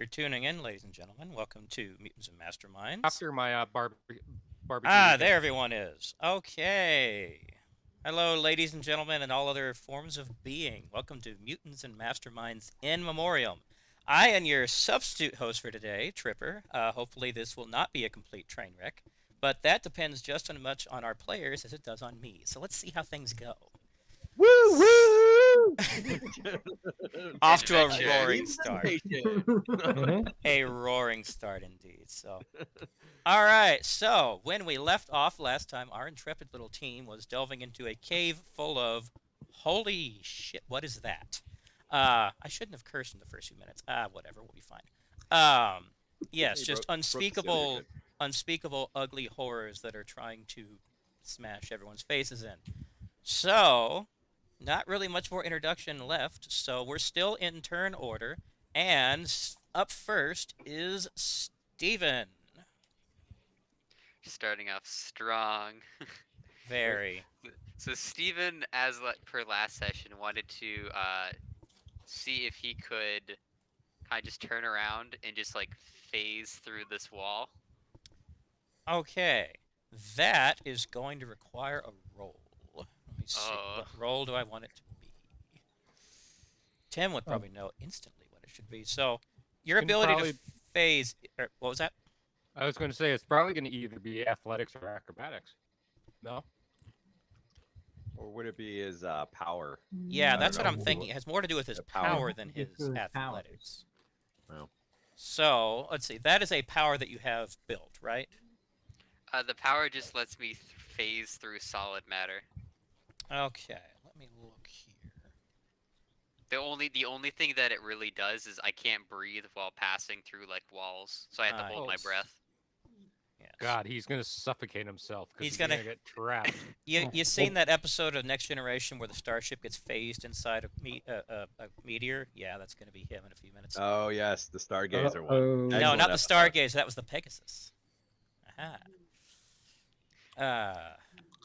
for tuning in, ladies and gentlemen. Welcome to Mutants and Masterminds. After my barbecue Ah, weekend. there everyone is. Okay. Hello, ladies and gentlemen, and all other forms of being. Welcome to Mutants and Masterminds in Memoriam. I am your substitute host for today, Tripper. Hopefully, this will not be a complete train wreck, but that depends just as much on our players as it does on me. So let's see how things go. Woo woo! Off to a Adventure. roaring start. Mhm. A roaring start indeed. So, all right. So, when we left off last time, our intrepid little team was delving into a cave full of holy shit. What is that? I shouldn't have cursed in the first few minutes. Whatever. We'll be fine. Yes, Hey, just broke the seal, you're good. unspeakable, ugly horrors that are trying to smash everyone's faces in. So, not really much more introduction left. So we're still in turn order, and up first is Steven. Starting off strong. Very. So Steven, as per last session, wanted to see if he could kind of just turn around and just like phase through this wall. Okay. That is going to require a roll. Let me see. Oh. What roll do I want it to be? Tim would probably know instantly what it should be. So, your Can ability probably- to phase. What was that? I was going to say it's probably going to either be athletics or acrobatics. No? Or would it be his power? Yeah, I that's don't what I'm know. thinking. It has more to do with his The power. power than It's his his athletics. Wow. So, let's see. That is a power that you have built, right? The power just lets me phase through solid matter. Okay, let me look here. The only thing that it really does is I can't breathe while passing through like walls, so I have to hold my Nice. breath. Yes. God, he's going to suffocate himself because He's he's going gonna- to get trapped. You seen that episode of Next Generation where the starship gets phased inside a meteor? Yeah, that's going to be him in a few minutes. Oh yes, the Stargazer one. Uh-oh. No, Excellent not the episode. Stargazer. That was the Pegasus. Aha. I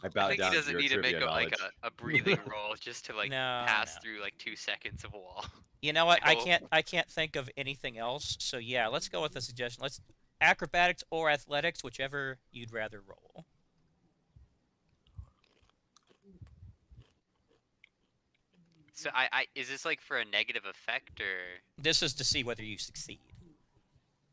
I bowed think down he doesn't to your need to make trivia knowledge. a breathing roll just to like No, pass no. through like 2 seconds of wall. You know what? Like, I can't think of anything else. So yeah, let's go with the suggestion. Let's acrobatics or athletics, whichever you'd rather roll. So I is this like for a negative effect or? This is to see whether you succeed,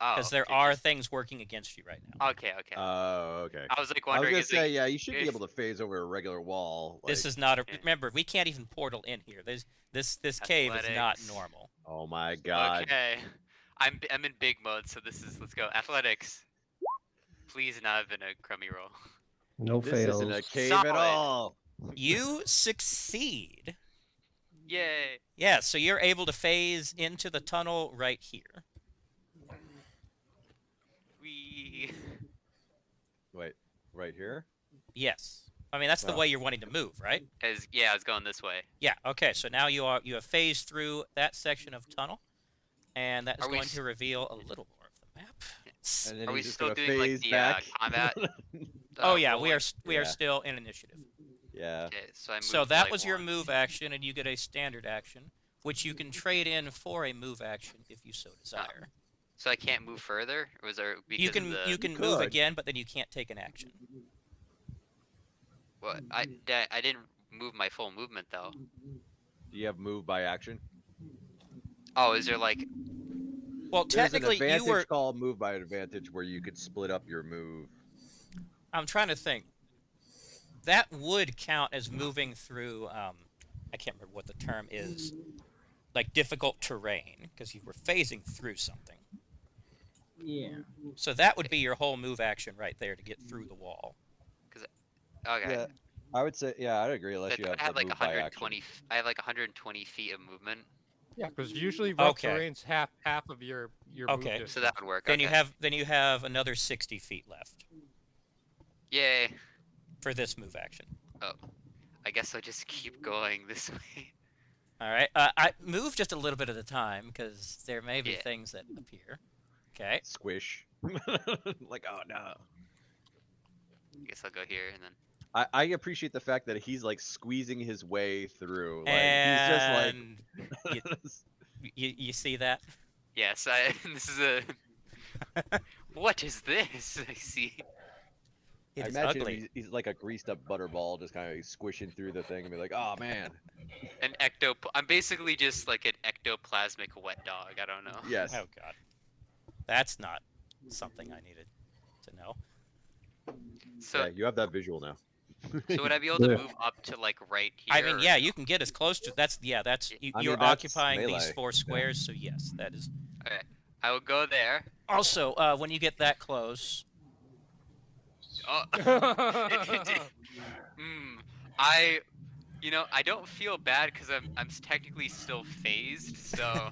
Oh, because there okay, are just- things working against you right now. Okay, okay. Oh, okay. I was like I was wondering. gonna is say, it, yeah, you should be if- able to phase over a regular wall. This like- is not a. Yeah. Remember, we can't even portal in here. This cave is not Athletics. normal. Oh my god. Okay, I'm in big mode, so this is let's go athletics. Please not have been a crummy roll. No This fails. isn't a cave Solid. at all. You succeed. Yay! Yeah, so you're able to phase into the tunnel right here. We. Wait, right here? Yes. I mean, that's the Wow. way you're wanting to move, right? Yeah, I was going this way. Yeah. Okay. So now you have phased through that section of tunnel, and that is Are we going s- to reveal a little more of the map. And then Are we he's just still gonna doing like phase the back. combat? Oh yeah, we rolling? are Yeah. still in initiative. Yeah. Okay, so I moved So that like was your one. move action, and you get a standard action, which you can trade in for a move action if you so desire. So I can't move further. Or was there because You can of the, you can You move could. again, but then you can't take an action. What? I didn't move my full movement though. Do you have move by action? Oh, is there like? Well, There's an technically, advantage you were. called move by advantage where you could split up your move. I'm trying to think. That would count as moving through. I can't remember what the term is. Like difficult terrain, because you were phasing through something. Yeah. So that would be your whole move action right there to get through the wall. Okay. Yeah, I would say, yeah, I'd agree unless you have I had the like move by 120. action. I have like 120 feet of movement, Yeah, because usually rough Okay. terrain's half of your Okay. move so that would work. Then okay. you have another 60 feet left Yay! for this move action. I guess I'll just keep going this way. All right. I move just a little bit at a time because there may be Yeah. things that appear. Okay. Squish. Like, oh no. I guess I'll go here and then. I appreciate the fact that he's like squeezing his way through. Like And he's just like you see that? Yes, this is a. What is this? I see. It I is imagine ugly. he's like a greased up butterball, just kind of squishing through the thing and be like, "Oh man, I'm basically just like an ectoplasmic wet dog. I don't know. yes." Oh god, that's not something I needed to know. So, Yeah, you have that visual now. so would I be able to Yeah. move up to like right here? I mean, or yeah, no? you can get as close to that's I you're mean, that's occupying these melee. 4 squares, so yes, that is. Okay, I will go there. Also, when you get that close, Oh. I, I don't feel bad because I'm technically still phased, so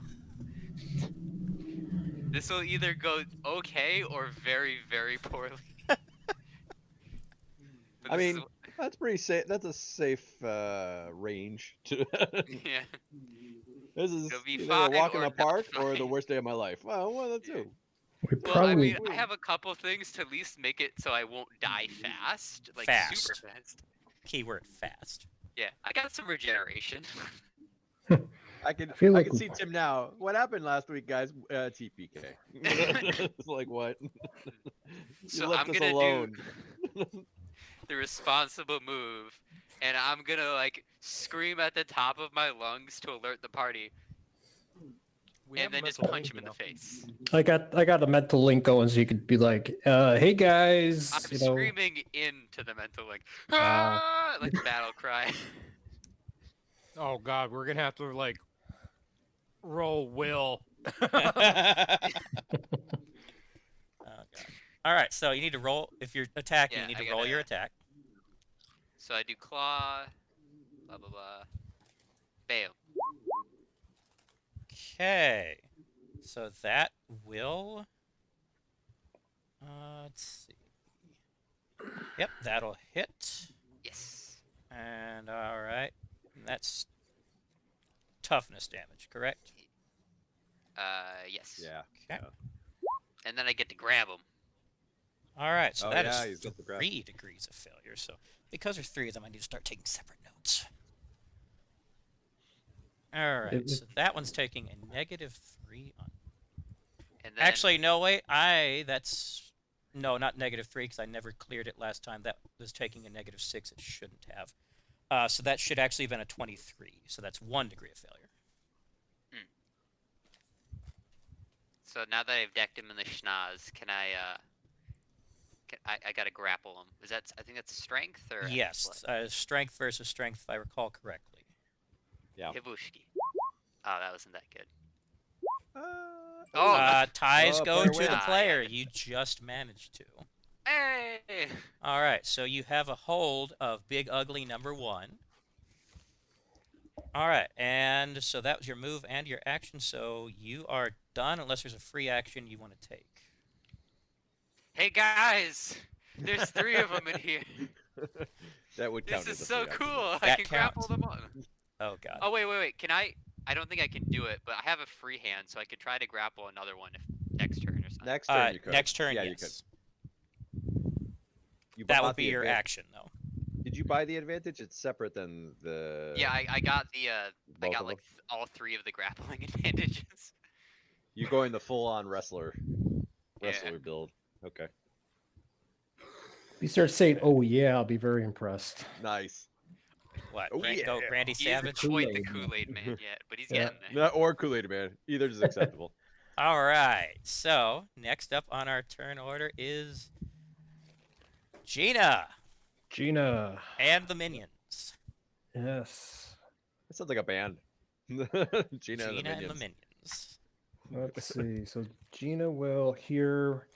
this will either go okay or very, very poorly. But I this is- mean, that's pretty safe. That's a safe range. To yeah, this is it'll be either a fine walk in or the park not or the fine. worst day of my life. Well, one of the Yeah. two. We Well, I probably mean, I have a couple things to at least make it so I won't die fast, like super Fast. fast. keyword fast. Yeah, I got some regeneration. I can feel I like can see Tim now. What happened last week, guys? TPK. It's like what? You So left I'm us gonna alone. do the responsible move, and I'm gonna like scream at the top of my lungs to alert the party, We and have a then just mental punch link, him in you the know. face. I got a mental link going, so you could be like, "Hey guys," I'm you know. screaming into the mental link, Wow. like the battle cry. Oh god, we're gonna have to like roll will. Oh god. All right, so you need to roll if you're attacking. Yeah, You need I to roll your gotta- attack. So I do claw, blah blah blah. Bam. Okay. So that will. Let's see. Yep, that'll hit. Yes. And all right, that's toughness damage, correct? Yes. Yeah. Okay. And then I get to grab him. All right, so Oh, that yeah, is he's got the grab. 3 degrees of failure. So because there's 3 of them, I need to start taking separate notes. All right, It- so that one's taking a -3 on. And then Actually, no, wait. That's no, not -3 because I never cleared it last time. That was taking a -6. It shouldn't have. So that should actually have been a 23. So that's 1 degree of failure. So now that I've decked him in the schnoz, can I? I gotta grapple him. Is that? I think that's strength or Yes, strength versus strength, if I recall correctly. Yeah. Hibushki. Oh, that wasn't that good. Oh, Oh, Ties Oh, go player to wins. the Ah, yeah, player. good. You just managed to. Hey! All right, so you have a hold of Big Ugly number 1. All right, and so that was your move and your action. So you are done unless there's a free action you want to take. Hey guys, there's 3 of them in here. that would count. This is as a so free action. cool. I That can grapple counts. them on. Oh god. Oh wait. Can I? I don't think I can do it, but I have a free hand, so I could try to grapple another one if next turn or something. Next turn you could. Next turn, yeah, yes. you could. You That bought would be the your advan- action, though. Did you buy the advantage? It's separate than the. Yeah, I got the I both got of like them? all 3 of the grappling advantages. You going the full-on wrestler Yeah. build. Okay. If you start saying, "Oh yeah," I'll be very impressed. Nice. What? Oh, Go yeah. Randy He isn't Savage? quite the Kool-Aid Man. Kool-Aid man yet, but he's Yeah. getting there. No, or Kool-Aid man. Either is acceptable. All right. So next up on our turn order is Gina Gina. and the minions. Yes. That sounds like a band. Gina, and the Gina and the Minions. minions. Let's see. So Gina will hear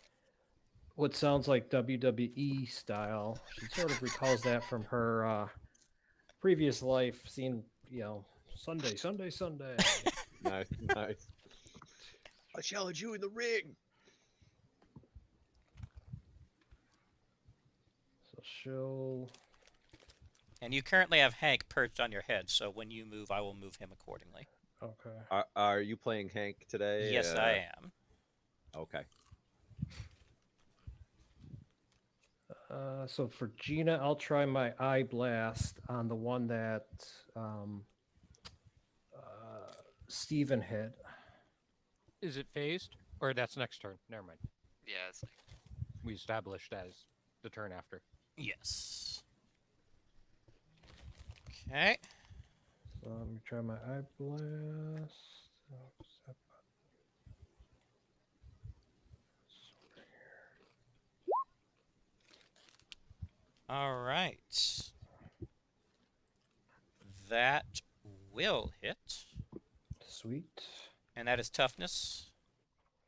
what sounds like WWE style. She sort of recalls that from her previous life, seeing, Sunday, Sunday, Sunday. Nice, nice. I challenge you in the ring. So she'll. And you currently have Hank perched on your head, so when you move, I will move him accordingly. Okay. Are you playing Hank today? Yes, I am. Okay. So for Gina, I'll try my eye blast on the one that Steven hit. Is it phased? Or that's next turn? Never mind. Yeah, it's We established as the turn after. Yes. Okay. So let me try my eye blast. All right. That will hit, Sweet. and that is toughness.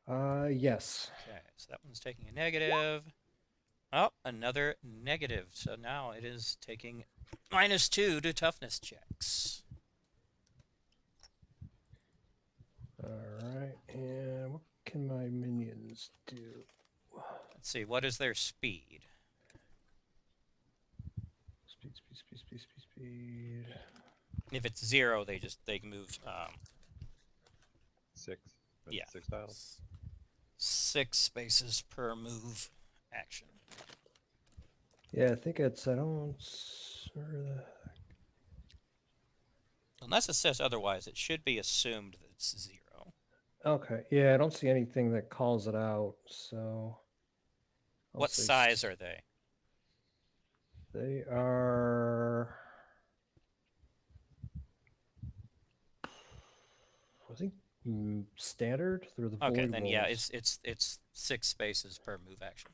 Yes. Okay, so that one's taking a negative. Oh, another negative. So now it is taking -2 to toughness checks. All right. And what can my minions do? Let's see, what is their speed? Speed, speed, speed, speed, speed, speed. If it's 0, they move 6. That's yeah. 6 tiles. 6 spaces per move action. Yeah, I think it's. I don't. Where the... Unless it says otherwise, it should be assumed that it's 0. Okay. Yeah, I don't see anything that calls it out. So. I'll What say size are they? They are. I think standard through the Okay, void then yeah, walls. it's 6 spaces per move action,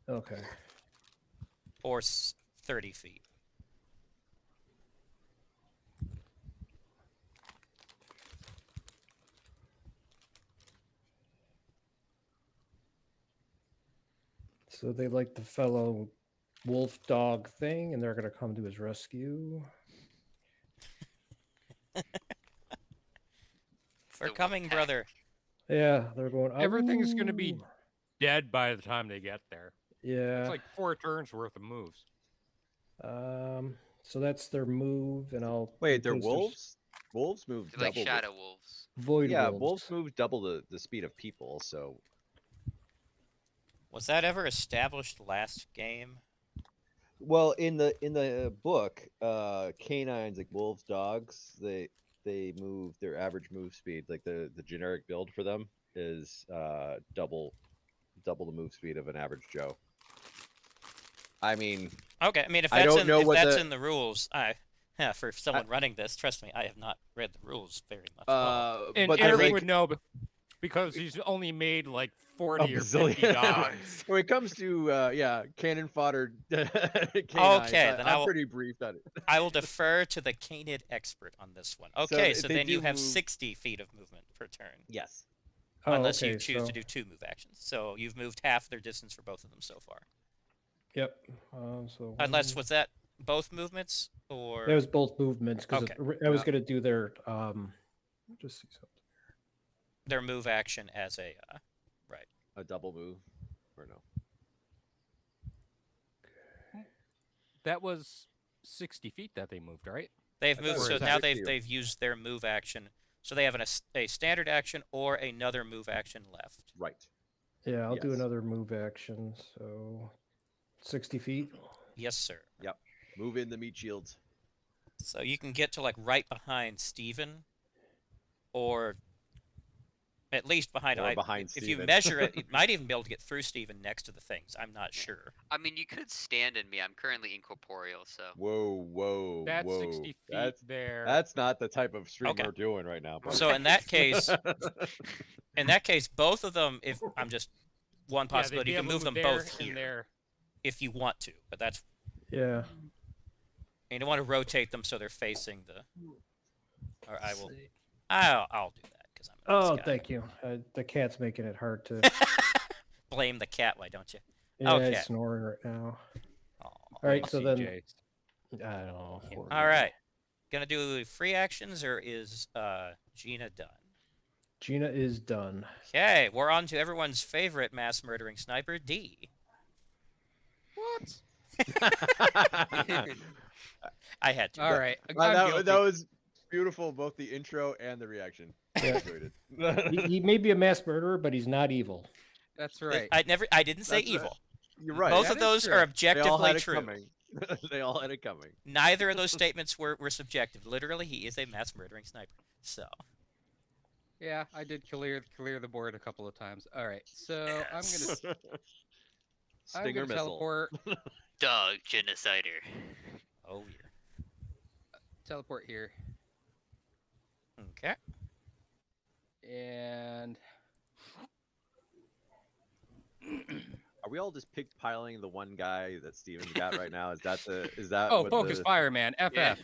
Okay. or 30 feet. So they like the fellow wolf dog thing, and they're gonna come to his rescue. We're the coming, wolf brother. Yeah, they're going. Everything's gonna be "Ooh." dead by the time they get there. Yeah. It's like 4 turns worth of moves. So that's their move, and I'll. Wait, they're in case there's wolves? Wolves move They're like double. shadow wolves. Void Yeah, wolves. wolves move double the speed of people, so Was that ever established last game? well in the book, canines like wolves, dogs, they move their average move speed, like the generic build for them is double the move speed of an average Joe. I mean, Okay, I mean if I that's don't know if what that's the- in the rules, for someone running this, trust me, I have not read the rules very much. at all. And but Eric like, would know because he's only made like a 40 or 50 bazillion. dogs. When it comes to cannon fodder canines, Okay, then I'm pretty briefed on it. I will defer to the canid expert on this one. Okay, so they then you do have move- 60 feet of movement per turn, Yes. Oh, unless you okay, choose so- to do 2 move actions. So you've moved half their distance for both of them so far. Yep. So. Unless one- was that both movements or It was both movements because Okay. I was Yeah. gonna do their Just see something. their move action as a A double move, or no? That was 60 feet that they moved, right? they've I moved. thought it So was now 60. they've used their move action. So they have a standard action or another move action left. Right. Yeah, I'll do Yes. another move action. So 60 feet. Yes, sir. Move in the meat shields. So you can get to like right behind Steven, or at least behind. Or behind if you Steven. measure it, you might even be able to get through Steven next to the things. I'm not sure. I mean, you could stand in me. I'm currently incorporeal, so. Whoa. That's 60 feet there. That's not the type of stream Okay. we're doing right now. buddy. So in that case, both of them. If I'm just one Yeah, they'd possibility, be you can able to move them there both and here there. if you want to. But that's Yeah. you don't want to rotate them so they're facing the. Or I will. See. I'll do that because I'm. A Oh, nice guy. thank you. The cat's making it hard to. Blame the cat, why don't you? Yeah, Okay. he's snoring right now. Aw. All right, so then CJs. I don't know. All right. Gonna do free actions, or is Gina done? Gina is done. Okay, we're on to everyone's favorite mass murdering sniper, D. What? I had to. All right. I'm that guilty. was beautiful, both the intro and the reaction. I Yeah. enjoyed it. He may be a mass murderer, but he's not evil. That's right. I didn't say That's right. evil. You're right. Both That of is those true. are They all objectively had it true. coming. They all had it coming. Neither of those statements were subjective. Literally, he is a mass murdering sniper. So, Yeah, I did clear the board a couple of times. All right, so Yes. I'm Stinger gonna missile. teleport Dog genocider. Oh yeah. here, Okay. and Are we all just pig piling the one guy that Steven's got right now? Is that oh, what focus the fire, man. FF, Yeah.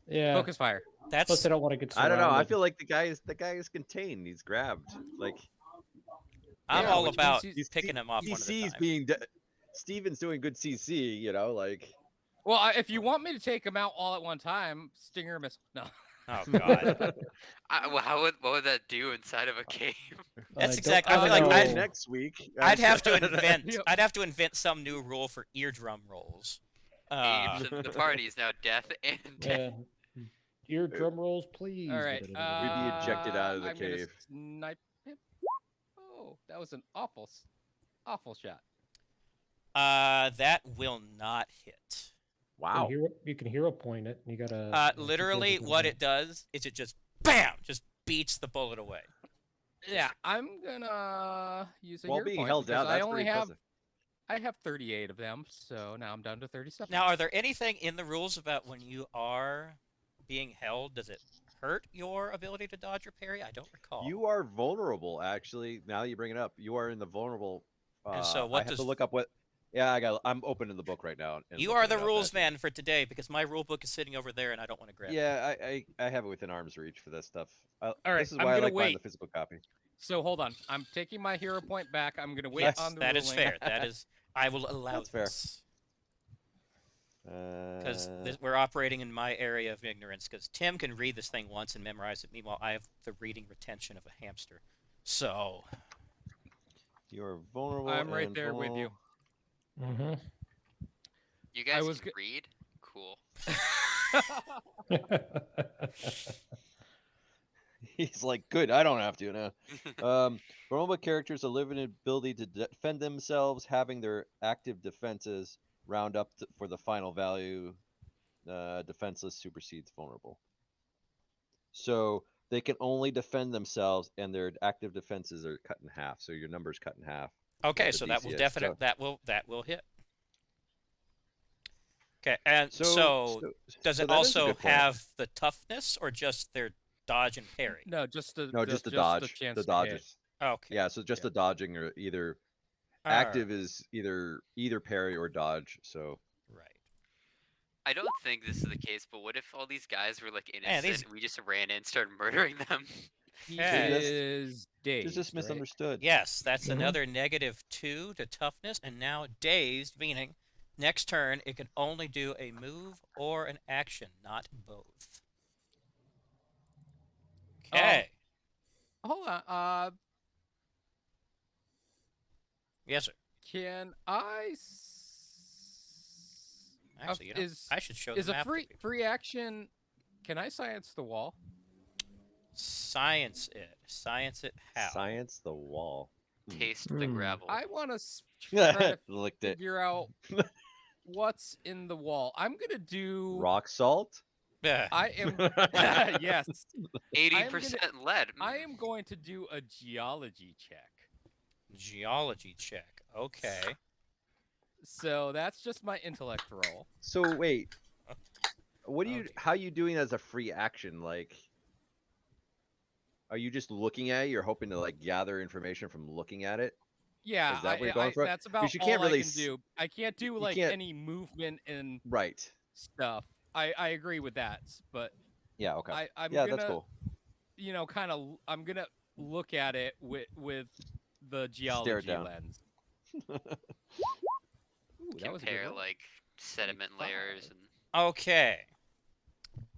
Yeah. focus fire. Plus, That's they don't want to get I don't know. I surrounded. feel like the guy is contained. He's grabbed. Like I'm Yeah, all which about means he's picking him off one at a CC's time. Steven's doing good CC. You know, like Well, if you want me to take them out all at one time, Stinger missile. No. Oh god. What would that do inside of a cave? That's don't- exactly. I I feel don't like know. next week. I'd have to invent. Yep. I'd have to invent some new rule for eardrum rolls. Aims and the party is now death and death. Yeah. Ear drum rolls, please. All right. We'd be ejected out of the I'm gonna cave. snipe him. Oh, that was an awful shot. That will not hit. Wow. You can hero point it. And you gotta. Literally, what it does is it just bam, just beats the bullet away. Yeah, I'm gonna use a While hero being point held because down, I that's only pretty have impressive. I have 38 of them, so now I'm down to 37. Now, are there anything in the rules about when you are being held? Does it hurt your ability to dodge or parry? I don't recall. You are vulnerable, actually. Now you bring it up, you are in the vulnerable. And so what I have does- to look up what. Yeah, I'm open in the book right now. and You looking are the it up, rules actually. man for today because my rule book is sitting over there and I don't want to grab it. Yeah, I have it within arm's reach for this stuff. All right, This is I'm why I gonna like buying wait. the physical copy. So hold on, I'm taking my hero point back. I'm gonna wait Yes, on the that ruling. is fair. That is. I will allow That's fair. this because Uh, we're operating in my area of ignorance. Because Tim can read this thing once and memorize it. Meanwhile, I have the reading retention of a hamster. So you are vulnerable. I'm right and there with you. Mm-hmm. You guys was can read? Cool. He's like, good. I don't have to now. Vulnerable characters are limited ability to defend themselves, having their active defenses round up for the final value. Defenseless supersedes vulnerable. So they can only defend themselves, and their active defenses are cut in half. So your number's cut in half. okay, the so that will DC is, definitely so- that will hit. Okay, and So, so does so it that is a also good point. have the toughness or just their dodge and parry? No, just the No, just the dodge. chance The to hit. dodges. Okay. Yeah, so just Yeah. the dodging or either All active is either parry or dodge. So Right. I don't think this is the case, but what if all these guys were like Man, innocent these- and we just ran in and started murdering them? He Yeah. is dazed. it's just right? misunderstood. Yes, that's Mhm. another -2 to toughness, and now dazed, meaning next turn it can only do a move or an action, not both. Okay. Hold on. Yes, sir. Can I? Actually, you know, is I should show is the a map to people. free action? Can I science the wall? Science it. Science it how? Science the wall. Taste the gravel. I want to try to Licked it. figure out what's in the wall. I'm gonna do. Rock salt. Yeah. I am. Yes. 80% lead. I am going to do a geology check. Geology check. Okay. So that's just my intellect roll. So wait, what do you? Okay. How you doing as a free action? Like, are you just looking at it? You're hoping to like gather information from looking at it. Yeah, Is that what you're going for? that's about you all can't I really can do. I can't do you like can't- any movement and Right. stuff. I agree with that, but Yeah. Okay. I'm Yeah, gonna, that's cool. you know, kind of. I'm gonna look at it with the Stare it geology down. lens. Ooh, that was a good Compare roll. like sediment 25. layers and Okay.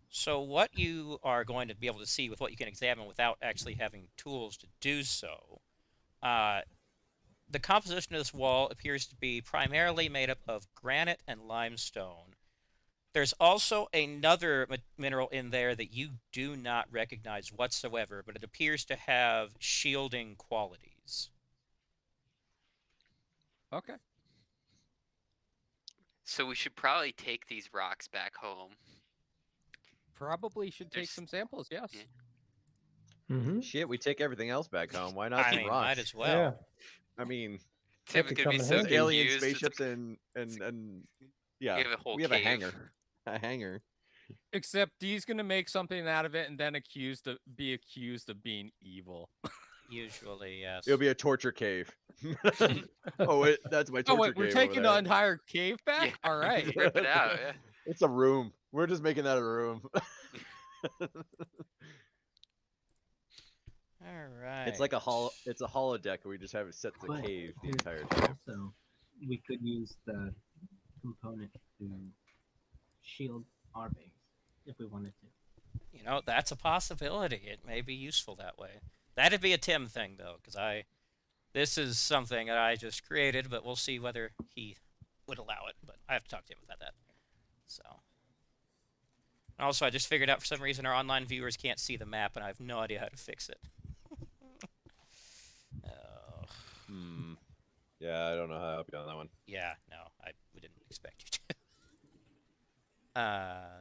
So what you are going to be able to see with what you can examine without actually having tools to do so, the composition of this wall appears to be primarily made up of granite and limestone. There's also another mineral in there that you do not recognize whatsoever, but it appears to have shielding qualities. Okay. so we should probably take these rocks back home. Probably should take There's- some samples. Yes. yeah. Mm-hmm. Shit, we take everything else back home. Why not I some mean, rocks? might as well. Yeah. I mean, Tim could is gonna come be in so handy. alien confused. spaceships and yeah, You have a whole we have cave. a hangar. A hangar. Except he's gonna make something out of it and then be accused of being evil. Usually, yes. It'll be a torture cave. Oh wait, that's my Oh torture wait, we're cave taking over the there. entire cave back. Yeah. All right. Rip it out. Yeah. It's a room. We're just making that a room. All right. It's like it's a holodeck where we just have it set to But cave the there's entire time. Also, we could use the component to shield our base if we wanted to. You know, that's a possibility. It may be useful that way. That'd be a Tim thing, though, because this is something that I just created, but we'll see whether he would allow it. But I have to talk to him about that. So. And also, I just figured out for some reason our online viewers can't see the map, and I have no idea how to fix it. Oh. Yeah, I don't know how to help you on that one. Yeah, no, we didn't expect you to.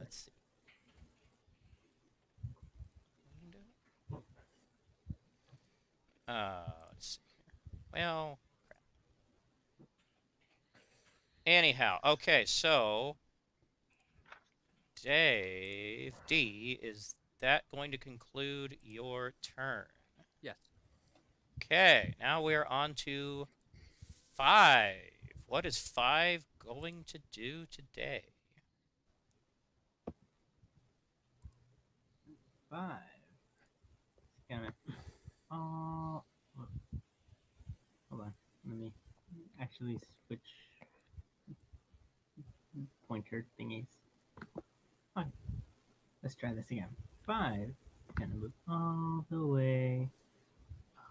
Let's see. Let's see here. Well, crap. Anyhow, okay, so Dave D, is that going to conclude your turn? Yes. Okay, now we're on to 5. What is 5 going to do today? 5. It's gonna. Oh. Hold on. Let me actually switch pointer thingies. Okay. Let's try this again. 5. Gonna move all the way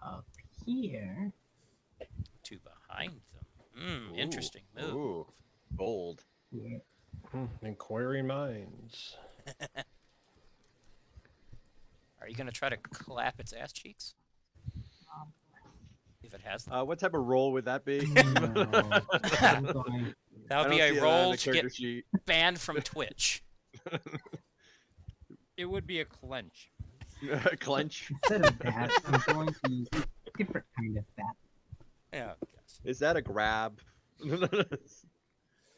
up here. To behind them. Interesting move. Ooh, bold. Yeah. Inquiring minds. Are you going to try to clap its ass cheeks? If it has them. What type of roll would that be? No, I'm going. That would be I don't a see that on roll the to character get sheet. banned from Twitch. It would be a clench. Clench. Instead of that, I'm going to use a different kind of bat. Yeah. Yes. Is that a grab?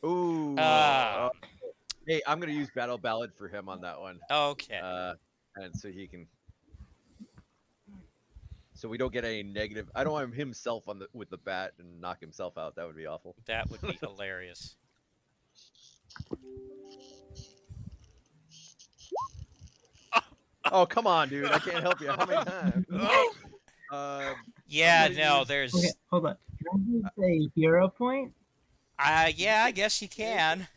Ooh. Ah. Hey, I'm gonna use Battle Ballad for him on that one. Okay. And so he can. So we don't get any negative. I don't want him himself with the bat and knock himself out. That would be awful. That would be hilarious. Oh come on, dude! I can't help you. How many times? Yeah, gonna no, use- there's. Okay, hold on. Can I use a hero point? Yeah, I guess you can.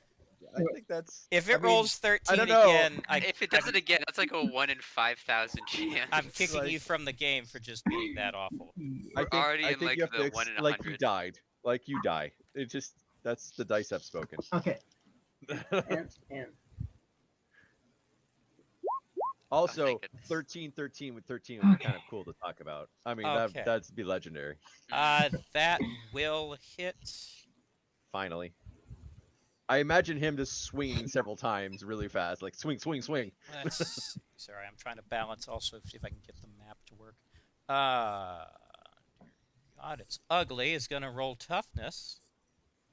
I think that's. If I it mean, rolls 13 don't know. again, If it does it again, that's like a 1 in 5,000 chance. I'm kicking like- you from the game for just being that awful. We're already I in, think like, you have the to 1 in like you 100. died. Like you die. It just that's the dice have spoken. Okay. And Also, thank goodness. 13 with 13 would be Okay. kind of cool to talk about. I mean, Okay. that'd be legendary. That will hit. Finally. I imagine him just swinging several times really fast, like swing, swing, swing. Let's sorry, I'm trying to balance also, see if I can get the map to work. God, it's ugly. Is going to roll toughness.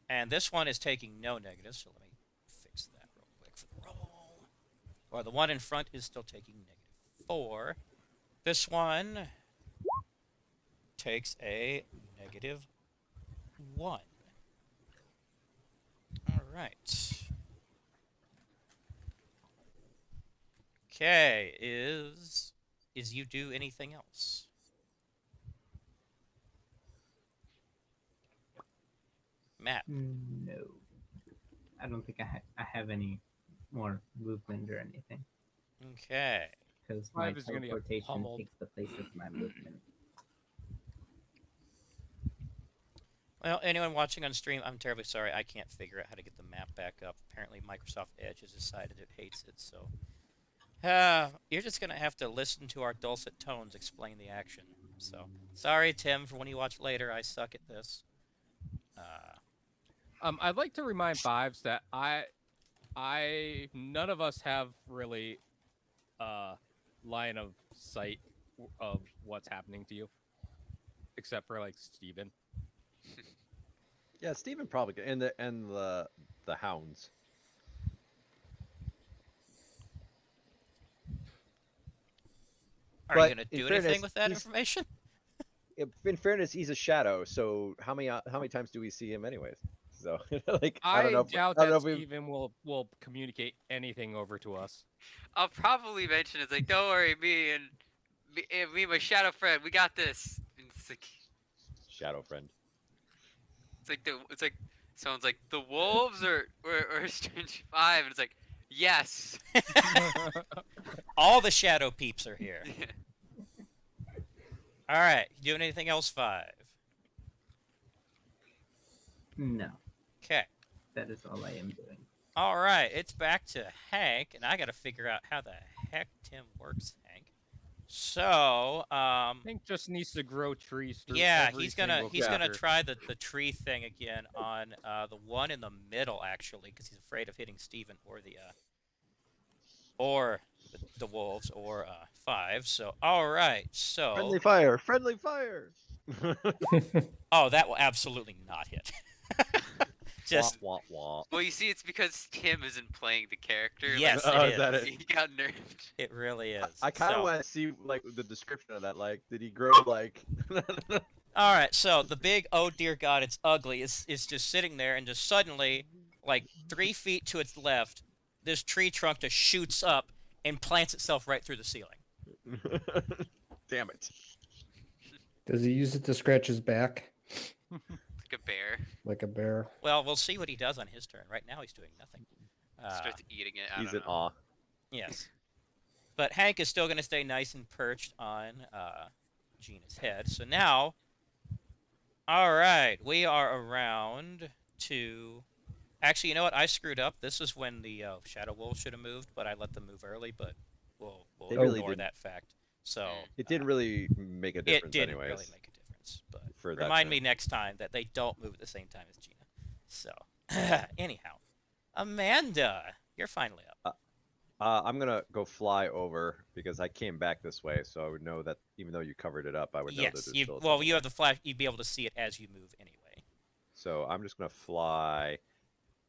And this one is taking no negatives, so let me fix that real quick for the roll. Or the one in front is still taking -4. This one takes a -1. All right. Okay, is you do anything else? Matt. no, I don't think I have any more movement or anything Okay. because my Five is gonna get teleportation pummeled. takes the place of my movement. Well, anyone watching on stream, I'm terribly sorry. I can't figure out how to get the map back up. Apparently, Microsoft Edge has decided it hates it, so... you're just going to have to listen to our dulcet tones explain the action. So, sorry, Tim, for when you watch later. I suck at this. I'd like to remind Fives that none of us have really line of sight of what's happening to you, except for like Steven. Yeah, Steven probably could, and the hounds. Are you But gonna in do fairness, anything with that he's information? in fairness, he's a shadow. So how many times do we see him anyways? So like I don't I know. doubt I don't know that if we. Steven will communicate anything over to us. I'll probably mention it's like, don't worry, me and my shadow friend, we got this. And Shadow friend. it's like someone's like the wolves or Strange Five, and it's like, yes. All the shadow peeps are here. All right. You doing anything else, 5? No, Okay. that is all I am doing. All right. It's back to Hank, and I got to figure out how the heck Tim works, Hank. So, Hank just needs to grow trees through yeah, every he's gonna single chapter. try the tree thing again on the one in the middle actually, because he's afraid of hitting Steven or the wolves or 5. So, all right. So, Friendly fire. Friendly fire. oh, that will absolutely not hit. Just wah, wah, wah. Well, you see, it's because Tim isn't playing the character. yes, Oh, it is that is. it? He got nerfed. It really is. I kind of So- want to see like the description of that. Like, did he grow like? All right, so the big "oh dear God, it's ugly" is just sitting there, and just suddenly, like 3 feet to its left, this tree trunk just shoots up and plants itself right through the ceiling. Damn it! Does he use it to scratch his back Like a bear. like a bear? Well, we'll see what he does on his turn. Right now, he's doing nothing. Starts eating it. I He's don't in know. awe. Yes, but Hank is still going to stay nice and perched on Gina's head. So now, all right, we are around to. Actually, you know what? I screwed up. This is when the Shadow Wolves should have moved, but I let them move early. But we'll They ignore really didn't. that fact. So It didn't really make a it difference, didn't anyways. really make a difference. But for that remind turn. me next time that they don't move at the same time as Gina. So anyhow, Amanda, you're finally up. I'm gonna go fly over because I came back this way, so I would know that even though you covered it up, I would know that Yes, there's you. still Well, some you way. have the flash. You'd be able to see it as you move anyway. So I'm just gonna fly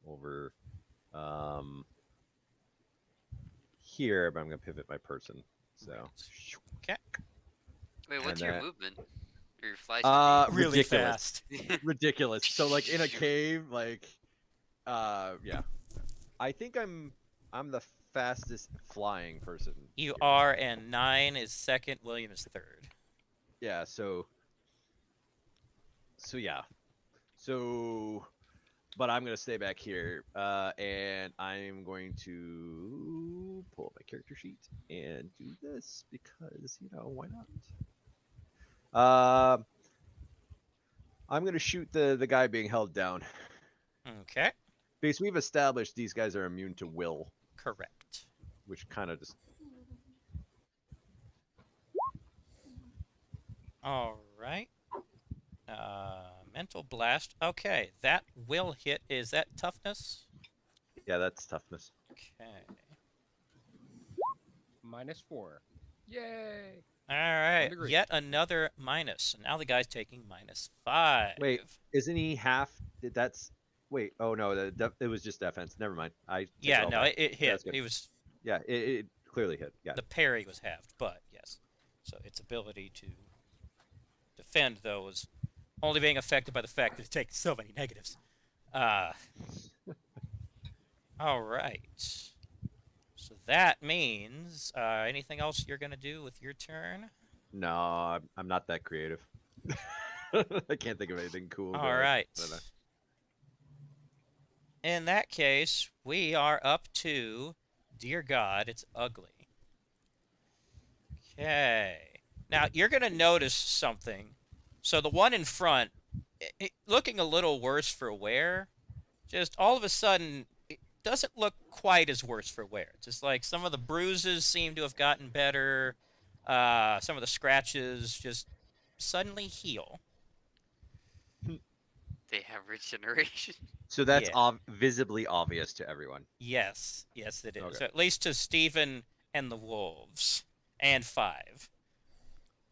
over here, but I'm gonna pivot my person. So Okay. Wait, what's And your that- movement? Or your fly Really ridiculous. fast. Ridiculous. So like in a cave, like yeah. I think I'm the fastest flying person. You here. are, and 9 is second. William is third. Yeah, so yeah. So but I'm gonna stay back here. And I'm going to pull up my character sheet and do this because, why not? I'm gonna shoot the guy being held down. Okay. Because we've established these guys are immune to will, Correct. which kind of just All right. Mental blast. Okay, that will hit. Is that toughness? yeah, that's toughness. Okay. -4. Yay! All right. degree. Yet another minus. So now the guy's taking -5. Wait, isn't he half? That's wait. Oh no, it was just defense. Never mind. I take Yeah, all no, back. it hit. That's good. He was Yeah, it clearly hit. Yeah. the parry was halved, but yes. So its ability to defend though was only being affected by the fact that it takes so many negatives. All right. So that means anything else you're gonna do with your turn? No, I'm not that creative. I can't think of anything cool. All right. I don't know. In that case, we are up to Dear God, It's Ugly. Okay. Now, you're going to notice something. So the one in front, looking a little worse for wear, just all of a sudden, it doesn't look quite as worse for wear. Just like some of the bruises seem to have gotten better. Some of the scratches just suddenly heal. They have regeneration. So that's Yeah. visibly obvious to everyone. Yes, yes, it is. Okay. So at least to Stephen and the Wolves, and 5.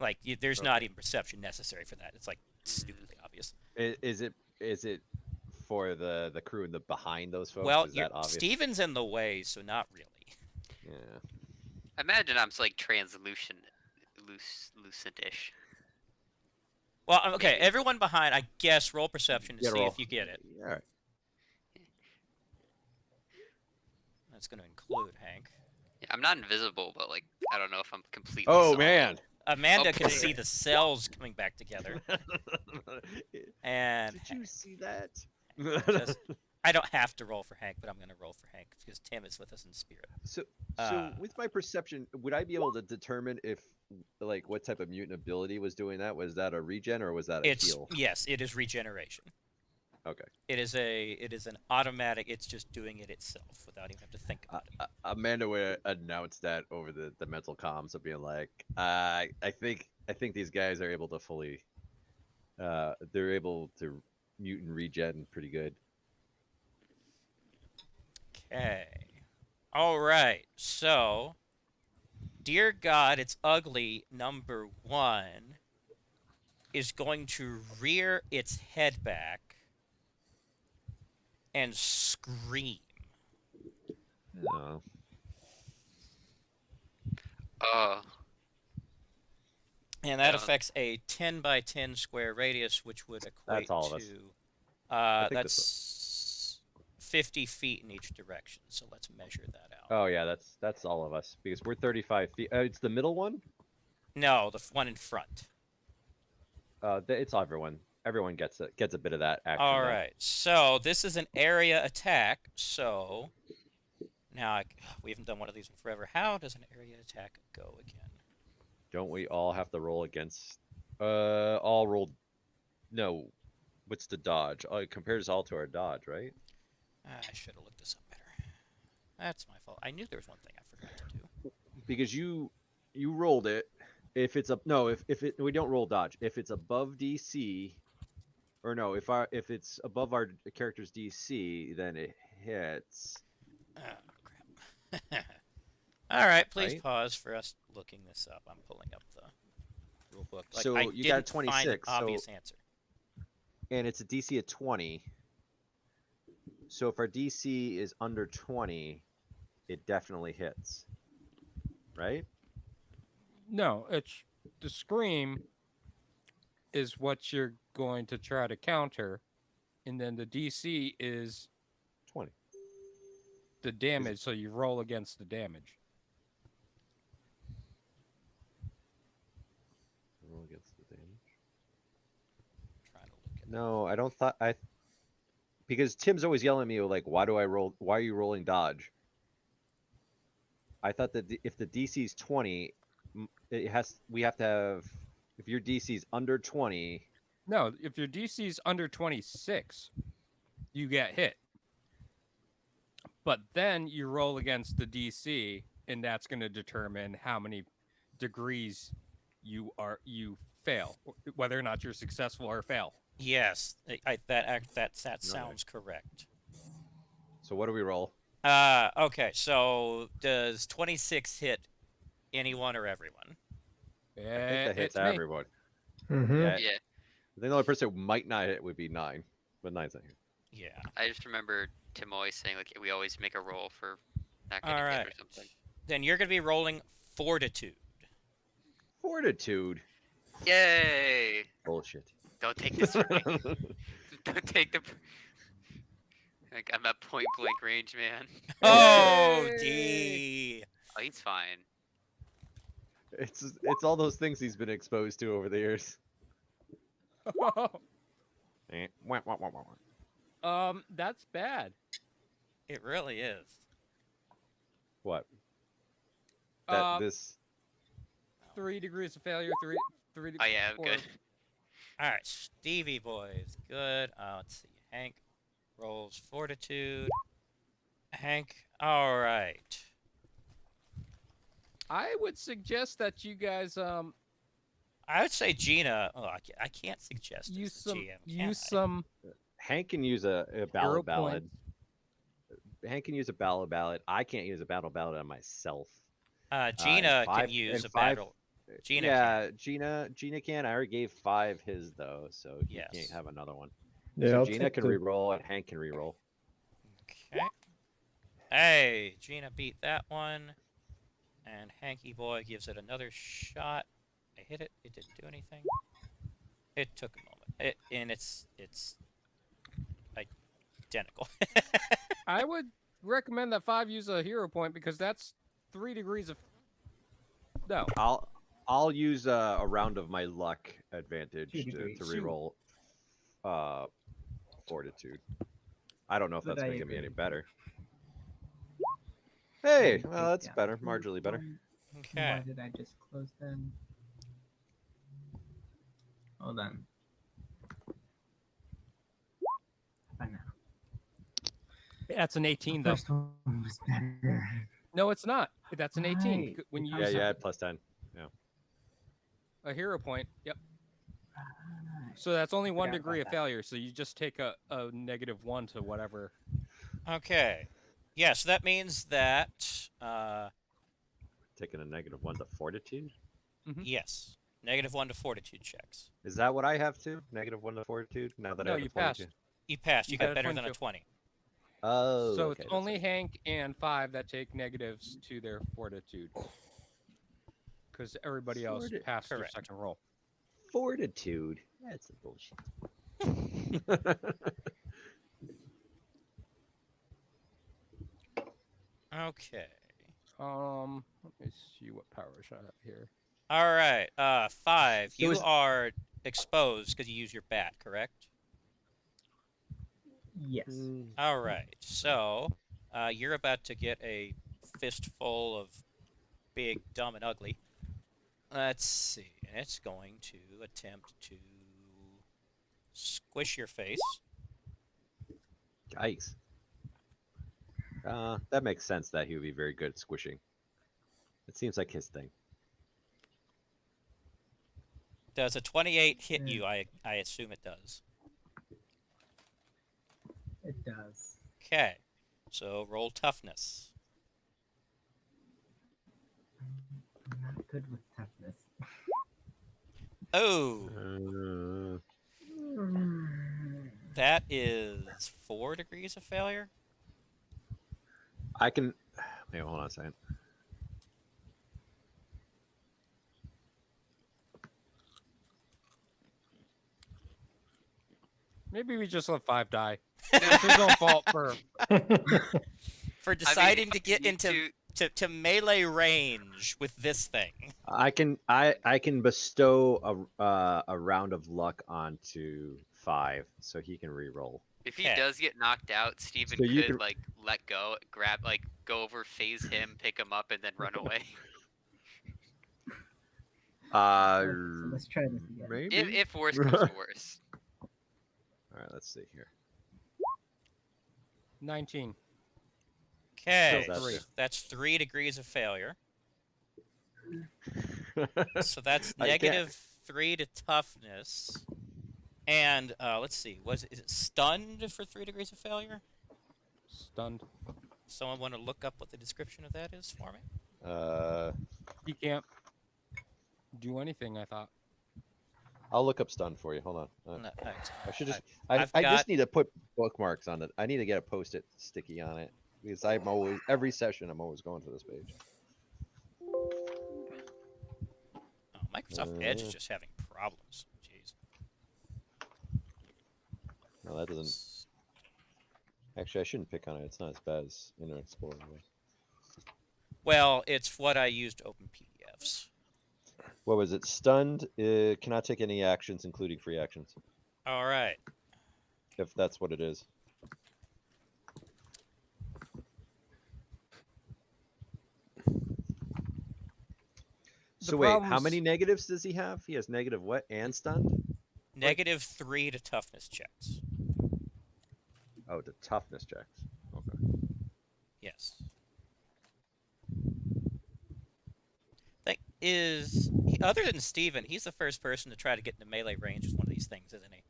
Like, there's Okay. not even perception necessary for that. It's like stupidly obvious. Is it for the crew in the behind those folks? Well, Is that obvious? Steven's in the way, so not really. Yeah. I imagine I'm like translucent, lucent-ish. Well, okay, Maybe. everyone behind, I guess, roll perception to Yeah, see roll. if you get it. All right. That's going to include Hank. Yeah, I'm not invisible, but like I don't know if I'm completely. Oh solid. man. Amanda Oh, can boy. see the cells coming back together. And Did you see that? just, I don't have to roll for Hank, but I'm going to roll for Hank because Tim is with us in spirit. So Uh, with my perception, would I be able to determine if like what type of mutant ability was doing that? Was that a regen or was that a heal? Yes, it is regeneration. Okay. It is an automatic. It's just doing it itself without even have to think about it. Amanda would announce that over the mental comms of being like, I think these guys are able to fully, they're able to mutant regen pretty good. Okay. All right. So, dear God, it's ugly. Number 1 is going to rear its head back and scream. No. Oh, And that Yeah. affects a 10 by 10 square radius, which would equate That's all of us. to think that's 50 feet in each direction. So let's measure that out. Oh yeah, that's all of us because we're 35 feet. It's the middle one. No, the one in front. It's everyone. Everyone gets a bit of that action. All now. right. So this is an area attack. So now we haven't done one of these in forever. How does an area attack go again? Don't we all have to roll against? All rolled. No. What's the dodge? Oh, it compares all to our dodge, right? I should have looked this up better. That's my fault. I knew there was one thing I forgot to do. Because you rolled it. If it's up, no. If we don't roll dodge. If it's above DC, or no, if it's above our character's DC, then it hits. Oh, crap. All right, please Right? pause for us looking this up. I'm pulling up the rule book. Like, So I you got a didn't find an 26, so- obvious answer. And it's a DC of 20. So if our DC is under 20, it definitely hits. Right? No, it's the scream is what you're going to try to counter, and then the DC is 20. the damage, so you roll against the damage. Roll against the damage. Trying to look at No, I don't thought I. Because Tim's always yelling at me like, "Why do I roll? Why are you rolling dodge?" I thought that if the DC is 20, we have to have. If your DC is under 20, No, if your DC is under 26, you get hit. But then you roll against the DC, and that's going to determine how many degrees you fail, whether or not you're successful or fail. Yes, that sounds correct. so what do we roll? Okay, so does 26 hit anyone or everyone? I think that hits It's me. everyone. Mm-hmm. Yeah. yeah. The only person who might not hit would be 9, but 9's not here. Yeah. I just remember Tim always saying like we always make a roll for not All getting hit right. or something. Then you're going to be rolling fortitude. Fortitude. Yay! Bullshit. Don't take this from me. Don't take the. Like I'm at point blank range, man. Oh, Yay! D. Oh, he's fine. It's all those things he's been exposed to over the years. Eh, wah, wah, wah, wah, wah. That's bad. It really is. What? Uh, This 3 degrees of failure. Three. Oh yeah, I'm four. good. All right, Stevie boys, good. Let's see. Hank rolls fortitude. Hank, all right. I would suggest that you guys I would say Gina. Oh, I can't suggest use as the some GM, can use I? some Hank can use a hero ballad ballad. points. Hank can use a ballad ballad. I can't use a battle ballad on myself. Gina five- can use and a five- battle. Gina yeah, Gina can. I already gave 5 his though, so he Yes. can't have another one. Yeah, So I'll Gina take can the re-roll and Hank can re-roll. Okay. Hey, Gina beat that one. And Hanky Boy gives it another shot. I hit it. It didn't do anything. It took a moment. It's identical. I would recommend that 5 use a hero point because that's 3 degrees of. No. I'll use a round of my luck advantage 2 to degrees. re-roll fortitude. I don't know if But that's I gonna get me any agree. better. Hey, Let me well take that's down better, this marginally better. one. Okay. Why did I just close them? Hold on. How about now? That's an 18 though. First one was better. No, it's not. That's an 18. Right. When you Yeah, use you add +10. a hero point. Yep. Right. So that's only 1 Forgot degree about of that. failure. So you just take a -1 to whatever. Okay. Yeah, so that means that Taking a -1 to fortitude. yes, -1 to fortitude checks. Is that what I have to? -1 to fortitude. Now that I No, have you a 22. passed. You passed. You You got got a better than a 22. 20. Oh, So okay, it's that's only right. Hank and 5 that take negatives to their fortitude. Because everybody else Forti- passed their Correct. second roll. Fortitude. That's the bullshit. Okay. Let me see what powers I have here. All right. 5. So You is- are exposed because you use your bat, correct? Yes. All right. So, you're about to get a fistful of big, dumb, and ugly. Let's see. And it's going to attempt to squish your face. Yikes. That makes sense that he would be very good at squishing. It seems like his thing. Does a 28 hit you? I assume it does. It does. Okay. So roll toughness. I'm not good with toughness. Oh, Uh, that is 4 degrees of failure. I can. Wait, hold on a second. Maybe we just let 5 die. It's his own fault for. For deciding to get into to melee range with this thing. I can bestow a round of luck onto 5, so he can re-roll. If he Okay. does get knocked out, Steven So you could can- like let go, grab, like go over, phase him, pick him up, and then run away. Uh, Okay, so let's try this again. maybe. if worse comes to worse. All right, let's see here. 19. Okay, That's three. it. that's 3 degrees of failure. So that's I can't- -3 to toughness. And let's see, is it stunned for 3 degrees of failure? Stunned. Someone want to look up what the description of that is for me? He can't do anything, I thought. I'll look up stun for you. Hold on. No, thanks. I should just. I've I got- just need to put bookmarks on it. I need to get a post-it sticky on it because I'm always every session I'm always going to this page. Oh, Microsoft Edge is just having problems. Jeez. No, that doesn't. Actually, I shouldn't pick on it. It's not as bad as Internet Explorer was. Well, it's what I used to open PDFs. What was it? Stunned. Cannot take any actions, including free actions, All right. if that's what it is. So wait, how problem's- many negatives does he have? He has negative what and stunned? -3 to toughness checks. Oh, the toughness checks. Okay. Yes. Other than Steven, he's the first person to try to get into melee range with one of these things, isn't he?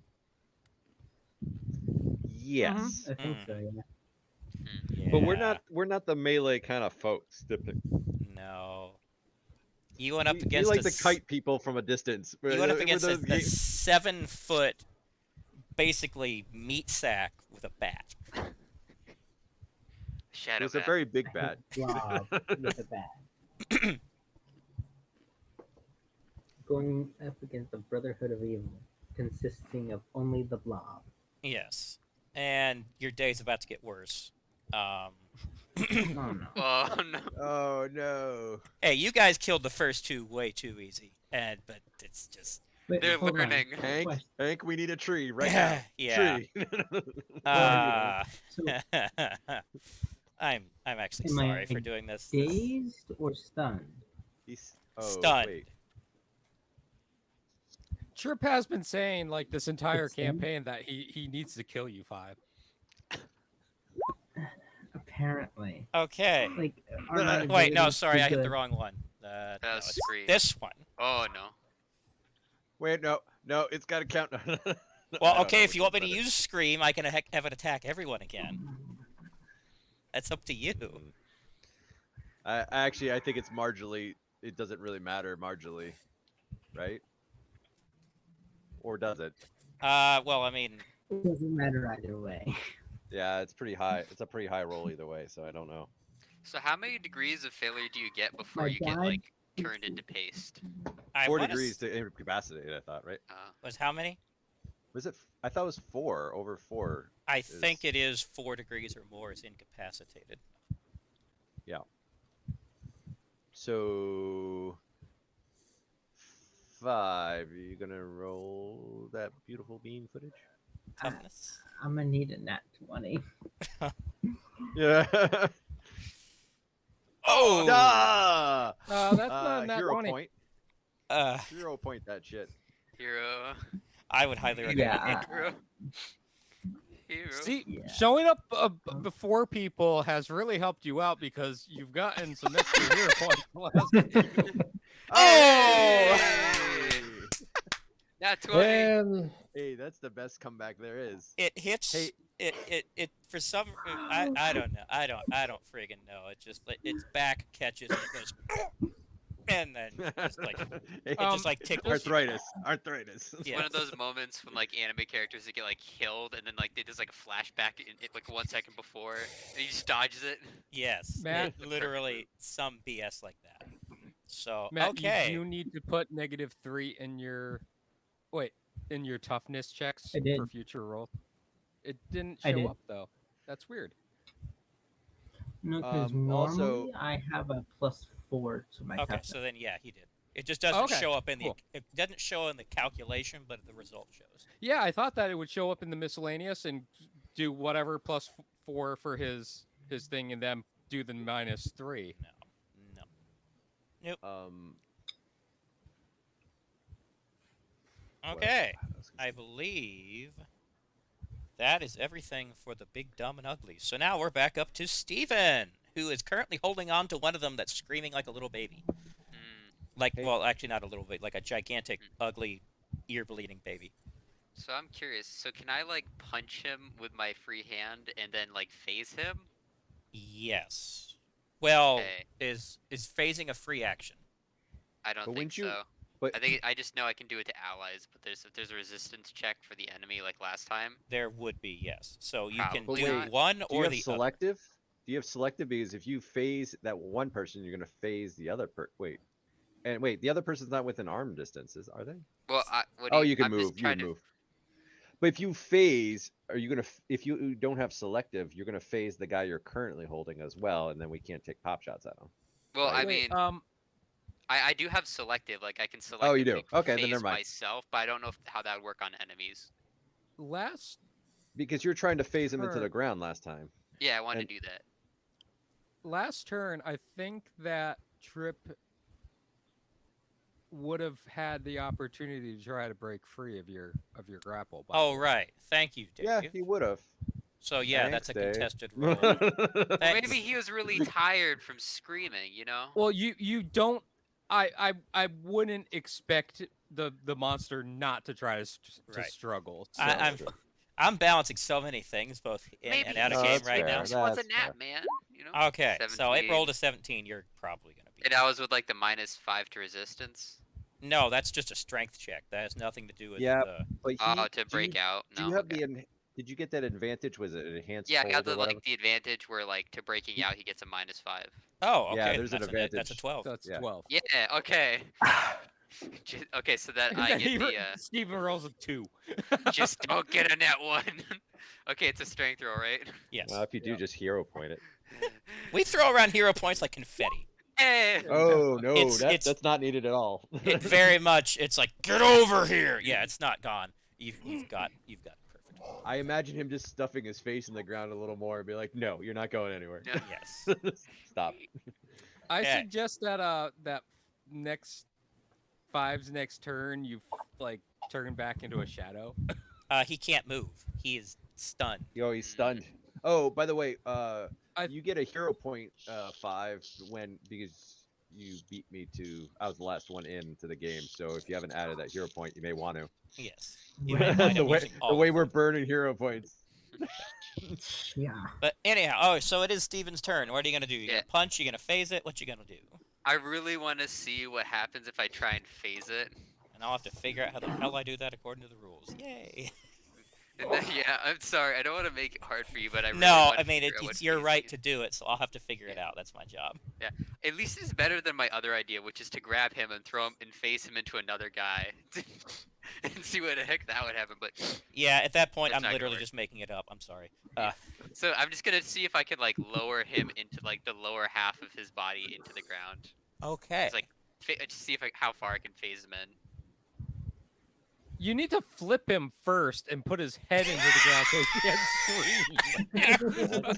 Yes, I think Mm. so, yeah. Yeah. but we're not the melee kind of folks. No. You went up We against like a to s- kite people from a distance. You went up Were against those a ga- 7-foot, basically meat sack with a bat. It Shadow was a bat. very big bat. Blob with a bat. Going up against the Brotherhood of Evil, consisting of only the Blob. Yes, and your day's about to get worse. Oh no. Oh no. Oh no! Hey, you guys killed the first two way too easy, but it's just Wait, They're hold on. learning. Hank, Question. Hank, we need a tree right now. Yeah. Tree. So, I'm actually Am I sorry for doing this. dazed or stunned? He's Stunned. Wait. Trip has been saying like this entire It's him? campaign that he needs to kill you 5. Apparently. Okay. Like, are my Wait, no, abilities sorry, too I hit the good? wrong one. No, was it's scream. this one. Oh no. Wait, no, it's got to count. Well, okay, if you want me to use Scream, I can have it attack everyone again. That's up to you. I think it's marginally. It doesn't really matter marginally, right? Or does it? Well, I mean, It doesn't matter either way. Yeah, it's pretty high. It's a pretty high roll either way, so I don't know. So how many degrees of failure do you get before My you get dad- like turned into paste? 4 degrees to incapacitate. I thought, right? was how many? Was it? I thought it was 4 over 4. I think it is 4 degrees or more is incapacitated. So 5. Are you gonna roll that beautiful bean footage? Toughness. I'm gonna need a nat 20. Yeah. Oh! Ah! That's not that hero 20. point. Uh, Hero point that shit. Hero. I would highly recommend Yeah. it. Hero. Hero. See, Yeah. showing up before people has really helped you out because you've gotten some extra hero points. Oh! Hey! Not 20. And Hey, that's the best comeback there is. It hits. Hey. It for some. I don't know. I don't friggin' know. It just its back catches and it goes, and then just like it just like tickles. you. Arthritis. It's Yeah. one of those moments when like anime characters that get like killed and then like they just like a flashback in like 1 second before and he just dodges it. Yes, Matt- literally some BS like that. So Matt, okay, you need to put -3 in your toughness checks I did. for future rolls. It didn't I show did. up though. That's weird. No, because Also- normally I have a +4 to my okay. toughness. So then yeah, he did. It just doesn't Okay, show up in cool. the. It doesn't show in the calculation, but the result shows. Yeah, I thought that it would show up in the miscellaneous and do whatever +4 for his thing, and then do the -3. No. Um. Okay. I believe that is everything for the big, dumb, and ugly. So now we're back up to Steven, who is currently holding on to one of them that's screaming like a little baby. Like, Hey. well, actually not a little bit, like a gigantic, ugly, ear-bleeding baby. So I'm curious. So can I like punch him with my free hand and then like phase him? Yes. Well, Okay. is phasing a free action? I don't But think wouldn't you- so. But I think I just know I can do it to allies, but if there's a resistance check for the enemy like last time. There would be, yes. So you can Probably do not. one do you or have the other. selective? Do you have selective? Because if you phase that one person, you're gonna phase the other Wait, the other person's not within arm distances, are they? Well, You can I'm move. just You trying can to. move. But if you phase, are you gonna? If you don't have selective, you're gonna phase the guy you're currently holding as well, and then we can't take pop shots at him. Well, I Wait, mean, I do have selective. Like I can select. Oh, you do? Okay, then never mind. Myself, but I don't know how that would work on enemies. last Because you're trying to phase him into Sure. the ground last time. Yeah, I wanted And- to do that. last turn, I think that Trip would have had the opportunity to try to break free of your grapple. by Oh, the way. right. Thank you, Dave. Yeah, he would have. So yeah, that's a Thanks, Dave. contested roll. Well, Thanks. maybe he was really tired from screaming. You know. Well, you don't. I wouldn't expect the monster not to try to Right. struggle. So. I'm I'm balancing so many things, both in Maybe and out of No, game that's right fair. now. just was a That's nap, fair. man. You know. Okay, so it 17. rolled a 17. You're probably gonna be. And I was with like the -5 to resistance. No, that's just a strength check. That has nothing to do with Yeah, the. but Oh, he to do you break out. do No, you have okay. did you get that advantage? Was it an enhanced Yeah, I got hold or the whatever? the advantage where like to breaking out he gets a -5. Oh, okay. Yeah, then there's an that's that's a advantage. 12. That's Yeah. 12. Yeah. Okay. Okay, so that I get the Steven rolls a 2. just don't get a net 1. Okay, it's a strength roll, right? Yes. Well, if you do, just hero point it. We throw around hero points like confetti. Hey. Oh no, It's- that's not needed at all. It very much. It's like get over here. Yeah, it's not gone. You've got it perfect. I imagine him just stuffing his face in the ground a little more and be like, "No, you're not going anywhere. No. Yes. Stop." I Yeah. suggest that that next Five's next turn you like turn back into a shadow. He can't move. He is stunned. Yo, he's stunned. Oh, by the way, I- you get a hero point 5 because you beat me to. I was the last one into the game, so if you haven't added that hero point, you may want to. Yes. Yeah. might end the up way using all the way of we're them. burning hero points. Yeah. But anyhow, oh, so it is Steven's turn. What are you gonna do? You Yeah. gonna punch? You gonna phase it? What you gonna do? I really want to see what happens if I try and phase it. And I'll have to figure out how the hell I do that according to the rules. Yay! And then, yeah, I'm sorry. I don't want to make it hard for you, but I really No, want I to mean figure out what it's your phase right is. to do it, so I'll have to figure it Yeah. out. That's my job. At least it's better than my other idea, which is to grab him and throw him and face him into another guy, and see what the heck that would happen. But Yeah, at that point, That's I'm not gonna literally work. just making it up. I'm sorry. so I'm just gonna see if I can like lower him into like the lower half of his body into the ground. Okay. It's like just see if how far I can phase him in. You need to flip him first and put his head into the ground so he can't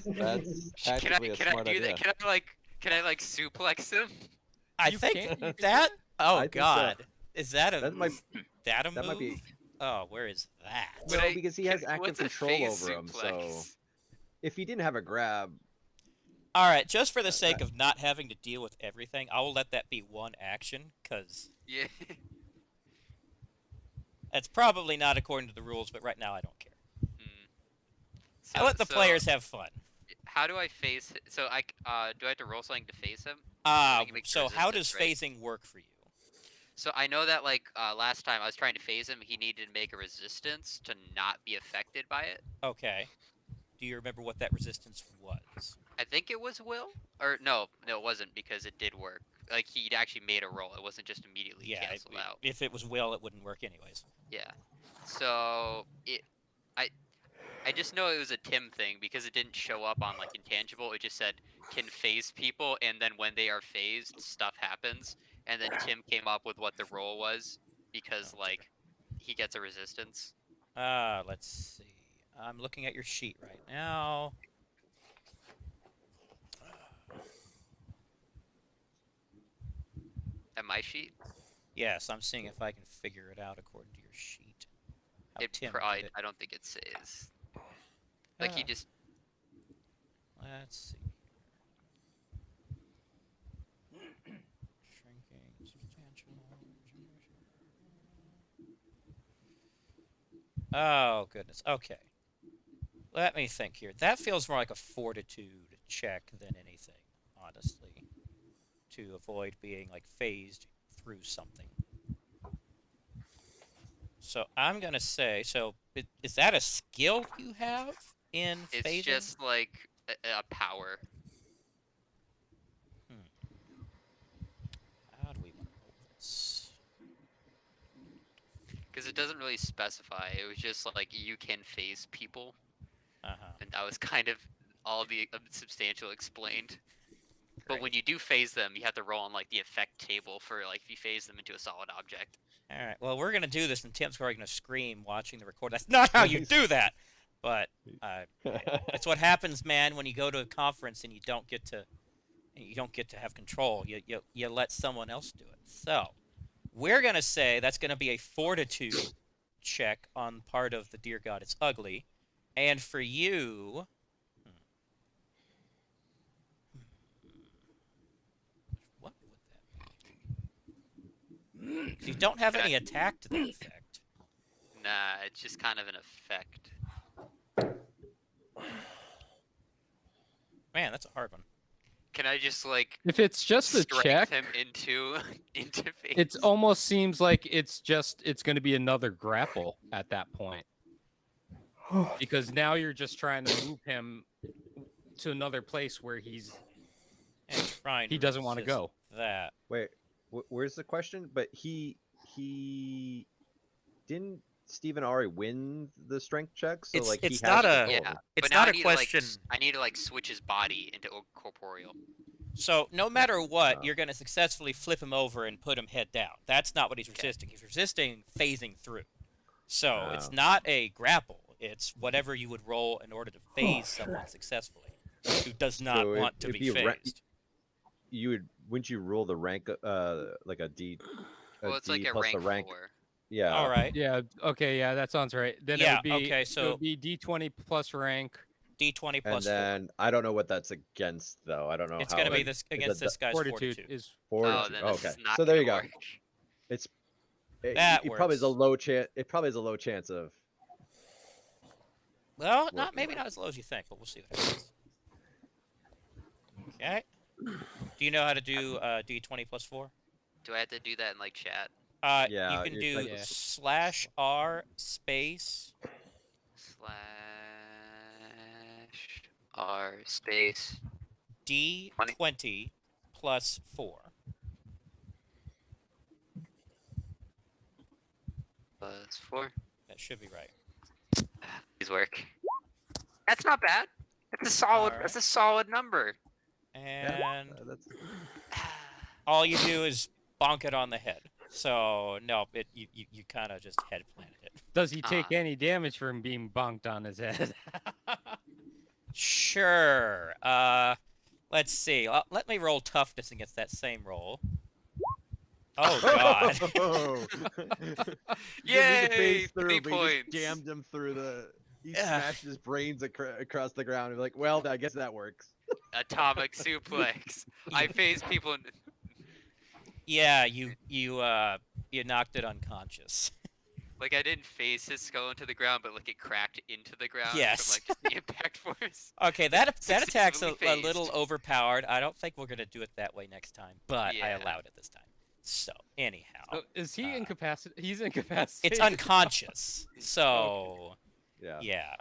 scream. That's Can I tactically a can I smart do idea. that? Can I like suplex him? I You think can't- you can do that. Oh I think so. God, is that a That might that a that might move? be Oh, where is that? no, But because he has active what's a control phase over him. So suplex? if he didn't have a grab, All right, just for the sake of not having to deal with everything, I will let that be one action, because Yeah. it's probably not according to the rules, but right now I don't care. I So- let the so players have fun. How do I phase? So do I have to roll something to phase him? you make So how does resistance, right? phasing work for you? So I know that like last time I was trying to phase him, he needed to make a resistance to not be affected by it. Okay. Do you remember what that resistance was? I think it was will, or no, it wasn't because it did work. Like he'd actually made a roll. It wasn't just immediately Yeah, canceled out. if it was will, it wouldn't work anyways. Yeah. So I just know it was a Tim thing because it didn't show up on like intangible. It just said can phase people, and then when they are phased, stuff happens. And then Tim came up with what the roll was because like he gets a resistance. Let's see. I'm looking at your sheet right now. At my sheet, Yes, I'm seeing if I can figure it out according to your sheet. How it Tim probably did it. I don't think it says. Like he Uh, just Let's see. Shrinking, substantial. Oh, goodness. Okay. Let me think here. That feels more like a fortitude check than anything, honestly. To avoid being, like, phased through something. So I'm going to say, so is that a skill you have in it's phasing? just like a power. How do we want to roll this? Because it doesn't really specify. It was just like you can phase people, Uh-huh. and that was kind of all the substantial explained. But Great. when you do phase them, you have to roll on like the effect table for like if you phase them into a solid object. All right. Well, we're gonna do this, and Tim's probably gonna scream watching the record. That's not how you do that. But that's what happens, man, when you go to a conference and you don't get to have control. You let someone else do it. So we're gonna say that's gonna be a fortitude check on part of the Dear God It's Ugly, and for you. What would that be? 'Cause you don't have any attack to that effect. Nah, it's just kind of an effect. Man, that's a hard one. Can I just like If it's just a strength check, him into into phase? it almost seems like it's going to be another grapple at that point, because now you're just trying to move him to another place where And trying he to doesn't want to resist go. that. Wait, where's the question? But he didn't Stephen already win the strength check, so It's- like it's he not has a- control Yeah, over it. It's but now not I a need question. To, like, I need to like switch his body into corporeal. So no matter what, Oh. you're going to successfully flip him over and put him head down. That's not what he's Okay. resisting. He's resisting phasing through. So it's Oh. not a grapple. It's whatever you would roll in order to phase someone successfully who does not So want to if be you phased. wouldn't you roll the rank like a D Well, it's like D a plus rank the rank 4. yeah All right. Yeah. Okay. Yeah, that sounds right. Then Yeah, it would be okay, it so- would be D20 plus rank. D20 and plus 4. then I don't know what that's against though. I don't know It's how going to be it- this it's a against this guy's Fortitude fortitude. is Oh, fortitude. then this Okay, is not so there you gonna go. work. That it probably is a works. low chance. It probably is a low chance of. Well, Working maybe not as low as you think, but we'll see what happens. Okay. Do you know how to do D20 plus 4? Do I have to do that in like chat? Yeah, You can you- do like- /R space /R space. D20 plus 4. Plus 4. That should be right. Please work. That's not bad. That's a solid. Alright. That's a solid number. And that's all you do is bonk it on the head. So no, you kind of just head planted it. Does he take Ah. any damage from being bonked on his head? Sure. Let's see. Let me roll toughness against that same roll. Oh God. He Yay, phased 3 but he points. just jammed him through the. He Yeah. smashed his brains across the ground. And like, well, I guess that works. Atomic suplex. I phase people. Yeah, you knocked it unconscious. Like I didn't phase his skull into the ground, but like it cracked into the ground Yes. from like just the impact force. Okay, that attack's a Successfully little phased. overpowered. I don't think we're gonna do it that way next time, but I Yeah. allowed it this time. So anyhow, So is he Uh, incapacitated? He's incapacitated. it's unconscious. So Yeah. yeah.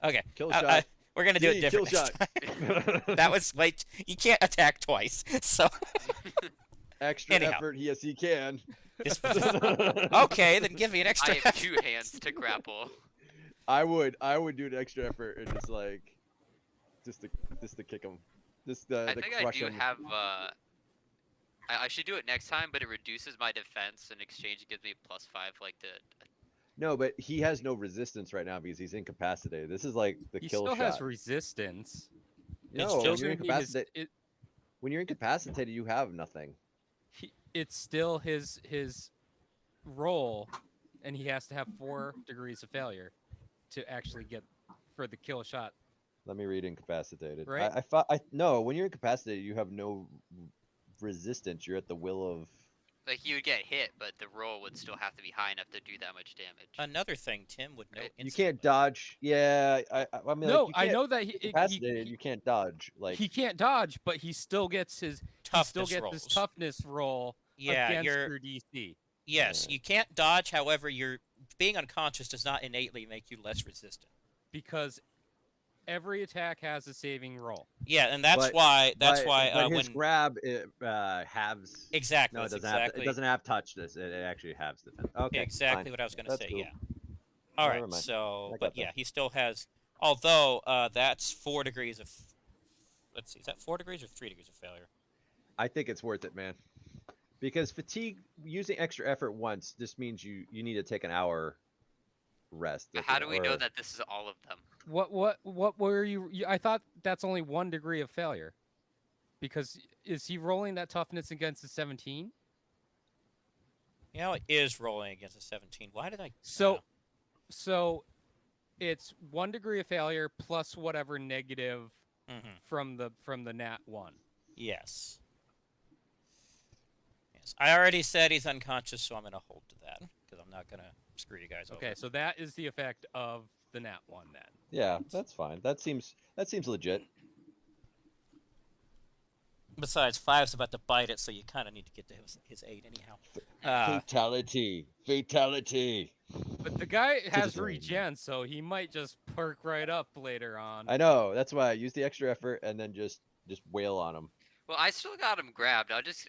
Okay. Kill I- shot. we're gonna do it Gee, different kill next time. That was like you can't attack twice. So Extra Anyhow. effort. Yes, he can. this okay, then give me an I extra. have 2 hands to grapple. I would do an extra effort and just like, just to kick him, I to think I crush do him. have. I should do it next time, but it reduces my defense. In exchange, it gives me +5, like the. No, but he has no resistance right now because he's incapacitated. This is like the He kill still shot. has resistance. No, It's when still you're gonna be his- incapacitated, when you're incapacitated, you have nothing. it's still his roll, and he has to have 4 degrees of failure to actually get for the kill shot. Let me read incapacitated. Right. No, when you're incapacitated, you have no resistance. You're at the will of. Like you would get hit, but the roll would still have to be high enough to do that much damage. Another thing, Tim would know. Right. You instantly. can't dodge. Yeah, I mean, No, like, you I can't- know that incapacitated. You can't dodge. Like he can't dodge, but he still gets his Toughness his rolls. toughness roll Yeah, against you're your DC. yes. Yeah. You can't dodge. However, your being unconscious does not innately make you less resistant. Because every attack has a saving roll. Yeah, and that's But- why but when his grab it halves. exactly No, it that's doesn't have. exactly It doesn't have touch. This. It actually halves defense. Okay. exactly fine. what I was going to That's say. cool. Yeah. All Never right. mind. So, I but got yeah, that. he still has. Although that's 4 degrees of. Let's see. Is that 4 degrees or 3 degrees of failure? I think it's worth it, man. Because fatigue, using extra effort once, just means you need to take an hour rest. How do we know or- that this is all of them? What were you? I thought that's only 1 degree of failure. Because is he rolling that toughness against a 17? You know, it is rolling against a 17. Why did I? So it's 1 degree of failure plus whatever negative from the nat 1. Yes. Yes. I already said he's unconscious, so I'm going to hold to that because I'm not going to screw you guys Okay, over. so that is the effect of the nat 1 then. Yeah, that's fine. That seems legit. Besides, 5's about to bite it, so you kind of need to get to his aid anyhow. Fatality. Fatality. But the guy has brain. regen, so he might just perk right up later on. I know. That's why I use the extra effort and then just wail on him. Well, I still got him grabbed. I'll just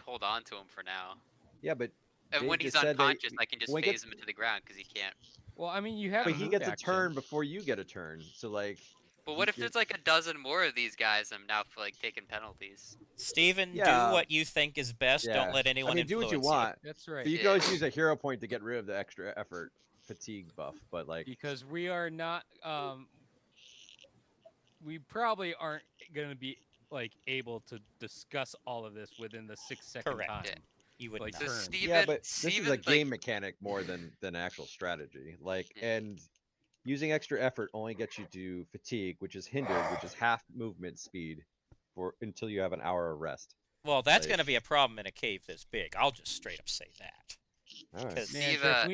hold on to him for now. Yeah, but And Dave when he's just said that unconscious, I can just when he phase gets- him into the ground because he can't. Well, I mean, you had but a he move gets a action. turn before you get a turn. So like. But what if you're- there's like a dozen more of these guys? I'm now like taking penalties. Steven, Yeah. do what you think is best. Yeah. Don't let anyone I mean, do influence what you want. That's But right. you can always use a hero point to get rid of the extra effort fatigue buff. But like. Because we are not. We probably aren't going to be like able to discuss all of this within the 6-second Correct. time. Yeah. You would Like, not. So turn. Steven, Yeah, but this is Steven, a game like, mechanic more than actual strategy. Like, Yeah. and using extra effort only gets you to fatigue, which is hindered, which is half movement speed for until you have an hour of rest. Well, that's Like- going to be a problem in a cave this big. I'll just straight up say that. All right. 'Cause- Man, Steve, Jeff,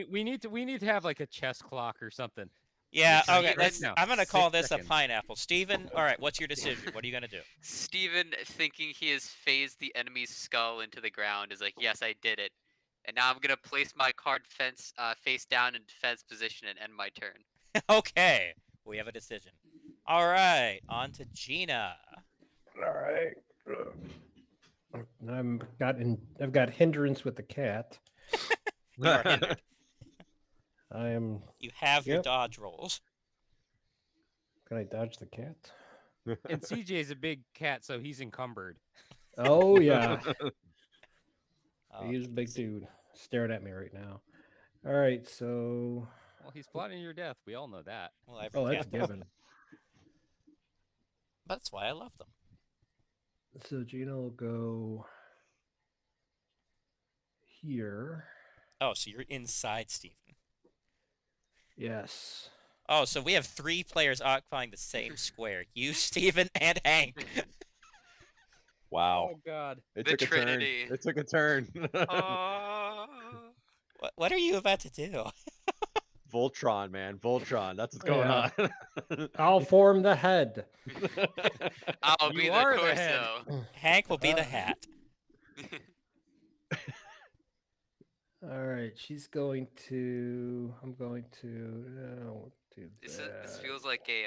we need to have like a chess clock or something. Yeah, Steven, okay. right Let's. now, I'm gonna 6 call this seconds. a pineapple. Steven, all right. What's your decision? What are you gonna do? Steven, thinking he has phased the enemy's skull into the ground, is like, yes, I did it. And now I'm gonna place my card face down in defense position and end my turn. Okay, we have a decision. All right, on to Gina. All right. I've got hindrance with the cat. You are hindered. I am. You have your Yep. dodge rolls. Can I dodge the cat? And CJ's a big cat, so he's encumbered. Oh yeah, Oh, he's a big geez. dude staring at me right now. All right, so Well, he's plotting your death. We all know that. Well, every that's cat does. given. That's why I love them. So Gina will go here. Oh, so you're inside Steven. Yes. Oh, so we have 3 players occupying the same square. You, Steven, and Hank. Wow. Oh God. It The took Trinity. a turn. It took a turn. What are you about to do? Voltron, man. Voltron. That's what's going Yeah. on. I'll form the head. I'll You be the are the head. torso. Hank will be the hat. All right, she's going to. I'm going to do This that. feels like a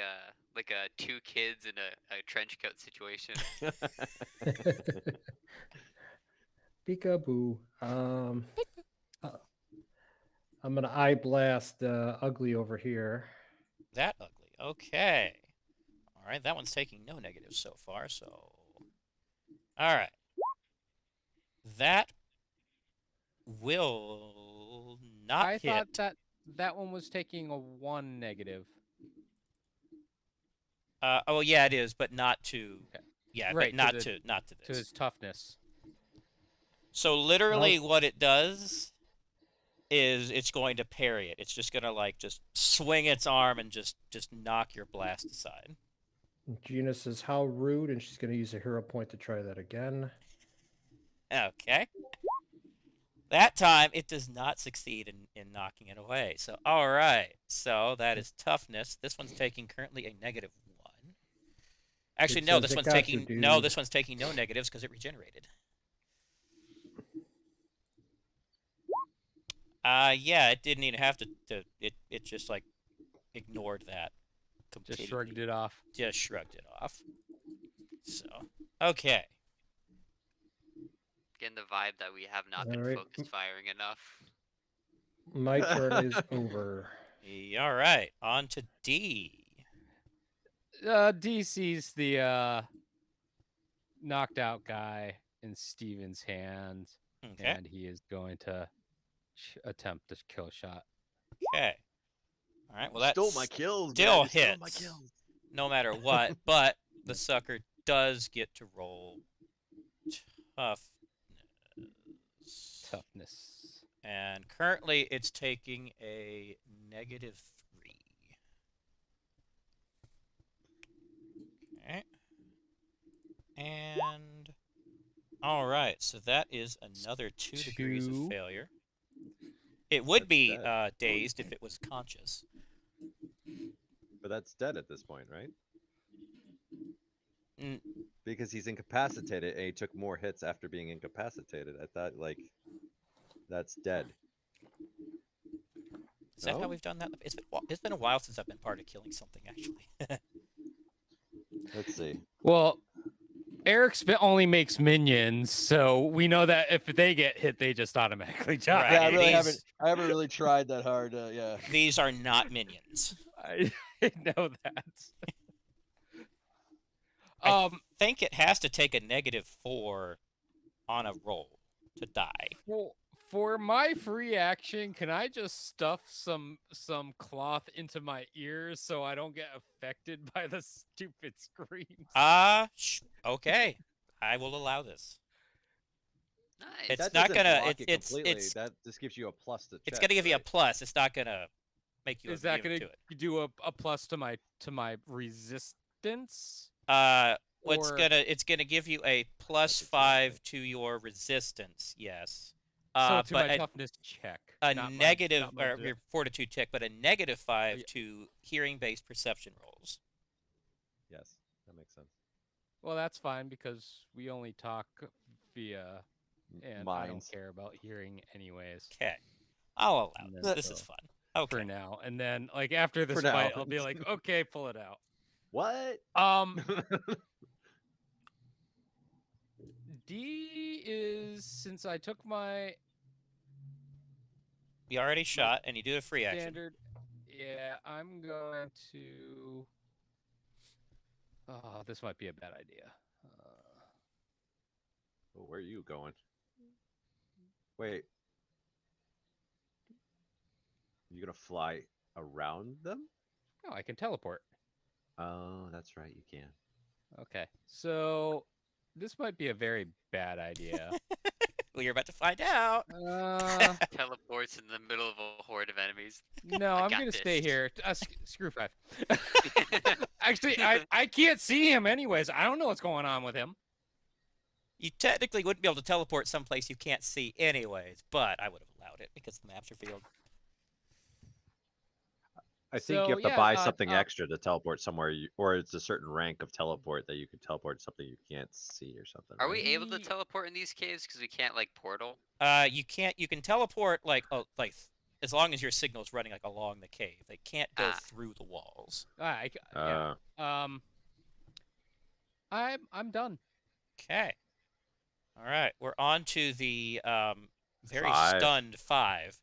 2 kids in a trench coat situation. Peekaboo. I'm gonna eye blast ugly over here. That ugly. Okay. All right, that one's taking no negatives so far, so... All right. That will not I hit. thought that one was taking a 1 negative. Oh, yeah, it is, but not to... Okay. Yeah, Right, but not to to, not to To this. his toughness. So literally what it does is it's going to parry it. It's just going to, like, just swing its arm and just knock your blast aside. Gina says, "How rude!" and she's gonna use a hero point to try that again. Okay. That time, it does not succeed in knocking it away. So, all right. So, that is toughness. This one's taking currently a -1. Actually, It no, says this it one's got you, taking... No, dude. this one's taking no negatives because it regenerated. Yeah, it didn't even have to it just, like, ignored that completely. Just shrugged it off. Just shrugged it off. So, okay. Getting the vibe that we have not been Alright. focused firing enough. My turn is over. All right, on to D. DC's the knocked out guy in Steven's hand, Okay. and he is going to attempt this kill shot. Okay. All right. Well, that stole my kills. still man. You stole my hits. kills. no matter what, but the sucker does get to roll toughness. Toughness. And currently it's taking a -3. Okay. And all right, so that is another 2 degrees of 2. failure. It would That's be dead. dazed if it was conscious. But that's dead at this point, right? Mm, because he's incapacitated and he took more hits after being incapacitated. I thought like that's dead. is that how No? we've done that? It's been a while since I've been part of killing something, actually. Let's see. Well, only makes minions, so we know that if they get hit, they just automatically die. Right, Yeah, I and really these- haven't. I haven't really tried that hard. Yeah. These are not minions. I know that. I think it has to take a -4 on a roll to die. For my free action, can I just stuff some cloth into my ears so I don't get affected by the stupid screams? Okay. I will allow this. Nice. It's That not doesn't gonna. block It, it completely. it's That just gives you a plus to check. it's gonna give you a right? plus. It's not gonna make you Is that immune gonna to it. do a plus to my resistance? It's gonna give you a +5 to your resistance. Yes. So to But my toughness check. a not my- negative not my or di- your fortitude check, but a -5 yeah. to hearing-based perception rolls. Yes, that makes sense. Well, that's fine because we only talk via, and I don't Minds. care about hearing anyways. Okay. I'll allow And this. then This is so, fun. Okay. for now. And then like after this For now. fight, I'll be like, okay, pull it out. What? D is since I took my You already shot, and you do a free action. standard. Yeah, I'm going to. Oh, this might be a bad idea. Oh, where are you going? Wait. You gonna fly around them? Oh, I can teleport. Oh, that's right. You can. Okay, so this might be a very bad idea. Well, you're about to find out. Teleports in the middle of a horde of enemies. No, I I'm got gonna stay this. here. Screw 5. Actually, I can't see him anyways. I don't know what's going on with him. You technically wouldn't be able to teleport someplace you can't see anyways, but I would have allowed it because the maps are field. I think So, you have to yeah, buy something extra to teleport somewhere, or it's a certain rank of teleport that you can teleport something you can't see or something. Are we right? able to teleport in these caves? Because we can't like portal. You can't. You can teleport like as long as your signal's running like along the cave. They can't go through the walls. Yeah. I'm done. Okay. All right. We're on to the very 5. stunned 5,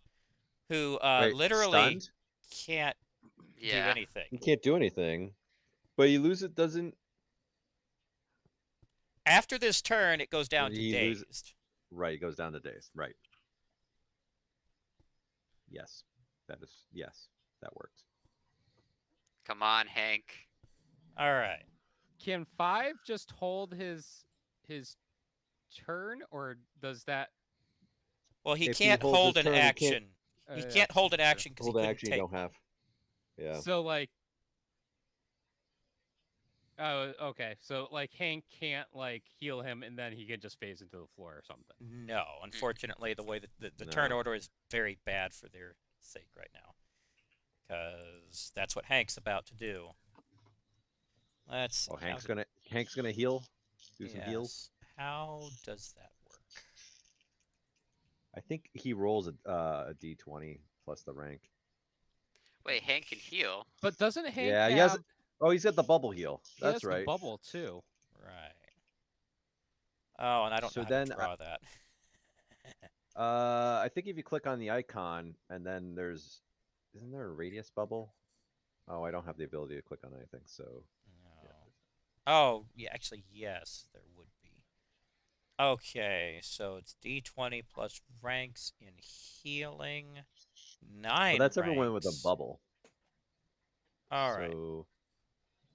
who Wait, literally stunned? can't do Yeah. anything. You can't do anything, but you lose it. Doesn't After this turn, it goes down to He loses- dazed. right? It goes down to days. Right. Yes, that works. Come on, Hank. All right. Can 5 just hold his turn, or does that? Well, he If he can't holds hold his an turn, he can't- action. He can't hold an action because he Hold an couldn't action you take. don't have. Yeah. So like. Oh, okay. So like Hank can't like heal him, and then he can just phase into the floor or something. No, unfortunately, the way that the turn No. order is very bad for their sake right now, because that's what Hank's about to do. Let's see. Oh, Hank's gonna heal. Do some heals. Yes. How does that work? I think he rolls a d20 plus the rank. Wait, Hank can heal. But doesn't Hank Yeah, have? he has. Oh, he's got the bubble heal. He has That's the right. bubble too. Right. Oh, and I don't So know how then, to draw that. I think if you click on the icon and then isn't there a radius bubble? Oh, I don't have the ability to click on anything, so. No. Oh, yeah, actually, yes, there would be. Okay, so it's D20 plus ranks in healing. 9 Well, that's everyone with a ranks. bubble. All right. So,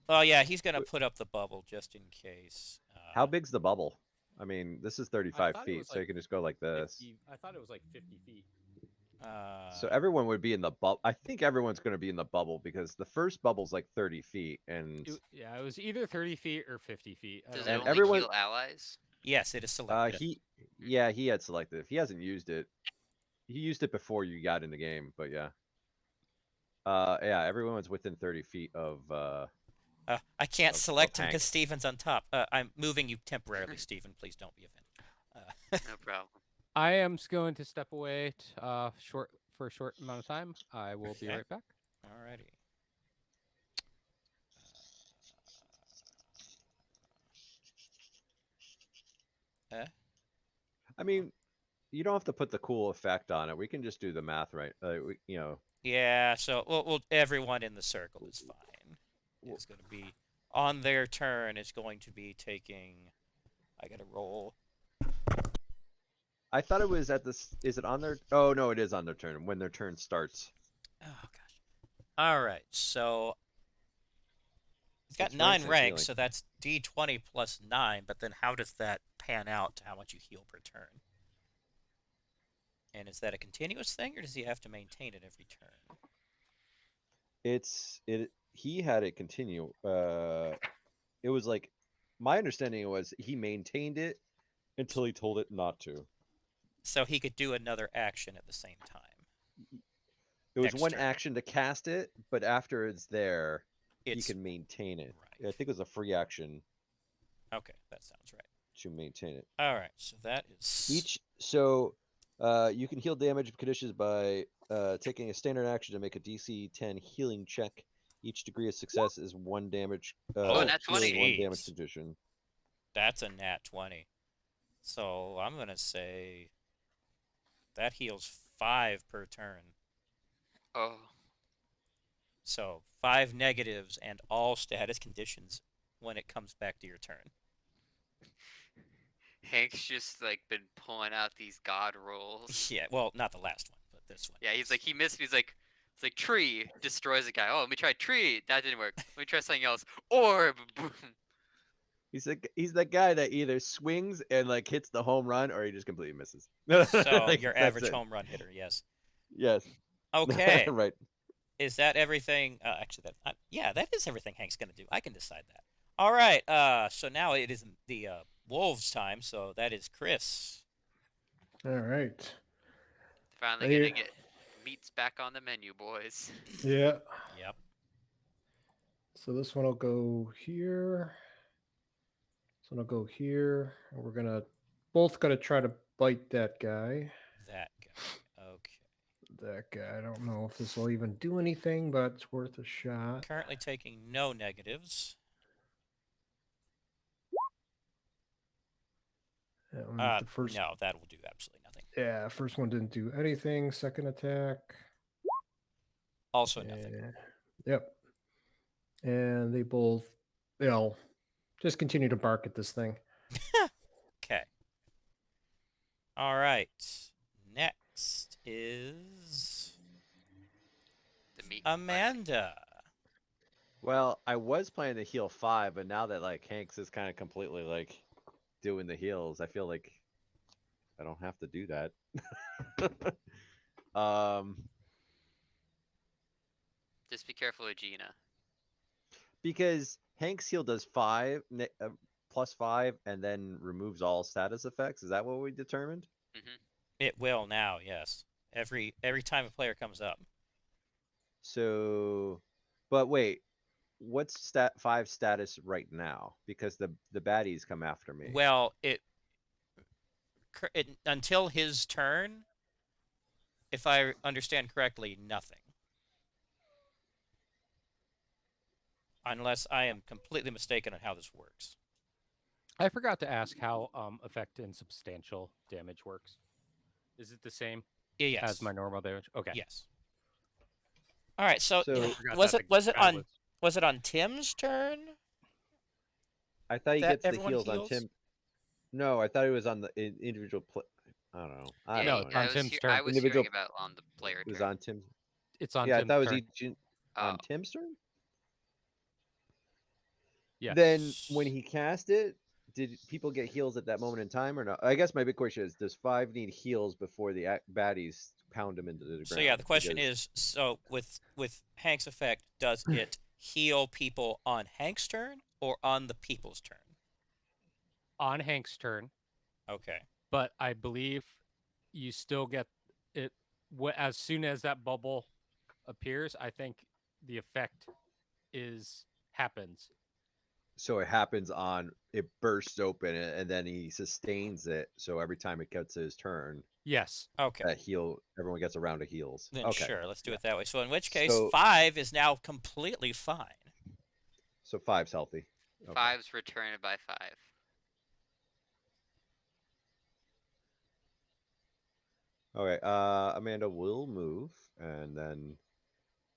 Oh, yeah, he's going to put up the bubble just in case. how big's the bubble? I mean, this is 35 thought it feet, was so like you can just go like this. 50, I thought it was like 50 feet. So everyone would be in the bubble. I think everyone's going to be in the bubble because the first bubble's like 30 feet, and Yeah, it was either 30 feet or 50 feet. I Does don't it And know. only everyone- heal allies? yes, it is selected. he had selected. If he hasn't used it, he used it before you got in the game, but yeah. Yeah, everyone's within 30 feet of I can't of select him Hank. because Steven's on top. I'm moving you temporarily, Steven. Please don't be offended. No problem. I am going to step away for a short amount of time. I will be Okay. right back. Alrighty. I mean, you don't have to put the cool effect on it. We can just do the math, right? Yeah, so everyone in the circle is fine. w- It's going to be on their turn. It's going to be taking. I got to roll. I thought it was at this. Is it on their? Oh no, it is on their turn when their turn starts. Oh gosh. All right, so he's got It's rank 9 six ranks, healing. so that's D20 plus 9. But then how does that pan out to how much you heal per turn? And is that a continuous thing, or does he have to maintain it every turn? It's it. He had it continue. It was like my understanding was he maintained it until he told it not to. So he could do another action at the same time. It was Next one turn. action to cast it, but after it's there, he It's can maintain it. right. I think it was a free action Okay, that sounds right. to maintain it. All right, so that is You can heal damage conditions by taking a standard action to make a DC 10 healing check. Each degree of success is 1 damage. Oh, nat 20. Healing 1 damage jeez. condition. That's a nat 20. So I'm gonna say that heals 5 per turn. Oh, So 5 negatives and all status conditions when it comes back to your turn. Hank's just like been pulling out these god rolls. Yeah, well, not the last one, but this one. Yeah, he's like he missed. He's like, it's like tree destroys a guy. Oh, let me try tree. That didn't work. Let me try something else. Orb. Boom. He's that guy that either swings and like hits the home run or he just completely misses. So Like, your that's average it. home run hitter, yes. Yes. Okay, Right. is that everything? Actually, yeah, that is everything Hank's gonna do. I can decide that. All right. So now it is the wolves' time. So that is Chris. All right. Finally Hey. gonna get meats back on the menu, boys. Yeah. Yep. So this one will go here. This one will go here. And we're gonna both gotta try to bite that guy. That guy. Okay. That guy. I don't know if this will even do anything, but it's worth a shot. Currently taking no negatives. The first, No, that will do absolutely nothing. yeah, first one didn't do anything. Second attack. Also nothing. Yep. And they both, they'll just continue to bark at this thing. Okay. All right. Next is The meat. Amanda. Well, I was planning to heal 5, but now that like Hanks is kind of completely like doing the heals, I feel like I don't have to do that. Just be careful with Gina. Because Hank's heal does 5 and then removes all status effects. Is that what we determined? Hmm. It will now, yes. Every time a player comes up. So, but wait, what's stat 5 status right now? Because the baddies come after me. Well, it until his turn, if I understand correctly, nothing. Unless I am completely mistaken on how this works. I forgot to ask how effect and substantial damage works. Is it the same Yes. as my normal damage? Okay. Yes. All right. So, So- I forgot was that it was it guy on was it on Tim's turn? I thought he that gets the everyone heals on heals? Tim. No, I thought it was on the individual. I don't know. I Yeah, don't No, know. on Tim's turn. I was Individual- hearing about on the player It was turn. on Tim's. It's on Yeah, Tim's I thought it was turn. each Oh. on Tim's turn. Yes. Then when he cast it, did people get heals at that moment in time or not? I guess my big question is: does 5 need heals before the baddies pound him into the ground? So yeah, the question Because- is: so with Hank's effect, does it heal people on Hank's turn or on the people's turn? On Hank's turn, Okay. but I believe you still get it as soon as that bubble appears. I think the effect is happens. So it happens on it bursts open and then he sustains it. So every time it gets his turn, Yes. Okay. everyone gets a round of heals. Then Okay. sure, let's do it that way. So in which case, So 5 is now completely fine. so 5's healthy. Okay. 5's returned by 5. Okay. Amanda will move and then.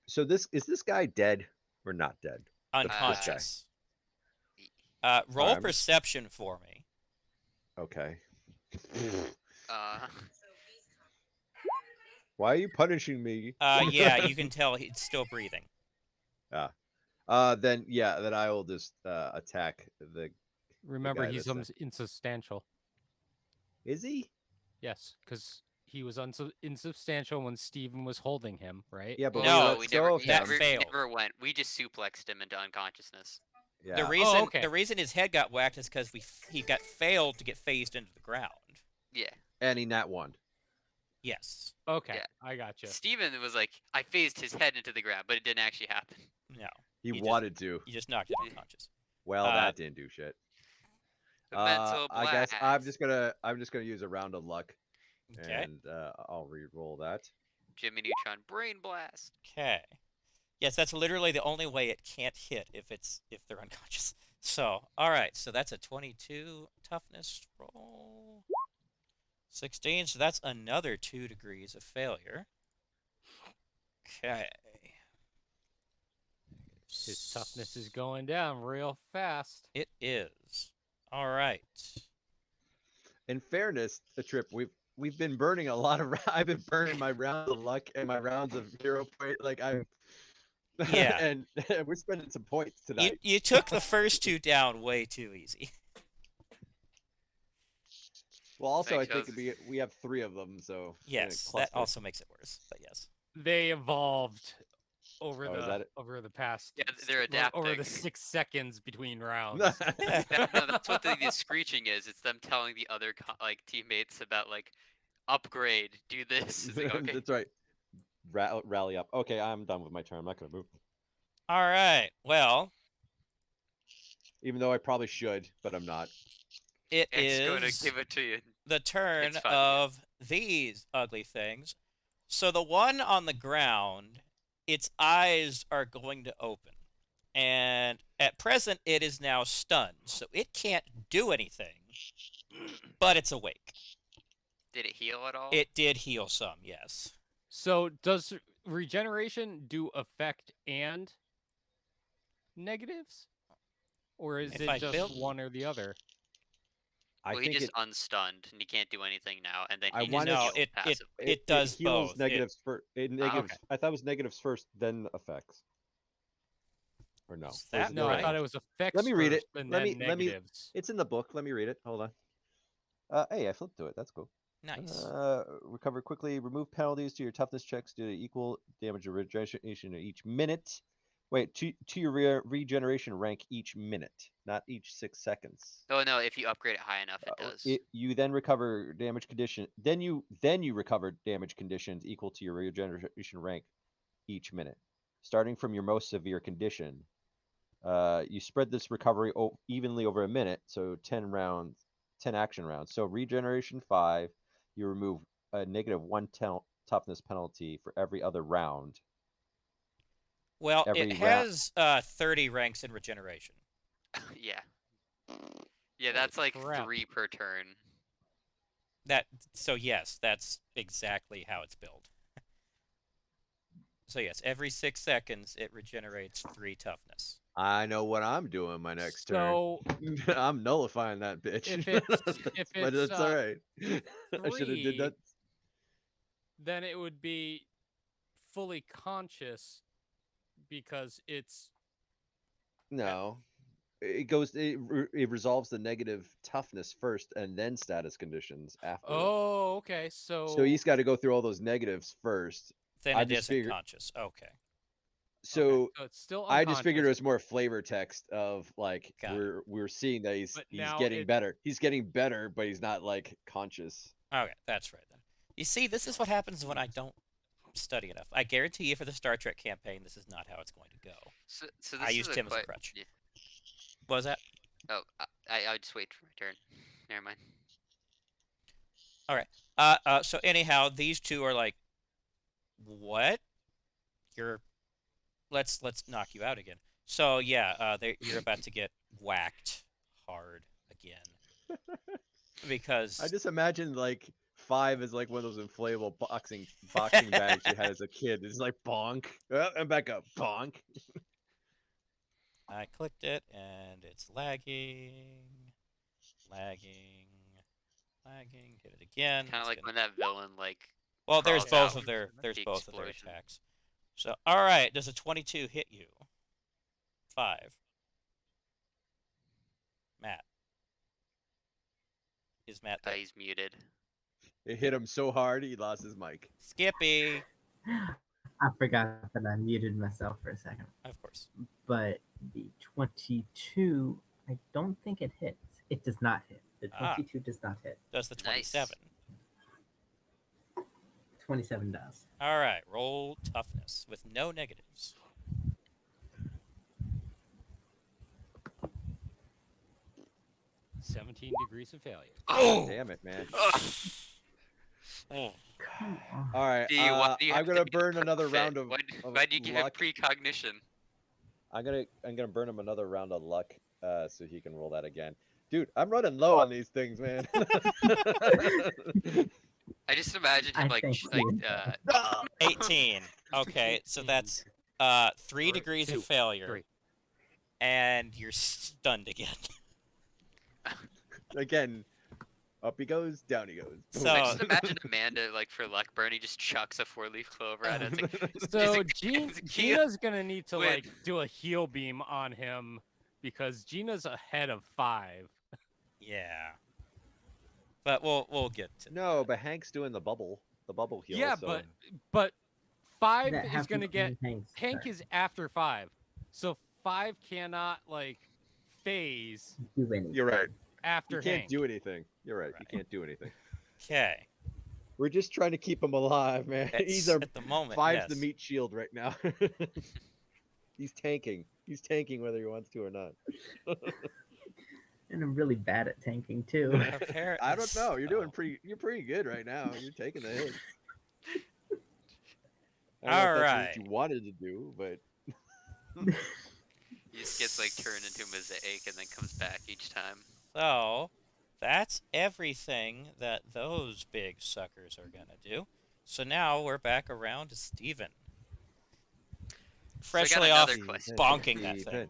So this guy dead or not dead? Unconscious. Y- Roll Alright, perception for me. Okay. Uh, Why are you punishing me? Yeah, you can tell he's still breathing. Then I will just attack the. Remember, guy he's that's insubstantial. Is he? Yes, because he was insubstantial when Steven was holding him, right? Yeah, but No, we we let never, go of that him. we failed. never went. We just suplexed him into unconsciousness. Yeah. The reason his head got whacked is because he got failed to get phased into the ground. Yeah. And he nat one. Yes. Okay, Yeah. I got you. Steven was like, I phased his head into the ground, but it didn't actually happen. No. He You wanted to. You just knocked it unconscious. Well, that didn't do shit. The mental I guess blast. I'm just gonna use a round of luck, Okay. and I'll re-roll that. Jimmy Neutron brain blast. Okay. Yes, that's literally the only way it can't hit if they're unconscious. So, all right. So that's a 22 toughness roll. 16. So that's another 2 degrees of failure. Okay. His toughness is going down real fast. It is. All right. In fairness, the trip we've been burning a lot of. I've been burning my rounds of luck and my rounds of hero point. Like I'm. Yeah. and we're spending some points You tonight. you took the first 2 down way too easy. Well, also I Thanks, think we have 3 of them, so Yes, that cluster. also makes it worse. But yes. They evolved over Oh, is that it? over the past. Yeah, they're over the adapting. 6 seconds between rounds. No, that's what the screeching is. It's them telling the other teammates about like upgrade, do this. It's like, okay. That's right. Rally up. Okay, I'm done with my turn. I'm not gonna move. All right. Well, Even though I probably should, but I'm not. it It's going to is give it to you. the turn It's fine, of these ugly things. So the one on the ground, its eyes are going to open. And at present, it is now stunned. So it can't do anything, but it's awake. Did it heal at all? It did heal some, yes. So does regeneration do effect and negatives? Or is If it I just build- one or the other? I Well, he think just unstunned and he can't do anything now, and then I he wanted- just No, heals it passively. it does heals both. negatives first. okay. I thought it was negatives first, then effects. Or no? Is Or that it No, right? I thought it was effects. Let me read it. first And Let then me- let me- negatives. It's in the book. Let me read it. Hold on. Hey, I flipped to it. That's cool. Nice. Recover quickly. Remove penalties to your toughness checks due to equal damage or regeneration each minute. Wait, to your regeneration rank each minute, not each 6 seconds. Oh no, if you upgrade it high enough, it does. You then recover damage condition. Then you recover damage conditions equal to your regeneration rank each minute, starting from your most severe condition. You spread this recovery evenly over a minute, so 10 action rounds. So regeneration 5, you remove a -1 toughness penalty for every other round. Well, every it round- has 30 ranks in regeneration. Yeah. Yeah, that's like crap. 3 per turn. So yes, that's exactly how it's built. So yes, every 6 seconds it regenerates 3 toughness. I know what I'm doing my next turn. So I'm nullifying that bitch. if it's but it's all right. I should have did 3, that. then it would be fully conscious because it's No, it resolves the negative toughness first, and then status conditions after. oh okay. So he's got to go through all those negatives first. Then I it just is figured- unconscious. Okay. So so it's still I just figured it unconscious. was more flavor text of like Got it. we're seeing that he's But he's now getting it- better. He's getting better, but he's not like conscious. Okay, that's right then. You see, this is what happens when I don't study enough. I guarantee you, for the Star Trek campaign, this is not how it's going to go. So this I is used a Tim as a quite. crutch. What was that? Oh, I'll just wait for my turn. Never mind. All right. So anyhow, these two are like, what? You're let's knock you out again. So yeah, you're about to get whacked hard again because I just imagine like 5 is like one of those inflatable boxing bags you had as a kid. It's like bonk. And back up. Bonk. I clicked it and it's lagging, lagging, lagging. Hit it again. Kind of It's like gonna... when that villain like. Well, there's crawls both out of their the explosion. attacks. So all right, does a 22 hit you? 5. Matt. Is Matt there? He's muted. It hit him so hard he lost his mic. Skippy. I forgot that I muted myself for a second. Of course. But the 22, I don't think it hits. It does not hit. The 22 does not hit. Does the 27? 27 does. All right, roll toughness with no negatives. $17 degrees of failure. Oh! Damn it, man. Oh. Come on. All right. Why do you I'm have to gonna be burn another perfect? round of. Why do you give him luck. precognition? I'm gonna burn him another round of luck, so he can roll that again. Dude, I'm running low on these things, man. I just imagine him I like think you. 18. Okay, so that's 3 degrees Two, of failure, 3. and you're stunned again. Again, up he goes, down he goes. So- I just imagine Amanda like for luck burn, he just chucks a 4-leaf clover at it. It's like, So it- is it Gina's gonna need to Win. like do a heal beam on him because Gina's ahead of 5. Yeah. But we'll get to No, but Hank's doing the bubble heal. Yeah, so... but 5 That is happens gonna get on Hank's Hank turn. is after 5, so 5 cannot like phase Do anything. You're right. after You can't Hank. do anything. You're right. Right. You can't do anything. Okay. We're just trying to keep him alive, man. He's our At the moment, 5's the yes. meat shield right now. He's tanking. He's tanking whether he wants to or not. And I'm really bad at tanking too. Apparently I don't know. You're doing so. You're pretty good right now. You're taking the hits. I don't know All if that's right. what you wanted to do, but he just gets like turned into a mosaic and then comes back each time. So, that's everything that those big suckers are gonna do. So now we're back around to Steven. So I got Freshly off another question. bonking that thing.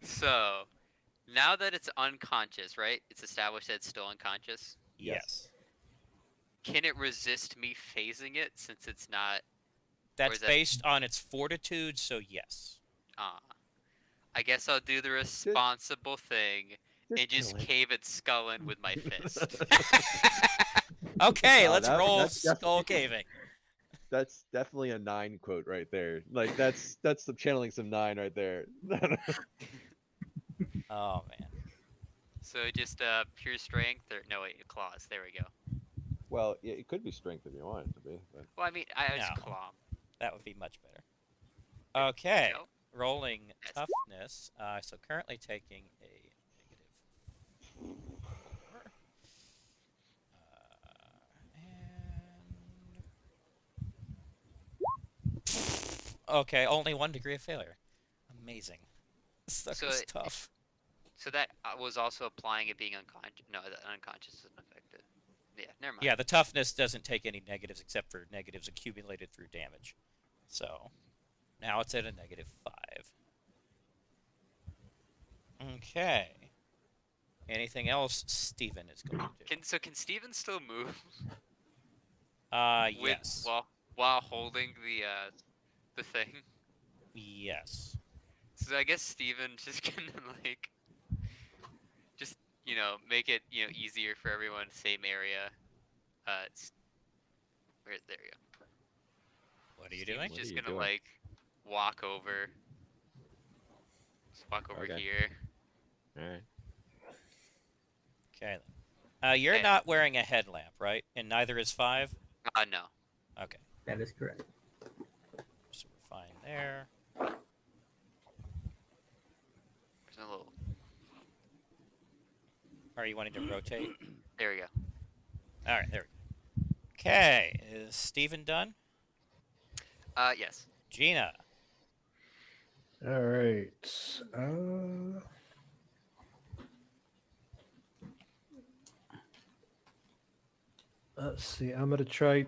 So, now that it's unconscious, right? It's established that it's still unconscious. Yes. Can it resist me phasing it since it's not? That's is that- based on its fortitude, so yes. I guess I'll do the responsible thing and just kill it. cave its skull in with my fist. Okay, let's that- roll that's definitely- skull caving. That's definitely a 9 quote right there. Like that's some channeling some 9 right there. Oh man. So just pure strength, or no wait, claws. There we go. Well, yeah, it could be strength if you want it to be. But... Well, I mean, I was No. claw. That would be much better. Okay. No? Rolling Yes. toughness. So currently taking a -4. Okay, only 1 degree of failure. Amazing. This sucker's it- tough. So that was also applying it being unconscious. No, the unconscious isn't affected. Yeah, never mind. Yeah, the toughness doesn't take any negatives except for negatives accumulated through damage. So now it's at a -5. Okay. Anything else Steven is going to do? Can Steven still move? Yes. While holding the thing. Yes. So I guess Steven's just gonna like just make it easier for everyone. Same area. There you go. What are you Steven's doing? What just are you gonna doing? like walk over. Just walk over Okay. here. All right. Okay then. You're Okay. not wearing a headlamp, right? And neither is 5? No. Okay. That is correct. So we're fine there. There's a little. Are you wanting to rotate? There we go. All right, there we go. Okay, is Steven done? Yes. Gina. All right. Let's see. I'm gonna try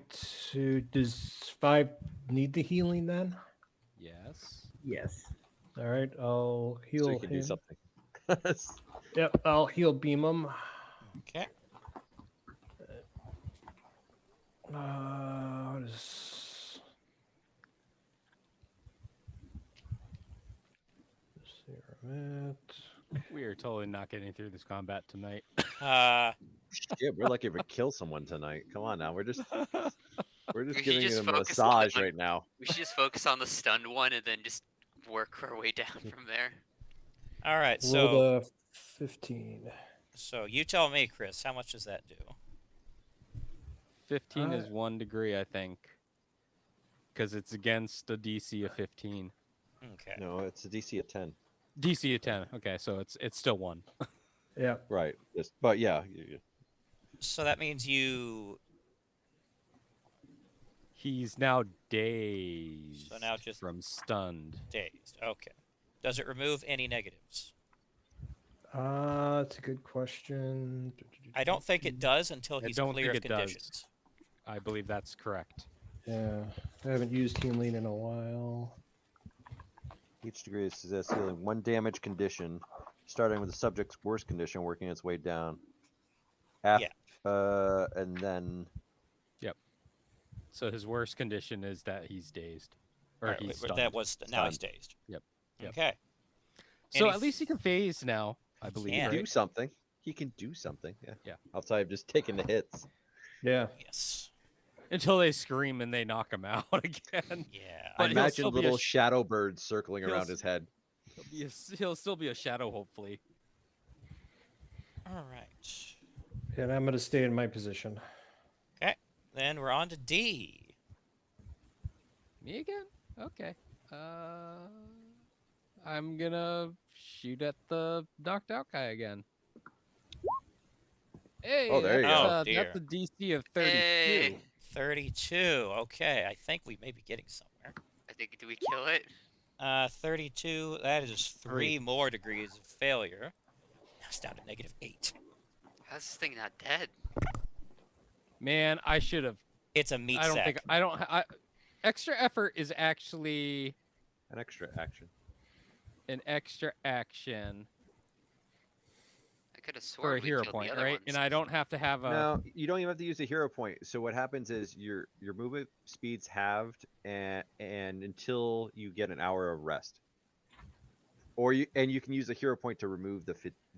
to. Does 5 need the healing then? Yes. Yes. All right. I'll heal So you can him. do something. Yep. I'll heal beam him. Okay. What is... Let's see where I'm at. We are totally not getting through this combat tonight. Shit, we're lucky if we kill someone tonight. Come on now, we're just We should giving just it a focus massage on- right now. We should just focus on the stunned one and then just work our way down from there. All right, Roll the 15. so you tell me, Chris, how much does that do? 15 is 1 degree, I think. Because it's against a DC of 15. Okay. No, it's a DC of 10. DC of 10. Okay, so it's still 1. Yeah. Right. Just, but yeah, So that means you. He's now dazed. So now just- from stunned. Dazed. Okay. Does it remove any negatives? That's a good question. I don't think it does until I he's don't clear of think it does. conditions. I believe that's correct. Yeah, I haven't used healing in a while. each degree is healing 1 damage condition, starting with the subject's worst condition, working its way down. Yeah. And then So his worst condition is that he's dazed. Or All right, he's but stunned. that was now he's Stunned. dazed. Yep. Okay. So Any at least he can phase now, I He believe. can. do Right? something. He can do something. Yeah. Yeah. Outside of just taking the hits. Yeah. Yes. Until they scream and they knock him out again. Yeah. But I he'll imagine still be a little sh- shadow birds circling he'll around s- his head. He'll still be a shadow, hopefully. All right. And I'm going to stay in my position. Then we're on to D. Me again? Okay. I'm gonna shoot at the knocked out guy again. Hey, Oh, there you that's, go. uh, Oh, dear. that's a DC of 32. Hey. 32. Okay. I think we may be getting somewhere. I think, do we kill it? 32. That is 3 more degrees of failure. Now it's down to -8. How's this thing not dead? Man, I should have. It's a meat I don't sack. think I don't. Extra effort is actually An extra action. an extra action I could have for sworn a we hero killed point, the other right? ones. And I don't have to have a. No, you don't even have to use a hero point. So what happens is your movement speed's halved, and until you get an hour of rest, or you can use a hero point to remove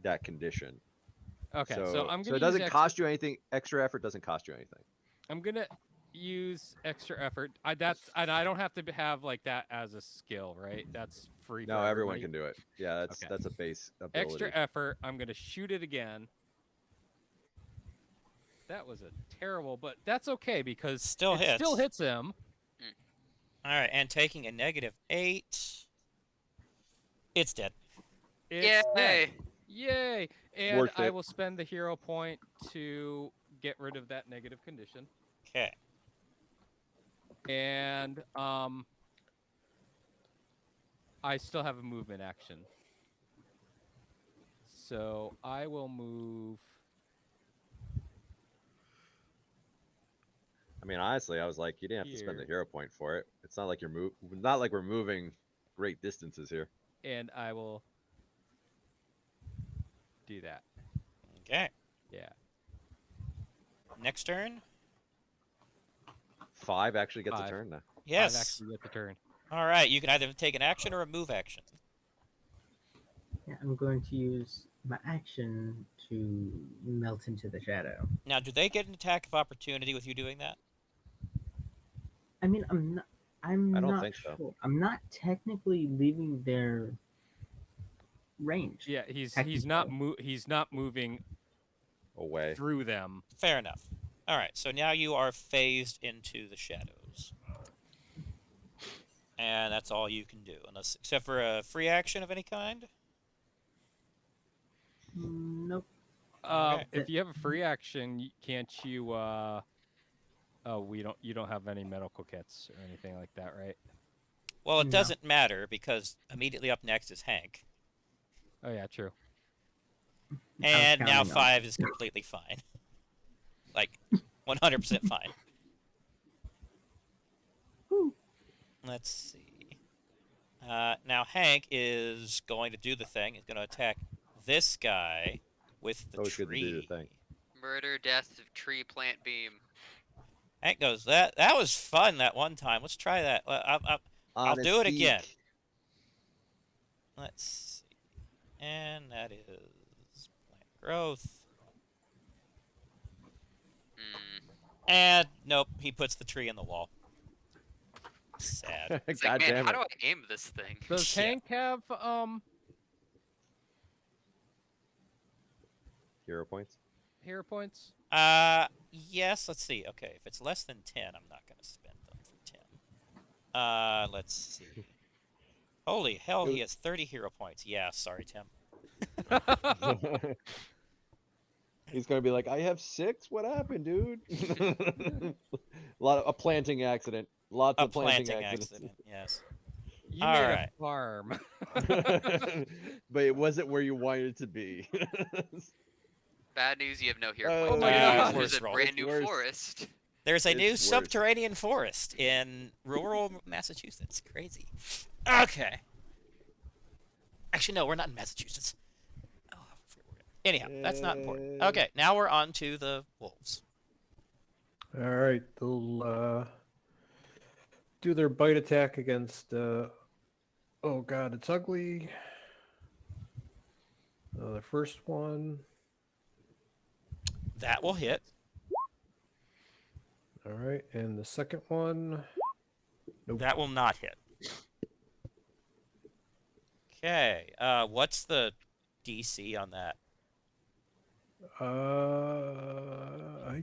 that condition. Okay, so I'm so gonna. it doesn't use cost you anything. Extra effort doesn't cost you anything. I'm gonna use extra effort. I don't have to have like that as a skill, right? That's free. No, for everyone everybody. can do it. Yeah, Okay. that's a base ability. Extra effort. I'm gonna shoot it again. That was a terrible, but that's okay because Still it still hits. hits him. All right. And taking a -8. It's dead. It's dead. Yay! Yay! And Worth I it. will spend the hero point to get rid of that negative condition. Okay. And I still have a movement action. So I will move. I mean, honestly, I was like, you didn't have to spend the Here. hero point for it. It's not like not like we're moving great distances here. And I will do that. Okay. Yeah. Next turn. 5 actually gets a 5. turn now. I've Yes. actually get the turn. All right. You can either take an action or a move action. Yeah, I'm going to use my action to melt into the shadow. Now, do they get an attack of opportunity with you doing that? I mean, I'm not. I'm I don't not think so. sure. I'm not technically leaving their range. Yeah, he's Technically. not moving Away. through them. Fair enough. All right. So now you are phased into the shadows. And that's all you can do, unless except for a free action of any kind. Nope. Okay. If you have a free action, can't you? Oh, you don't have any medical kits or anything like that, right? Well, it No. doesn't matter because immediately up next is Hank, Oh yeah, true. I was and now counting on 5 is completely fine, like 100% fine. Whew. Let's see. Now Hank is going to do the thing. He's going to attack this guy with the Always good to do your tree. thing. Murder, death, tree, plant, beam. Hank goes, that was fun that one time. Let's try that. I'll Honest do it again. geek. Let's see. And that is plant growth. Mm. And nope, he puts the tree in the wall. Sad. It's God like, man, damn how it. do I aim this thing? Does Yeah. Hank have Hero points. hero points? Yes, let's see. Okay, if it's less than 10, I'm not going to spend them for 10. Let's see. Holy hell, he has 30 hero points. Yeah, sorry, Tim. He's gonna be like, I have 6. What happened, dude? A planting accident. Lots A of planting planting accidents. accident, yes. You All made right. a farm. But it wasn't where you wanted it to be. Bad news, you have no hero Oh points. my God. There's Worse a roll. brand It's new worse. forest. There's a new It's worse. subterranean forest in rural Massachusetts. Crazy. Okay. Actually, no, we're not in Massachusetts. Oh, anyhow, that's not important. Okay, now we're on to the wolves. All right, they'll do their bite attack against. Oh God, it's ugly. The first one. That will hit. All right, and the second one. Nope. That will not hit. Okay. What's the DC on that? I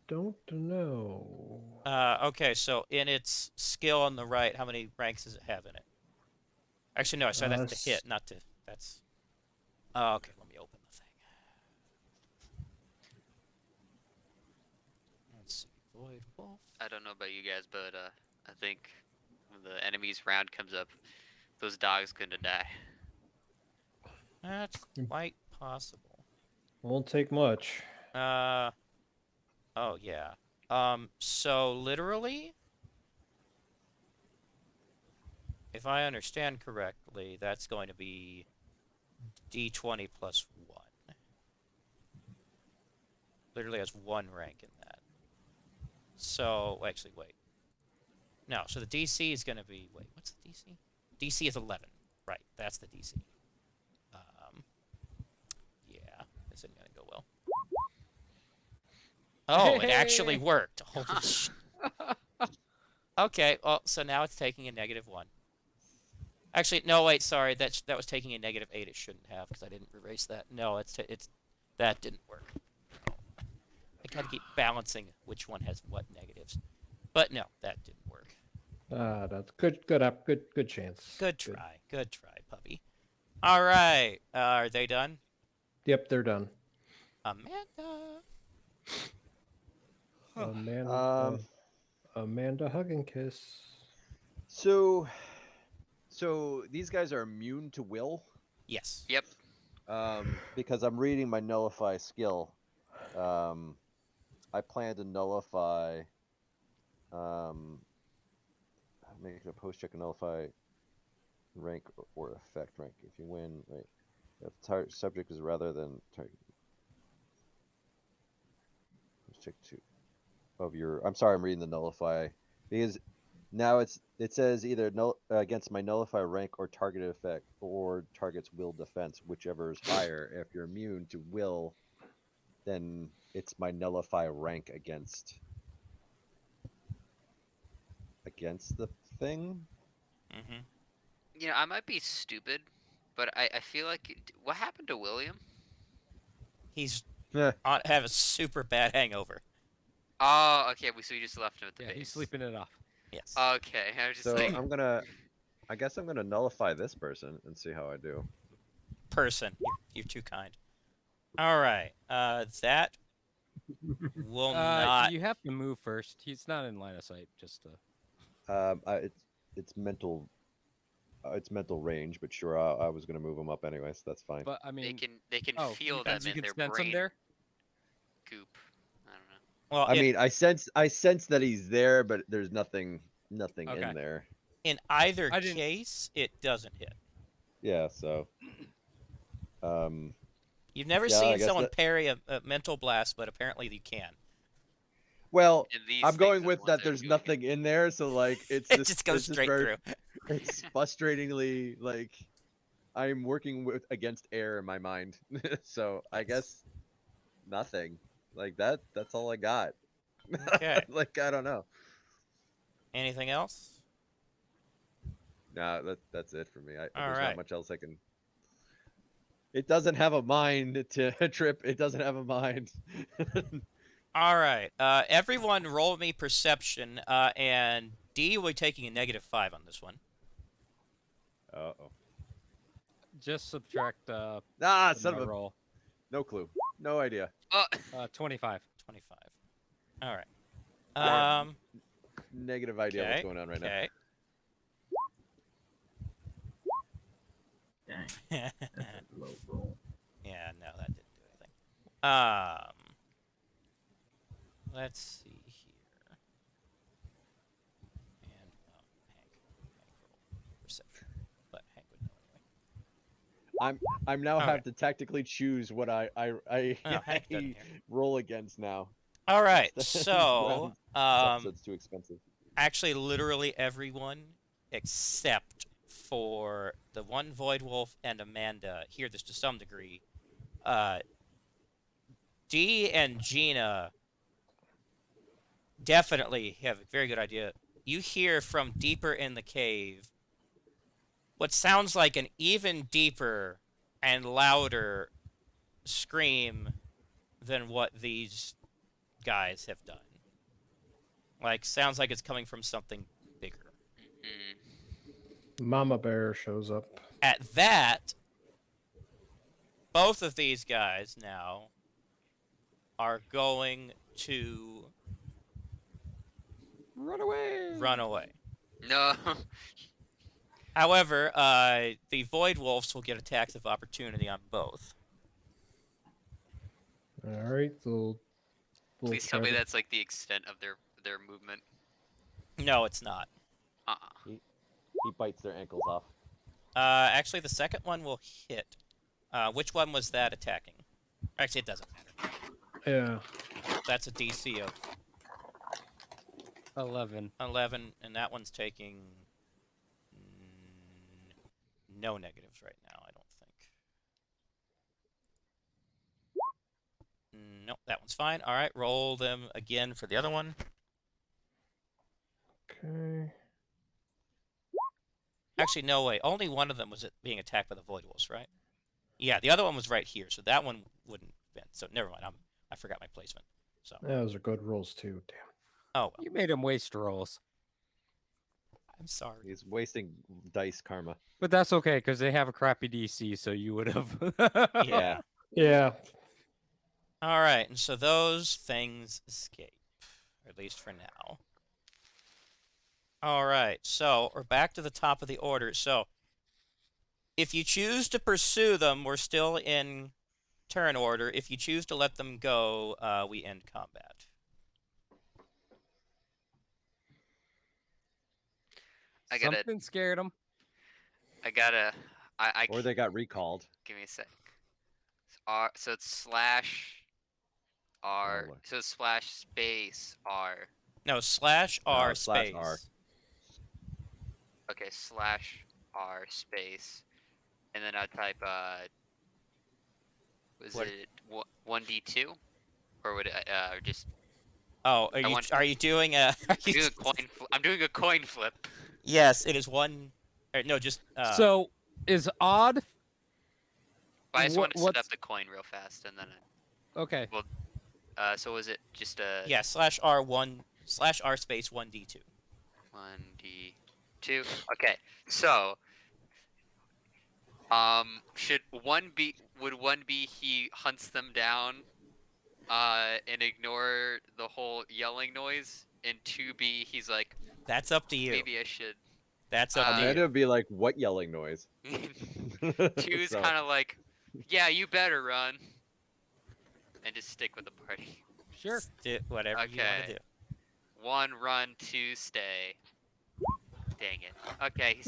don't know. Okay, so in its skill on the right, how many ranks does it have in it? Actually, no, sorry, that's to hit, not to. That's. Oh, okay, let me open the thing. Let's see. Void Wolf. I don't know about you guys, but I think when the enemy's round comes up, those dogs gonna die. That's quite possible. Won't take much. Oh yeah. So literally, if I understand correctly, that's going to be D20 plus 1. Literally has 1 rank in that. So, actually, wait. No, so the DC is going to be, wait, what's the DC? DC is 11. Right, that's the DC. Yeah, this isn't going to go well. Oh, it actually Hey! worked. Holy shit. Okay, well, so now it's taking a -1. Actually, no, wait, sorry. That was taking a -8. It shouldn't have because I didn't erase that. No, it's that didn't work. Oh. I gotta keep balancing which one has what negatives. But no, that didn't work. That's good. Good chance. Good try, puppy. All right, are they done? Yep, they're done. Amanda. Amanda hug and kiss. So these guys are immune to will. Yes. Yep. Because I'm reading my nullify skill. I plan to nullify. Make a post check and nullify rank or effect rank. If you win, right? If subject is rather than target. Post check 2 of your. I'm sorry, I'm reading the nullify because now it says either against my nullify rank or targeted effect or target's will defense, whichever is higher. If you're immune to will, then it's my nullify rank against the thing. Mm-hmm. You know, I might be stupid, but I feel like what happened to William? He's Yeah. have a super bad hangover. Oh, okay. So we just left him at the Yeah, base. he's sleeping it off. Yes. Okay, I was just So like, I guess I'm gonna nullify this person and see how I do. Person. You're too kind. All right. That will not. You have to move first. He's not in line of sight. Just It's mental. It's mental range, but sure, I was gonna move him up anyway, so that's fine. but I mean, they can oh, feel them you in can their sense him brain there. goop. I don't know. Well, I mean, I sense that he's there, but there's nothing Okay. in there. in either I didn't- case, it doesn't hit. Yeah, so You've never Yeah, I seen guess someone that- parry a mental blast, but apparently you can. well, And these I'm things going are the with ones that are there's doing it. nothing in there, so like it's It this, just goes it's just straight very, through. it's frustratingly like I'm working with against air in my mind. So I guess nothing. Like that's all I got. Okay. Like I don't know. Anything else? Nah, that's it for me. All There's right. not much else I can. It doesn't have a mind to trip. It doesn't have a mind. All right. Everyone roll me perception, and D will be taking a -5 on this one. Uh-oh. Just subtract Ah, from son my of a. roll. No clue. No idea. Oh, 25. 25. All right. Yeah. Negative idea Okay. what's going on right Okay. Dang, yeah, that's a low roll. no, that didn't do anything. Let's see here. And Hank roll perception, but Hank would know anyway. I'm now All have right. to tactically choose what I Oh, Hank doesn't hear. roll against now. All right. This So, episode's too expensive. actually, literally everyone except for the one Void Wolf and Amanda hear this to some degree. Dee and Gina definitely have a very good idea. You hear from deeper in the cave what sounds like an even deeper and louder scream than what these guys have done. Like, sounds like it's coming from something bigger. mm, Mama Bear shows up. At that, both of these guys now are going to Run away. run away. no. However, the Void Wolves will get attacks of opportunity on both. All right, so we'll Please tell try me to- that's like the extent of their movement. No, it's not. He bites their ankles off. Actually, the second one will hit. Which one was that attacking? Actually, it doesn't matter. Yeah. That's a DC of 11. 11, and that one's taking no negatives right now, I don't think. Nope, that one's fine. All right, roll them again for the other one. Okay. Actually, no way. Only one of them was being attacked by the Void Wolves, right? Yeah, the other one was right here, so that one wouldn't have been. So never mind. I forgot my placement. So Those are good rolls too. Damn. oh, well, You made him waste rolls. I'm sorry. He's wasting dice karma. But that's okay, because they have a crappy DC, so you would have. Yeah. Yeah. All right, and so those things escape, or at least for now. All right, so we're back to the top of the order. So if you choose to pursue them, we're still in turn order. If you choose to let them go, we end combat. I gotta, Something scared him. I Or they got recalled. give me a sec. R, so it's slash R, Lord. so it's slash space R. No, /R slash space. R. Okay, slash R space, and then I type was What- it 1d2, or would it or just Oh, I want- are you doing a? Are you doing a coin? I'm doing a coin flip. Yes, it is one. Or, no, just So, is odd. But I just want to set up what's- the coin real fast, and then Okay. so was it just a yeah /R1 /R space 1d2. 1d2. Okay, so would one be he hunts them down, and ignore the whole yelling noise, and 2b he's like, That's up to you. maybe I should. That's up to Amanda you. would be like, "What yelling noise?" 2's So, kind of like, yeah, you better run, and just stick with the party. Sure. Do whatever you want to Okay. do. 1 run, 2 stay. Dang it. Okay,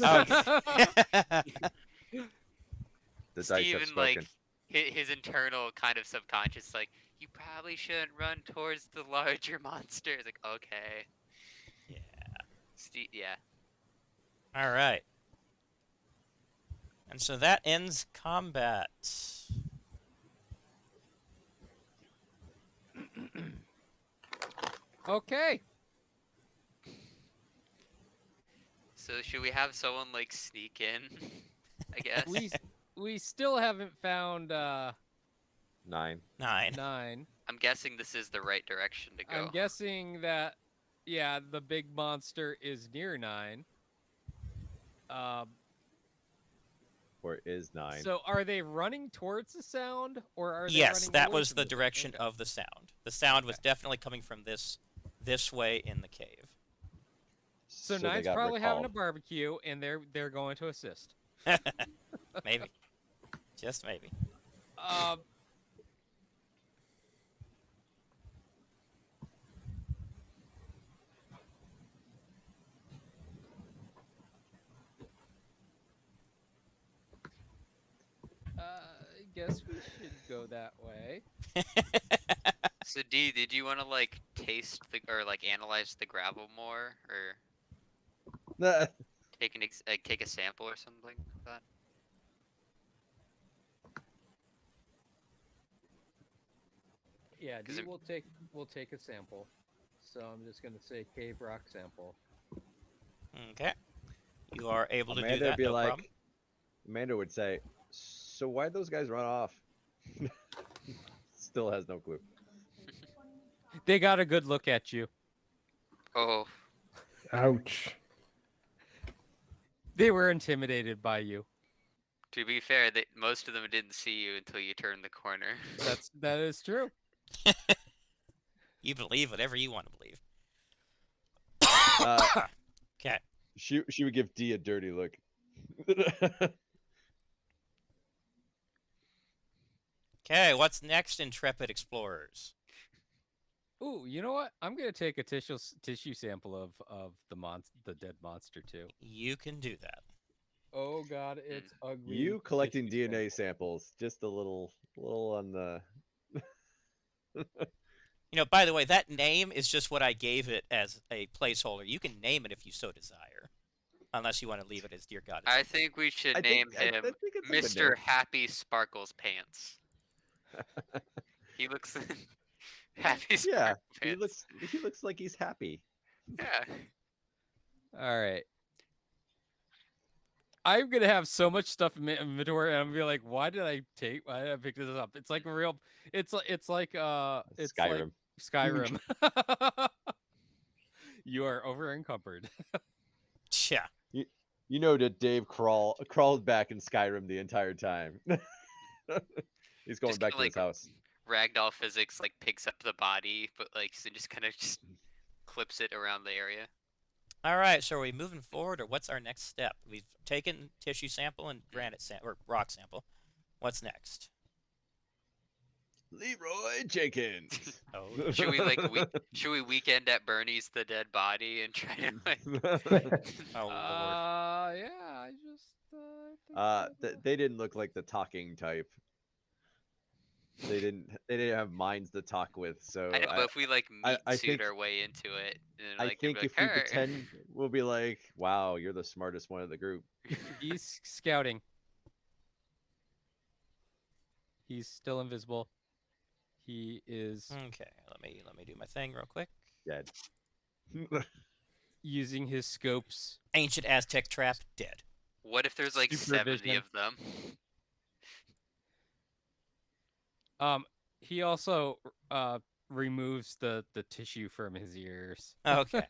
the dice have Steven, spoken. like, his internal kind of subconscious, like, you probably shouldn't run towards the larger monsters. Like, okay. Yeah. Yeah. All right. And so that ends combat. Okay. So should we have someone like sneak in? I guess. We still haven't found 9. 9. 9. I'm guessing this is the right direction to go. I'm guessing that the big monster is near 9. Or is 9. So are they running towards the sound, or are they Yes, running that away was from the direction Okay. of the sound. The sound was Okay. definitely coming from this way in the cave. So they 9's got probably having a recalled. barbecue, and they're going to assist. Maybe. Just maybe. I guess we should go that way. So D, did you want to like taste or like analyze the gravel more, or take a sample or something like that? Yeah, 'Cause D will take a sample. So I'm just gonna say cave rock sample. Okay. You are able to do Amanda that, would be no like, problem. Amanda would say, "So why'd those guys run off?" Still has no clue. They got a good look at you. Oh, Ouch. They were intimidated by you. to be fair, most of them didn't see you until you turned the corner. That is true. You believe whatever you want to believe. Okay. She would give D a dirty look. Okay, what's next, intrepid explorers? Ooh, you know what? I'm gonna take a tissue sample of the dead monster too. You can do that. Oh god, it's ugly. You collecting tissue DNA sample. samples, just a little on the. You know, by the way, that name is just what I gave it as a placeholder. You can name it if you so desire. Unless you want to leave it as Dear God. I think we should name him I think it's a good Mr. name. Happy Sparkles Pants. He looks Happy Yeah, Sparkles Pants. he looks like he's happy. Yeah. All right. I'm gonna have so much stuff in my inventory, and I'm gonna be like, why did I pick this up? It's like real. It's like Skyrim. Skyrim. You are over encumbered. Yeah. You know that Dave crawled back in Skyrim the entire time. He's going Just back kinda to his house. Ragdoll physics like picks up the body, but like so just kind of just clips it around the area. All right, so are we moving forward, or what's our next step? We've taken tissue sample and or rock sample. What's next? Leroy Jenkins. Oh, Should we weekend at Bernie's the dead body and try to like oh Lord. Yeah, I just. I think They didn't look like the talking type. They didn't have minds to talk with. So I know, but if we like meat I suit think- our way into it, and I like they'd think be if like, we "Alright." pretend, we'll be like, "Wow, you're the smartest one of the group." he's scouting. He's still invisible. He is Okay, let me do my thing real quick. Dead. using his scopes. Ancient Aztec trap, dead. What if there's like 70 Supervision. of them? He also removes the tissue from his ears. Okay.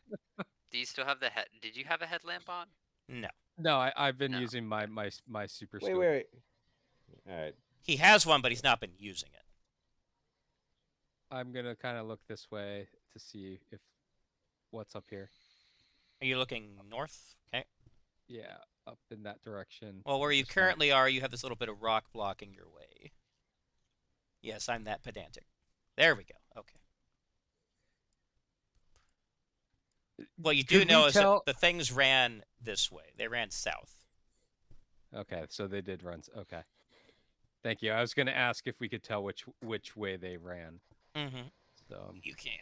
Do you still have the head? Did you have a headlamp on? No. No, I've been No. using my super Wait, scope. wait. All right. He has one, but he's not been using it. I'm gonna kind of look this way to see if what's up here. Are you looking north? Okay. Yeah, up in that direction. Well, where you Just not- currently are, you have this little bit of rock blocking your way. Yes, I'm that pedantic. There we go. Okay. What you do Could we know is that tell- the things ran this way. They ran south. Okay, so they did run. Okay, thank you. I was gonna ask if we could tell which way they ran. Mm-hmm. So You can.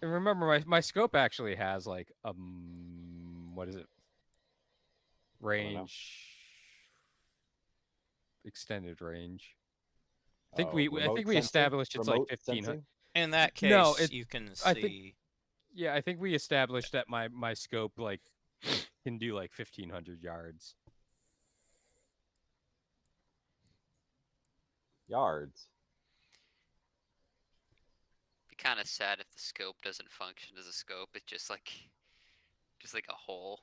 and remember, my scope actually has like what is it? Range, extended range. I think we established it's like 1500. In that case, No, you can I think- see. Yeah, I think we established that my scope like can do like 1500 yards. Yards. Be kind of sad if the scope doesn't function as a scope. It's just like a hole.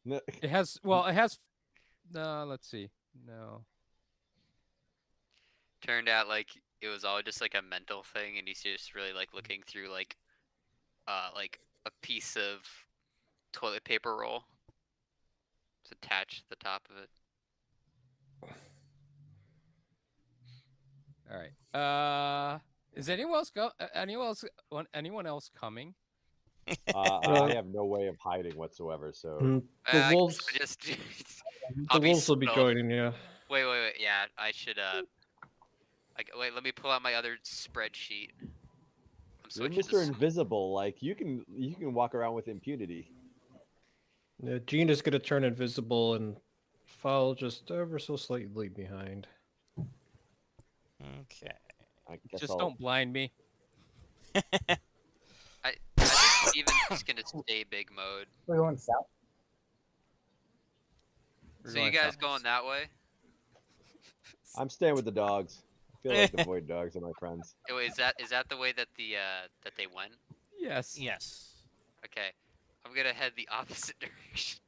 No, It has it has. No, let's see. No. Turned out like it was all just like a mental thing, and he's just really like looking through like a piece of toilet paper roll. It's attached to the top of it. All right. Is anyone else coming? I have no way of hiding whatsoever. So Mm, I the guess wolves. I just The I'll be wolves will be stealth. joining you. Wait. Yeah, I should wait. Let me pull out my other spreadsheet. I'm you're switching to Mr. Invisible. Like you can walk around with impunity. Yeah, Gina's gonna turn invisible and follow just ever so slightly behind. Okay. I guess Just I'll- don't blind me. I think Steven's just gonna stay big mode. We're going south. We're So you going guys south. going that way? I'm staying with the dogs. I feel like the void dogs are my friends. Oh, wait, is that the way that that they went? Yes. Yes. Okay, I'm gonna head the opposite direction.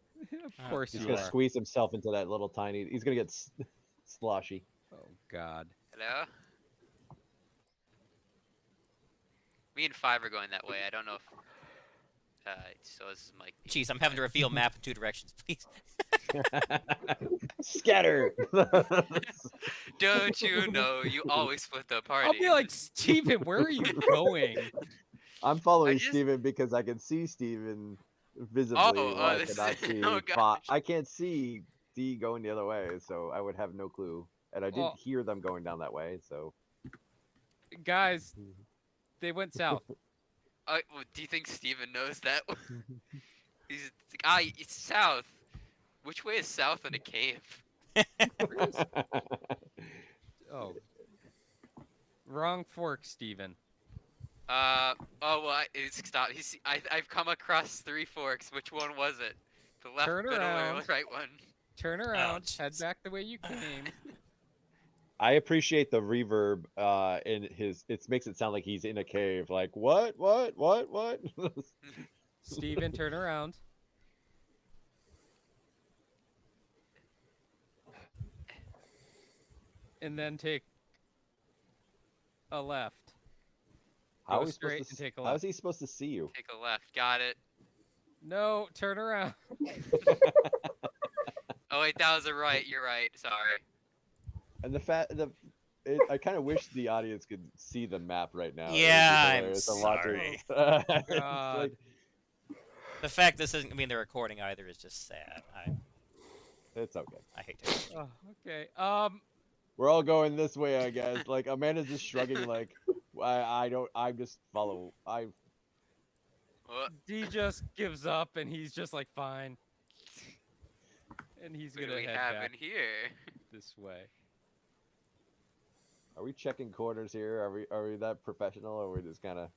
Of course He's you gonna are. squeeze himself into that little tiny. He's gonna get sloshy. Oh God. Hello. Me and Five are going that way. I don't know if. So this is Mike. Jeez, I'm having to reveal map in two directions, please. Scatter. Don't you know you always split the party? I'll be like, Steven, where are you going? I'm following just- Steven because I can see Steven visibly. Oh, while I this cannot is- see. oh, gosh. I can't see D going the other way, so I would have no clue. And I did Well- hear them going down that way, so Guys, they went south. Well, do you think Steven knows that? He's like, it's south. Which way is south in a cave? Oh. Wrong fork, Steven. Oh well, stop. I've come across 3 forks. Which one was it? The left, Turn middle, or around. the right one? Turn around. Head jeez. back the way you came. I appreciate the reverb in his. It makes it sound like he's in a cave. Like what? Steven, turn around. And then take a left. How Go is he straight supposed and to? take a How is left. he supposed to see you? Take a left. Got it. No, turn around. Oh wait, that was a right. You're right. Sorry. And I kind of wish the audience could see the map right now. It would be Yeah, I'm hilarious to watch sorry. it. It's God. like, The fact this isn't gonna be in the recording either is just sad. it's okay. I hate to. Oh, okay. We're all going this way, I guess. Like Amanda's just shrugging, like I don't. I just follow. What? D just gives up and he's just like, fine. And he's What do gonna we head have back in here? this way. Are we checking corners here? Are we that professional, or are we just kind of?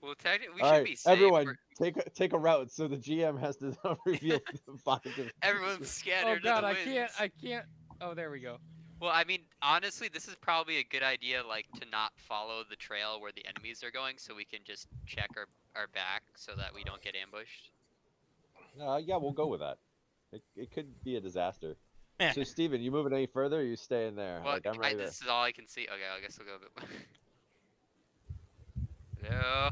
Well, technically, we All should right, be safe. everyone, take a route so the GM has to reveal the five. Everyone's Oh scattered. God, to the I winds. can't. Oh, there we go. Well, I mean, honestly, this is probably a good idea, like, to not follow the trail where the enemies are going, so we can just check our back so that we don't get ambushed? Yeah, we'll go with that. It could be a disaster. Eh, So, Steven, you moving any further? Or you staying there? Well, Like I'm ready to. this is all I can see. Okay, I guess we'll go a bit. Hello?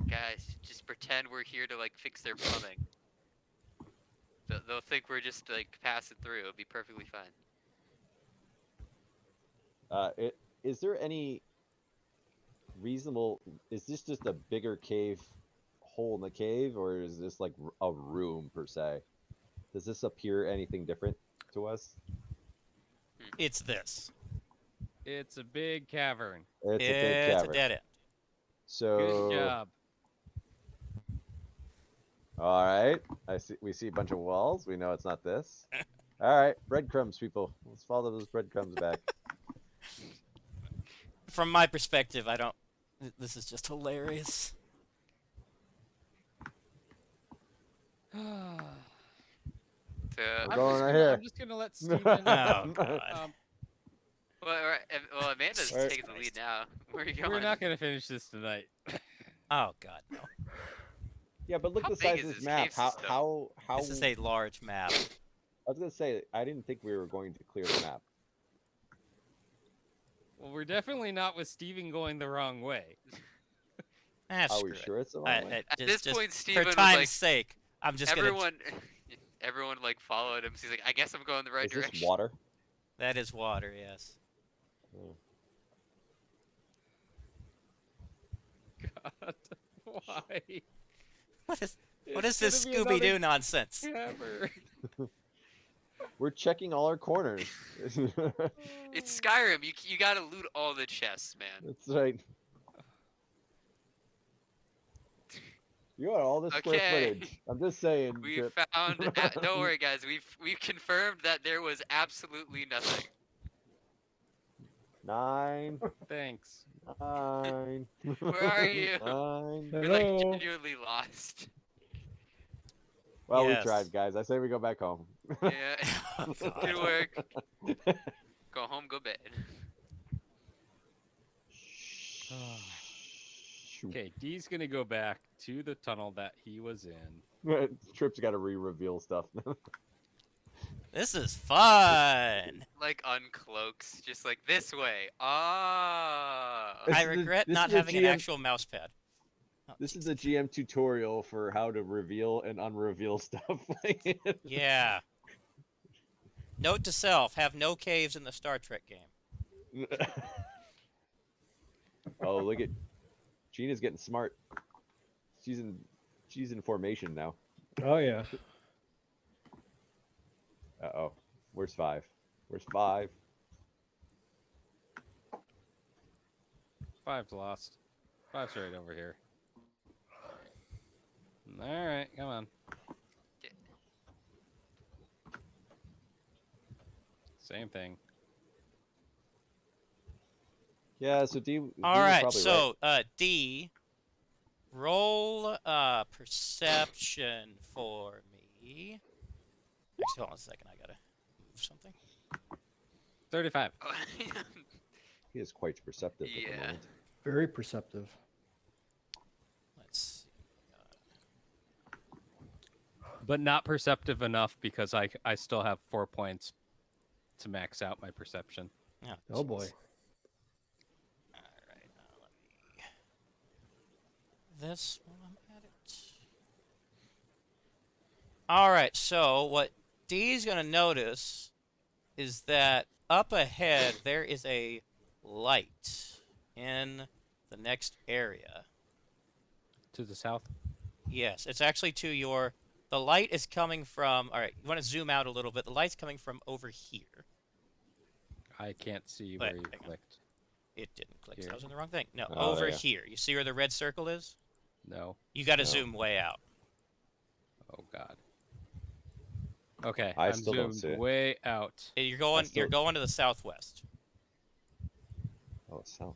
Guys, just pretend we're here to like fix their plumbing. They'll think we're just like passing through. It'll be perfectly fine. Is there any reasonable? Is this just a bigger cave, hole in the cave, or is this like a room per se? Does this appear anything different to us? it's this. It's a big cavern. It's a big It's cavern. a dead end. So, Good job. all right. We see a bunch of walls. We know it's not this. All right, breadcrumbs, people. Let's follow those breadcrumbs back. From my perspective, I don't. This is just hilarious. We're going right here. I'm just gonna let Steven. Oh God. Well, Amanda's Alright. taking the lead now. Where are you going? We're not gonna finish this tonight. Oh God. No. Yeah, but look How at the size big of is this this map. cave How system? how This is a large map. I was gonna say I didn't think we were going to clear the map. Well, we're definitely not with Steven going the wrong way. Ah, Are screw we it. sure it's the wrong way? At this point, for Steven was time's like, sake, I'm just gonna. everyone like followed him. So he's like, I guess I'm going the right Is this direction. water? That is water, yes. Oh. God, why? What is It's this gonna be Scooby Doo another nonsense? cavern. We're checking all our corners. It's Skyrim. You gotta loot all the chests, man. That's right. You got all this square Okay. footage. I'm just saying. We Drip. found. Don't worry, guys. We've confirmed that there was absolutely nothing. 9, Thanks. 9. Where are you? 9. We're like Hello? genuinely lost. Well, Yes. we tried, guys. I say we go back home. Yeah. Oh, God. Good work. Go home. Go bed. Okay, D's gonna go back to the tunnel that he was in. Trip's got to re-reveal stuff. This is fun. Like uncloaks, just like this way. Ah. This I is the- regret this not is the having an GM actual mouse pad. Oh, This is the GM tutorial for how to reveal and unreveal stuff. yeah. Note to self: have no caves in the Star Trek game. Oh, look at Gina's getting smart. She's in formation now. Oh yeah. Uh-oh. Where's 5? Where's 5? 5's lost. 5's right over here. All right, come on. Same thing. Yeah, so D was All right, probably so D, roll perception for me. Actually, hold on a second. I gotta move something. 35. He is quite perceptive at the Yeah. moment. Very perceptive. Let's see. But not perceptive enough because I still have 4 points to max out my perception. Oh boy. jeez. All right, now let me. This while I'm at it. All right, so what D's gonna notice is that up ahead there is a light in the next area. To the south? Yes, it's actually to your. The light is coming from. All right, you want to zoom out a little bit. The light's coming from over here. I can't see Wait, where you hang on. clicked. It didn't click. So Here. I was in the wrong thing. No, Oh, over there you go. here. You see where the red circle is? No. You got to No. zoom way out. Oh God. Okay, I I'm still don't zoomed see it. way out. You're going. still- You're going to the southwest. Oh, south.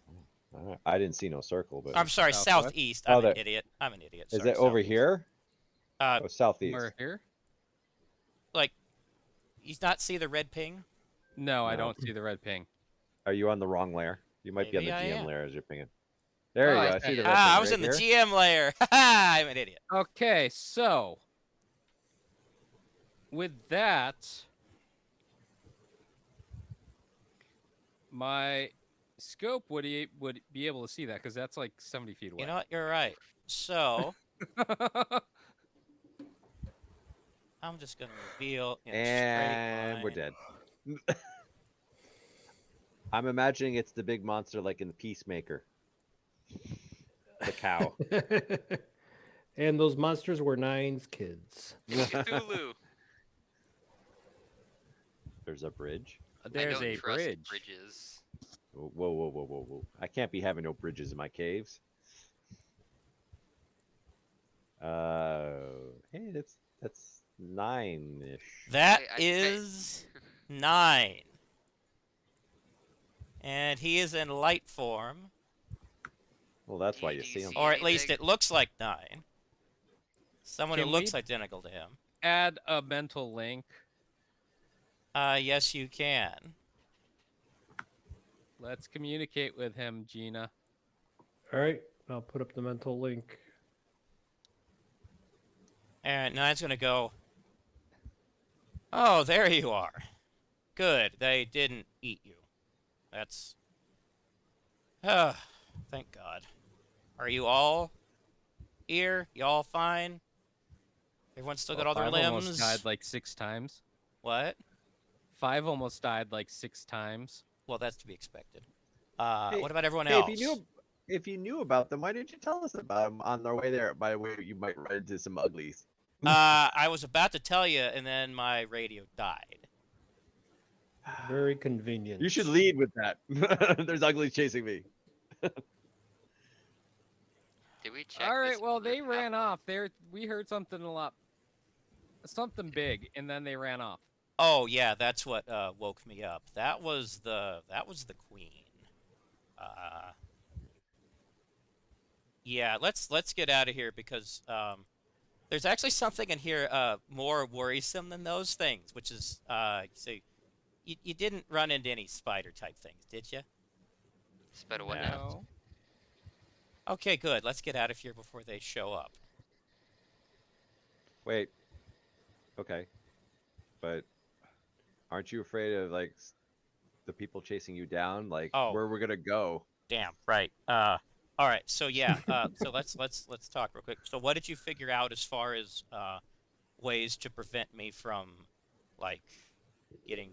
All right. I didn't see no circle, but I'm sorry, Southwest? southeast. Oh, I'm an there. idiot. I'm an idiot. is Sorry, it over southeast. here? Uh, Oh, southeast. Somewhere here? like, you not see the red ping? No, I No. don't see the red ping. Are you on the wrong layer? You might be on Maybe the I GM am. layer as you're pinging. There you Oh, go. I okay. see the Ah, I reference was right in the here. GM layer. I'm an idiot. Okay, so with that, my scope would be able to see that because that's like 70 feet away. You know what? You're right. So I'm just gonna reveal in a straight And we're line. dead. I'm imagining it's the big monster like in the Peacemaker. The cow. And those monsters were Nine's kids. Cthulhu. There's a bridge. I There's don't a trust bridge. bridges. Whoa, whoa, whoa, whoa, whoa! I can't be having no bridges in my caves. Hey, that's 9-ish. That I- is 9. And he is in light form, Well, that's why Do you you see him. see or at least anything? it looks like 9. Someone who Can looks we- identical to him. Add a mental link. Yes, you can. Let's communicate with him, Gina. All right, I'll put up the mental link. And Nine's gonna go, oh, there you are. Good, they didn't eat you. That's... thank God. Are you all here? You all fine? Everyone still got all their 5 limbs? almost died like 6 times. What? 5 almost died like 6 times. Well, that's to be expected. Hey- What about everyone Hey, else? if you knew about them, why didn't you tell us about them on their way there? By the way, you might run into some uglies. I was about to tell you, and then my radio died. Very convenient. You should lead with that. There's uglies chasing me. Did we check? All right, this well other they map? ran off. We heard something big, and then they ran off. Oh yeah, that's what woke me up. That was the queen. Yeah, let's get out of here because there's actually something in here more worrisome than those things, which is so you didn't run into any spider type things, did you? Spider what Yeah. now? No. Okay, good. Let's get out of here before they show up. Wait. Okay. But aren't you afraid of like the people chasing you down? Like Oh. where we're gonna go? Damn, right. All right. So yeah. So let's talk real quick. So what did you figure out as far as ways to prevent me from like getting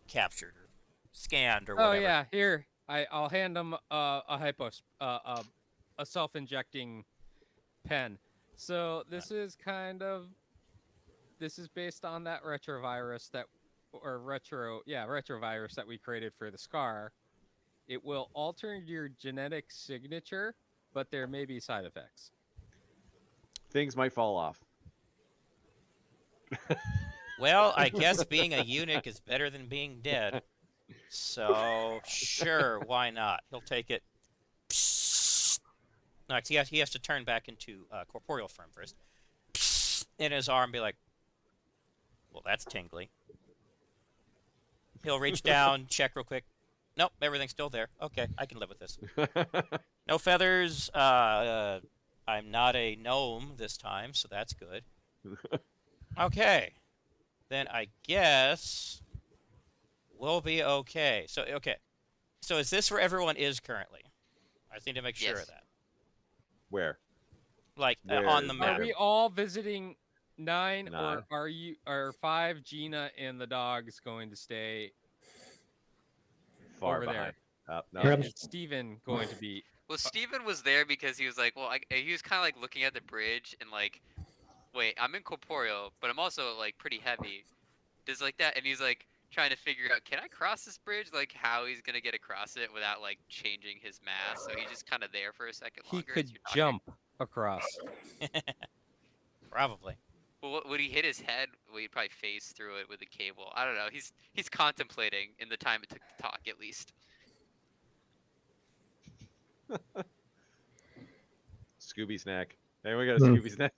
captured or scanned or Oh whatever? yeah, here I'll hand them a self-injecting pen. So this is based on that retrovirus retrovirus that we created for the scar. It will alter your genetic signature, but there may be side effects. Things might fall off. Well, I guess being a eunuch is better than being dead. So sure, why not? He'll take it. No, he has to turn back into corporeal form first. In his arm, be like, well, that's tingly. He'll reach down, check real quick. Nope, everything's still there. Okay, I can live with this. No feathers. I'm not a gnome this time, so that's good. Okay. Then I guess we'll be okay. So, okay. So is this where everyone is currently? I just need to make sure Yes. of that. Where? Like, Where on is the that? map. Are we all visiting 9, Nine. or are 5, Gina, and the dogs going to stay Far over there? behind. No. And is Steven going to be? Well, Steven was there because he was like, well, he was kind of like looking at the bridge and like, wait, I'm incorporeal, but I'm also like pretty heavy. Just like that, and he's like trying to figure out, can I cross this bridge? Like how he's gonna get across it without like changing his mass. So he's just kind of there for a second He longer. as could you're talking. jump across. Probably. Well, would he hit his head? Well, he'd probably phase through it with a cable. I don't know. He's contemplating in the time it took to talk, at least. Scooby snack. Anyone got a Scooby snack?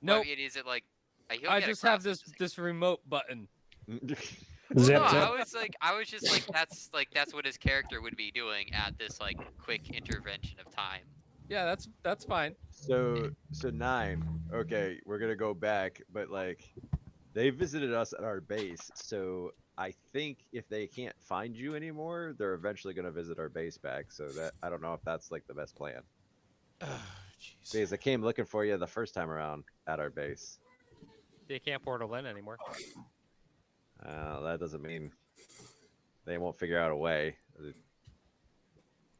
No, Well, is it like? He'll I get just have across it, this remote button. Well, Zip, no, zip. I was just that's what his character would be doing at this like quick intervention of time. Yeah, that's fine. So 9. Okay, we're gonna go back, but like they visited us at our base, so I think if they can't find you anymore, they're eventually gonna visit our base back. So that I don't know if that's like the best plan. Jeez. Because they came looking for you the first time around at our base. They can't portal in anymore. That doesn't mean they won't figure out a way.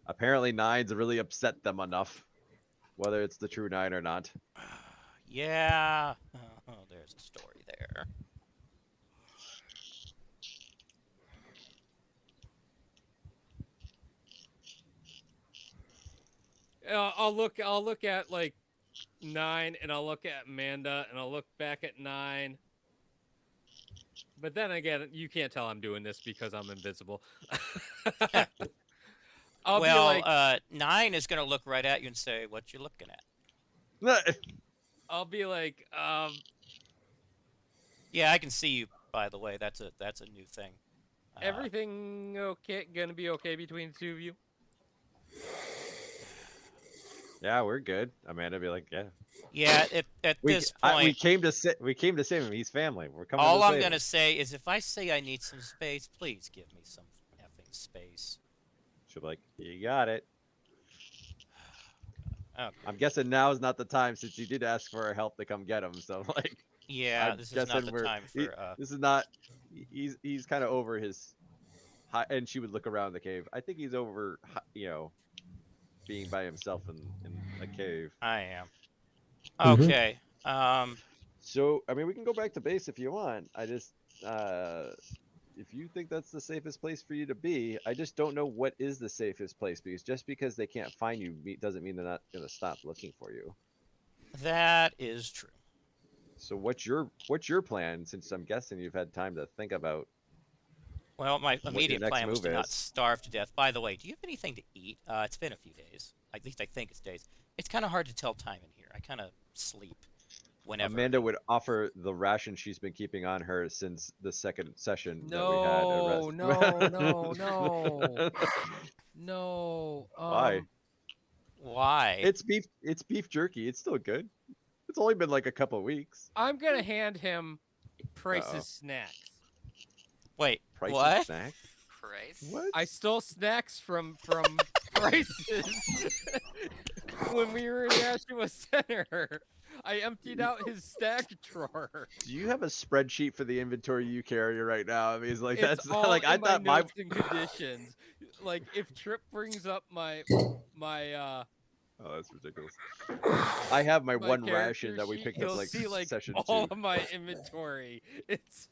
Apparently, Nine's really upset them enough, whether it's the true Nine or not. Yeah. Oh, there's the story there. I'll look at like 9, and I'll look at Amanda, and I'll look back at 9. But then again, you can't tell I'm doing this because I'm invisible. I'll be like, 9 is gonna look right at you and say, "What you looking at?" I'll be like, Yeah, I can see you. By the way, that's a new thing. everything okay? Gonna be okay between the two of you? Yeah, we're good. Amanda be like, yeah. Yeah, at this point, we came to save him. He's family. We're coming. all to I'm save gonna him. say is, if I say I need some space, please give me some effing space. She'll be like, you got it. Okay. I'm guessing now is not the time since you did ask for our help to come get him. So like, Yeah, I'm this is not guessing the time for. this is not. He's kind of over his. And she would look around the cave. I think he's over. Being by himself in a cave. I am. Mhm. Okay. So I mean, we can go back to base if you want. I just if you think that's the safest place for you to be, I just don't know what is the safest place, because just because they can't find you doesn't mean they're not gonna stop looking for you. That is true. So what's your plan? Since I'm guessing you've had time to think about. Well, my your immediate next plan was move to not is. starve to death. By the way, do you have anything to eat? It's been a few days. At least I think it's days. It's kind of hard to tell time in here. I kind of sleep whenever. Amanda would offer the ration she's been keeping on her since the second session that we No, had. no. No. Why? Why? It's beef jerky. It's still good. It's only been like a couple of weeks. I'm gonna hand him Price's snacks. Wait, Price what? of snack? Christ. What? I stole snacks from Price's when we were in Nashua Center. I emptied out his snack drawer. Do you have a spreadsheet for the inventory you carry right now? I mean, it's like It's that's all like in I my thought my. notes and conditions. Like if Trip brings up my Oh, that's ridiculous. I have my one character ration that we sheet, picked up you'll like see like session all 2. of my inventory. It's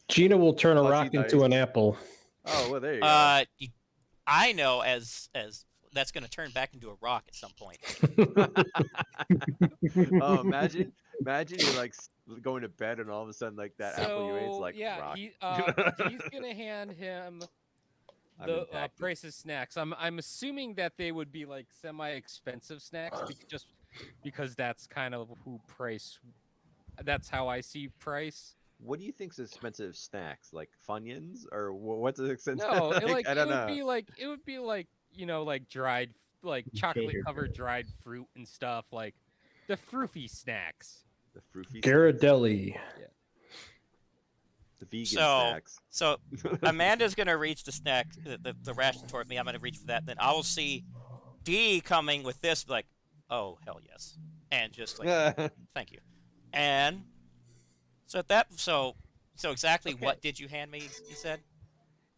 Gina will turn a Fuzzy rock into dice. an apple. Oh well, there you go. I know as that's going to turn back into a rock at some point. Oh, imagine you're like going to bed and all of a sudden like that apple you ate is like yeah, rock. he's gonna hand him I'm the impacted. Price's snacks. I'm assuming that they would be like semi-expensive snacks, just because that's kind of who Price. That's how I see Price. What do you think's expensive snacks? Like Funyuns or what's expensive? No, I don't it know. would be like like dried chocolate covered dried fruit and stuff, like the froofy snacks. The fruity Ghirardelli. the vegan So- snacks. So Amanda's going to reach the snack, the ration toward me. I'm going to reach for that. Then I will see D coming with this, like, oh hell yes, and just like, thank you. And so so exactly Okay. what did you hand me? You said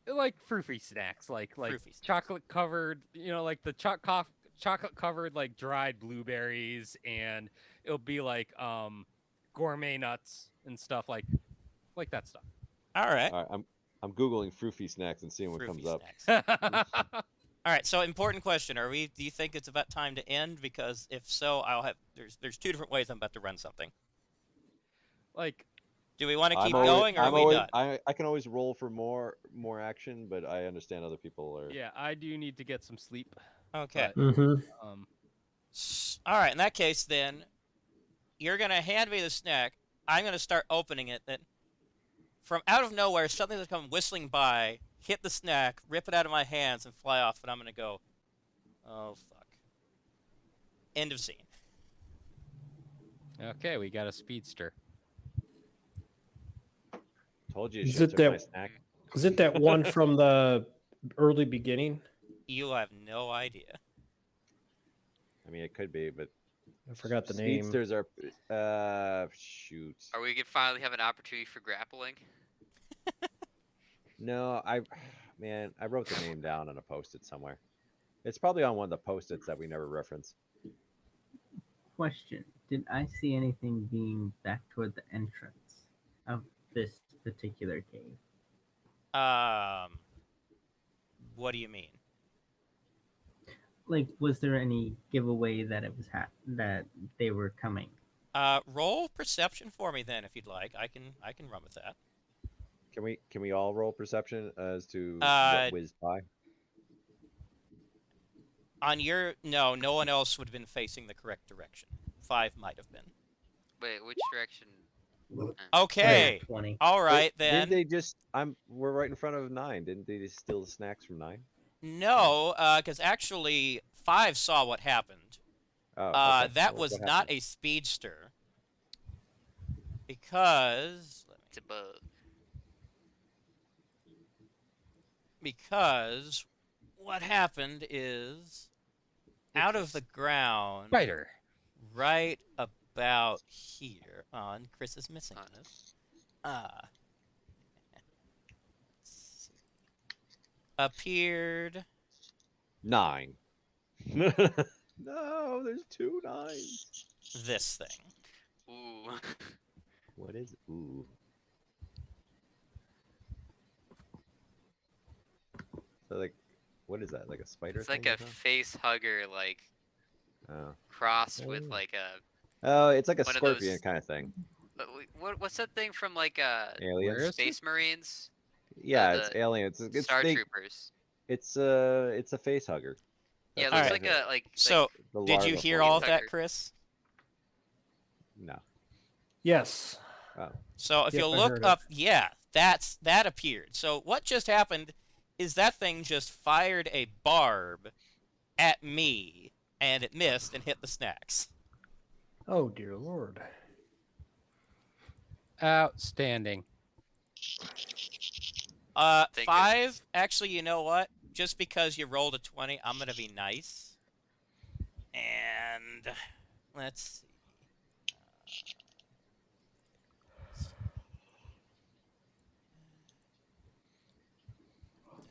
Like froofy snacks, like Froofy snacks. chocolate covered, like the chocolate covered like dried blueberries, and it'll be like gourmet nuts and stuff like that stuff. all right. All right, I'm googling fruity snacks and seeing what comes Froofy up. snacks. All right. So important question: do you think it's about time to end? Because if so, I'll have. There's two different ways I'm about to run something. Like Do we want to I'm keep always- going, or I'm are we always- done? I can always roll for more action, but I understand other people are. yeah, I do need to get some sleep. Okay. Mm-hmm. All right. In that case, then you're gonna hand me the snack. I'm gonna start opening it. Then from out of nowhere, something's gonna come whistling by, hit the snack, rip it out of my hands, and fly off. And I'm gonna go, oh fuck. End of scene. Okay, we got a speedster. Told you. Is Should it have took my that- snack. Is it that one from the early beginning? You have no idea. I mean, it could be, but I forgot the name. speedsters are. Shoot. Are we gonna finally have an opportunity for grappling? No, man, I wrote the name down on a post-it somewhere. It's probably on one of the post-its that we never reference. Question: did I see anything being back toward the entrance of this particular cave? What do you mean? Like, was there any giveaway that it was that they were coming? Roll perception for me then, if you'd like. I can run with that. Can we all roll perception as to Uh, what whizzed by? On your no one else would have been facing the correct direction. 5 might have been. Wait, which direction? Okay. 20. All right Wait, then. Didn't they just? We're right in front of 9. Didn't they just steal the snacks from 9? No, because actually 5 saw what happened. Oh, okay. That What was happened? not a speedster. Because It's a bug. what happened is out of the ground Spider. right about here on Chris is missing On this. Appeared 9. No, there's 2 9s. this thing. Ooh. What is? Ooh. So like, what is that? Like a spider? It's like thing a or something? face hugger, like Oh. crossed with Oh. like a. Oh, it's like a One of scorpion those- kind of thing. What's that thing from like Aliens. Where is Space Marines? Yeah, it's the aliens. It's Star they, Troopers. it's a face hugger. Yeah, it That's looks what like it is. a like. So, The did you larva hear form. all of that, Hugger. Chris? No. Yes. Oh. So if Yep, you I look heard it. up, yeah, that appeared. So what just happened is that thing just fired a barb at me, and it missed and hit the snacks. Oh dear lord. Outstanding. Thank you. 5. Actually, you know what? Just because you rolled a 20, I'm gonna be nice. And let's see.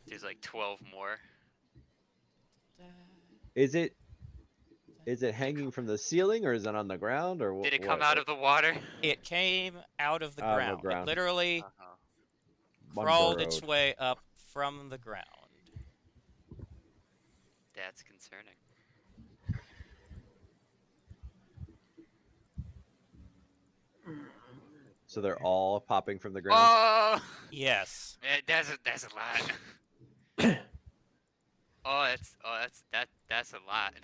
There's like 12 more. Is it hanging from the ceiling or is it on the ground or Did it come out of the water? It came out of the Out of the ground. It ground. literally Uh-huh. One crawled its burrowed. way up from the ground. That's concerning. So they're all popping from the ground. Oh, Yes. that's a lot. That's a lot.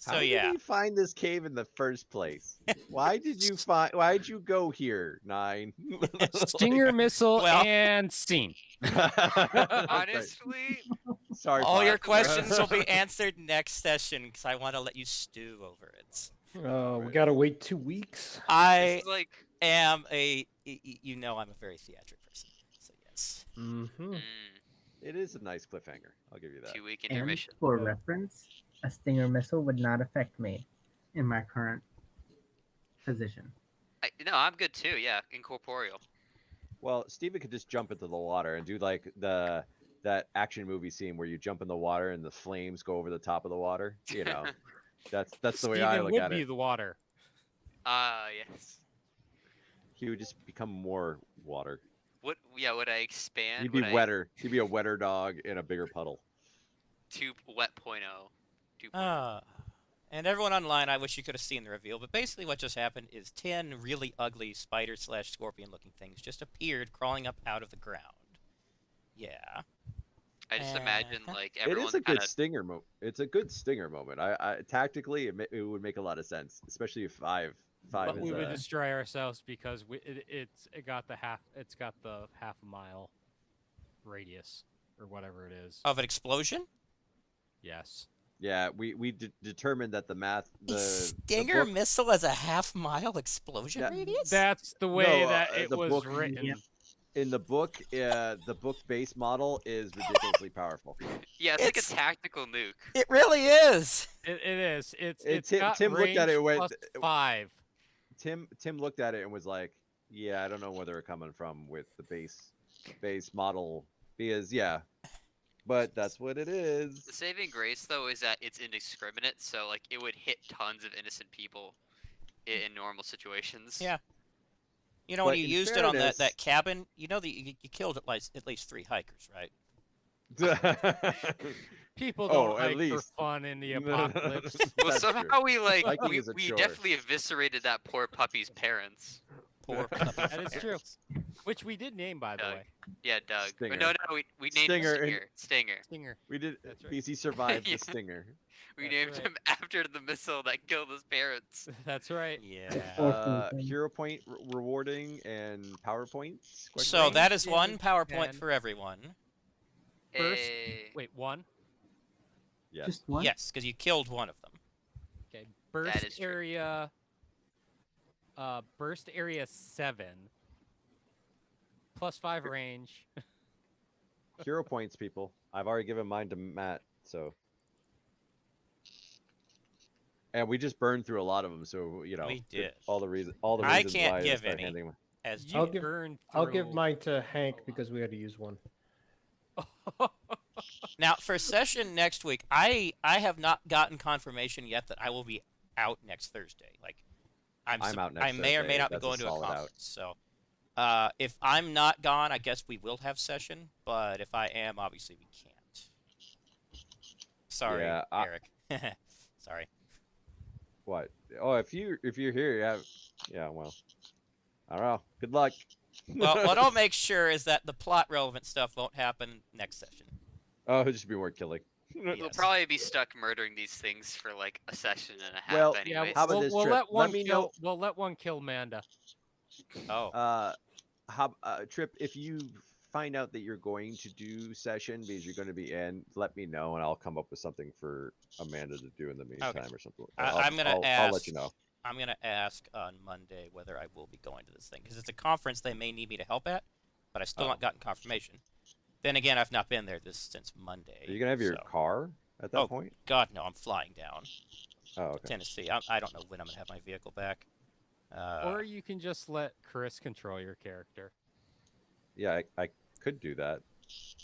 How So did yeah. you find this cave in the first place? Why did you go here, 9? Stinger missile Well- and scene. Honestly, Sorry. All your Bob. questions will be answered next session because I want to let you stew over it. We gotta wait 2 weeks. I this is like. am I'm a very theatric person. So yes. Mm-hmm. Mm, It is a nice cliffhanger. I'll give you that. 2-week And intermission. for Yeah. reference, a Stinger missile would not affect me in my current position. No, I'm good too. Yeah, incorporeal. Well, Steven could just jump into the water and do like that action movie scene where you jump in the water and the flames go over the top of the water. You know, that's the way I Steven look would at be it. the water. Yes. He would just become more water. What? Yeah, would I expand? He'd be Would I wetter. He'd be a wetter dog in a bigger puddle. 2 wet.0. 2.0. And everyone online, I wish you could have seen the reveal, but basically what just happened is 10 really ugly spider/scorpion looking things just appeared crawling up out of the ground. Yeah. I just imagine like It everyone is a kind good of. stinger moment. It's a good stinger moment. I tactically it would make a lot of sense, especially if 5 5 But is we would destroy ourselves because it got the half a mile radius or whatever it is. Of an explosion? Yes. yeah. We determined that the math A the Stinger book, missile has a half-mile explosion That- radius? That's the way No, that it the was book- written. Yep. in the book base model is ridiculously powerful. Yeah, it's like a It's- tactical nuke. It really is. It is. And It's Tim- got Tim looked at it range and went- plus 5. Tim looked at it and was like, "Yeah, I don't know where they're coming from with the base model because yeah, but that's what it The is." saving grace though is that it's indiscriminate, so like it would hit tons of innocent people in normal situations. Yeah. You know, when But you in used it on fairness- that cabin, you know that you killed at least 3 hikers, right? People Oh, don't at hike for least. fun in the No, no, no. apocalypse. Well, That's true. somehow we Hiking we, is a we chore. definitely eviscerated that poor puppy's parents. Poor That is true. Which we did name, by the Doug. way. Yeah, Doug. Or Stinger. no, we named him Stinger and- Stinger. Stinger. Stinger. We did That's right. because he survived Yeah. the stinger. We That's named right. him after the missile that killed his parents. That's right. Yeah. Hero point rewarding and power points. question So mark? that is one damage PowerPoint and- for everyone. Burst- Hey. Wait, 1? Yes. Just one. Yes, because you killed one of them. Okay. is Burst true. area. Burst area 7. Plus 5 range. Hero points, people. I've already given mine to Matt, so. And we just burned through a lot of them, so you know. We did. all the reasons. I reasons can't why give started any. handing them. As You I'll give- burned I'll give through- mine to Hank because we had to use one. Now, for session next week, I have not gotten confirmation yet that I will be out next Thursday. Like, I'm out next I may or may Thursday. not be That's a going to a solid out. conference. So, if I'm not gone, I guess we will have session. But if I am, obviously we can't. Sorry, Yeah, Eric. Sorry. What? Oh, if you're here, yeah. Well, I don't know. Good luck. Well, what I'll make sure is that the plot relevant stuff won't happen next session. Oh, it'll just be more killing. We'll Yes. probably be stuck murdering these things for like a session and a half. Well, Yeah, anyways. How about we'll, this, we'll Trip? let one Let me kill. know- We'll let one kill Manda. Oh, Trip, if you find out that you're going to do session because you're going to be in, let me know and I'll come up with something for Amanda to do in the meantime or something. I'm gonna I'll let ask- you know. I'm gonna ask on Monday whether I will be going to this thing because it's a conference they may need me to help at, but I still not gotten confirmation. Then again, I've not been there since Monday. Are you gonna have your so- car at that Oh, point? God, no! I'm flying down Oh, okay. Tennessee. I don't know when I'm gonna have my vehicle back. Or you can just let Chris control your character. Yeah, I could do that,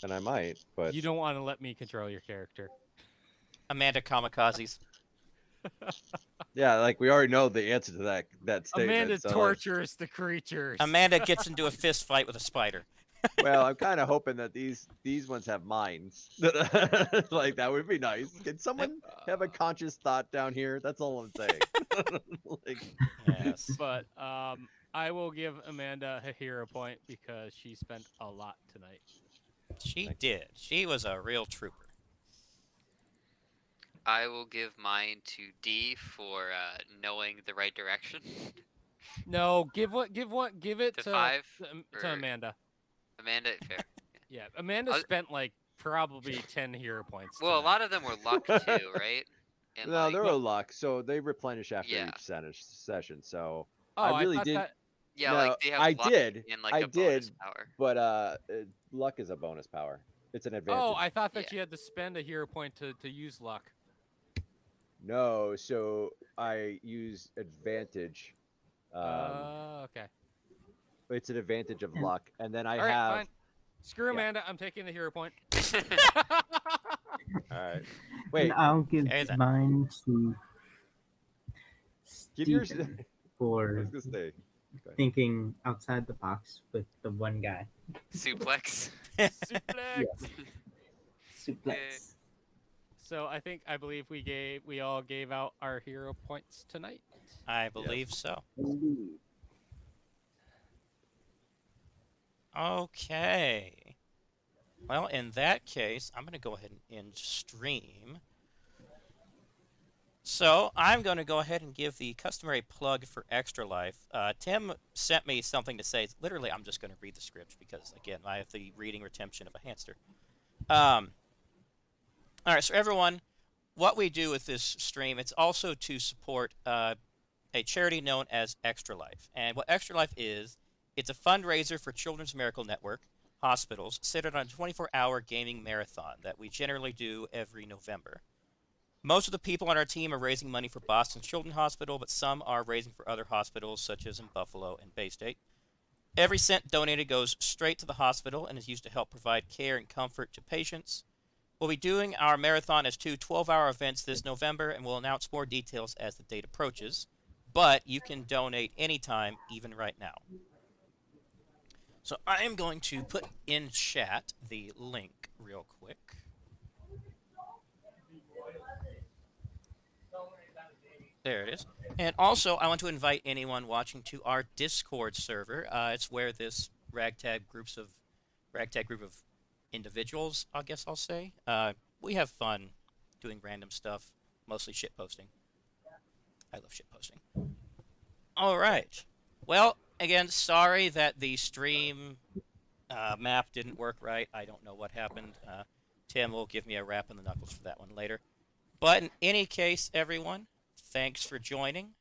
and I might, but You don't want to let me control your character. Amanda Kamikazes. yeah, like we already know the answer to that statement. Amanda so, like, tortures the creatures. Amanda gets into a fist fight with a spider. well, I'm kind of hoping that these ones have minds. Like that would be nice. Can someone have a conscious thought down here? That's all I'm saying. Like, Yes. But I will give Amanda a hero point because she spent a lot tonight. She did. She was a real trooper. I will give mine to D for knowing the right direction. No, give it To to 5 to or- Amanda. Amanda, fair. Yeah, Amanda I'll- spent like probably 10 hero points. Well, a tonight. lot of them were luck too, right? And no, like, they're a luck, so they replenish after Yeah. each session. So, Oh, I really thought did- that- yeah, no, like they have I luck did, and like I a bonus did. power. but luck is a bonus power. It's an advantage. Oh, I thought that Yeah. you had to spend a hero point to use luck. No, so I use advantage. Okay. It's an advantage of Yeah. luck, and then I All right, have. fine. Screw yeah. Amanda. I'm taking the hero point. All right, And wait. I'll give There's a- mine to Give yours. Steven I for was gonna say. thinking outside the box with the one guy. Suplex. Suplex. Suplex. So I believe we all gave out our hero points tonight. I believe so. Indeed. Okay. Well, in that case, I'm going to go ahead and end stream. So I'm going to go ahead and give the customary plug for Extra Life. Tim sent me something to say. Literally, I'm just going to read the script because, again, I have the reading retention of a hamster. All right, so everyone, what we do with this stream, it's also to support a charity known as Extra Life. And what Extra Life is, it's a fundraiser for Children's Miracle Network hospitals centered on a 24-hour gaming marathon that we generally do every November. Most of the people on our team are raising money for Boston Children's Hospital, but some are raising for other hospitals, such as in Buffalo and Bay State. Every cent donated goes straight to the hospital and is used to help provide care and comfort to patients. We'll be doing our marathon as two 12-hour events this November, and we'll announce more details as the date approaches. But you can donate anytime, even right now. So I am going to put in chat the link real quick. There it is. And also, I want to invite anyone watching to our Discord server. It's where this ragtag group of individuals, I guess I'll say. We have fun doing random stuff, mostly shit posting. I love shit posting. All right. Well, again, sorry that the stream map didn't work right. I don't know what happened. Tim will give me a rap in the knuckles for that one later. But in any case, everyone, thanks for joining.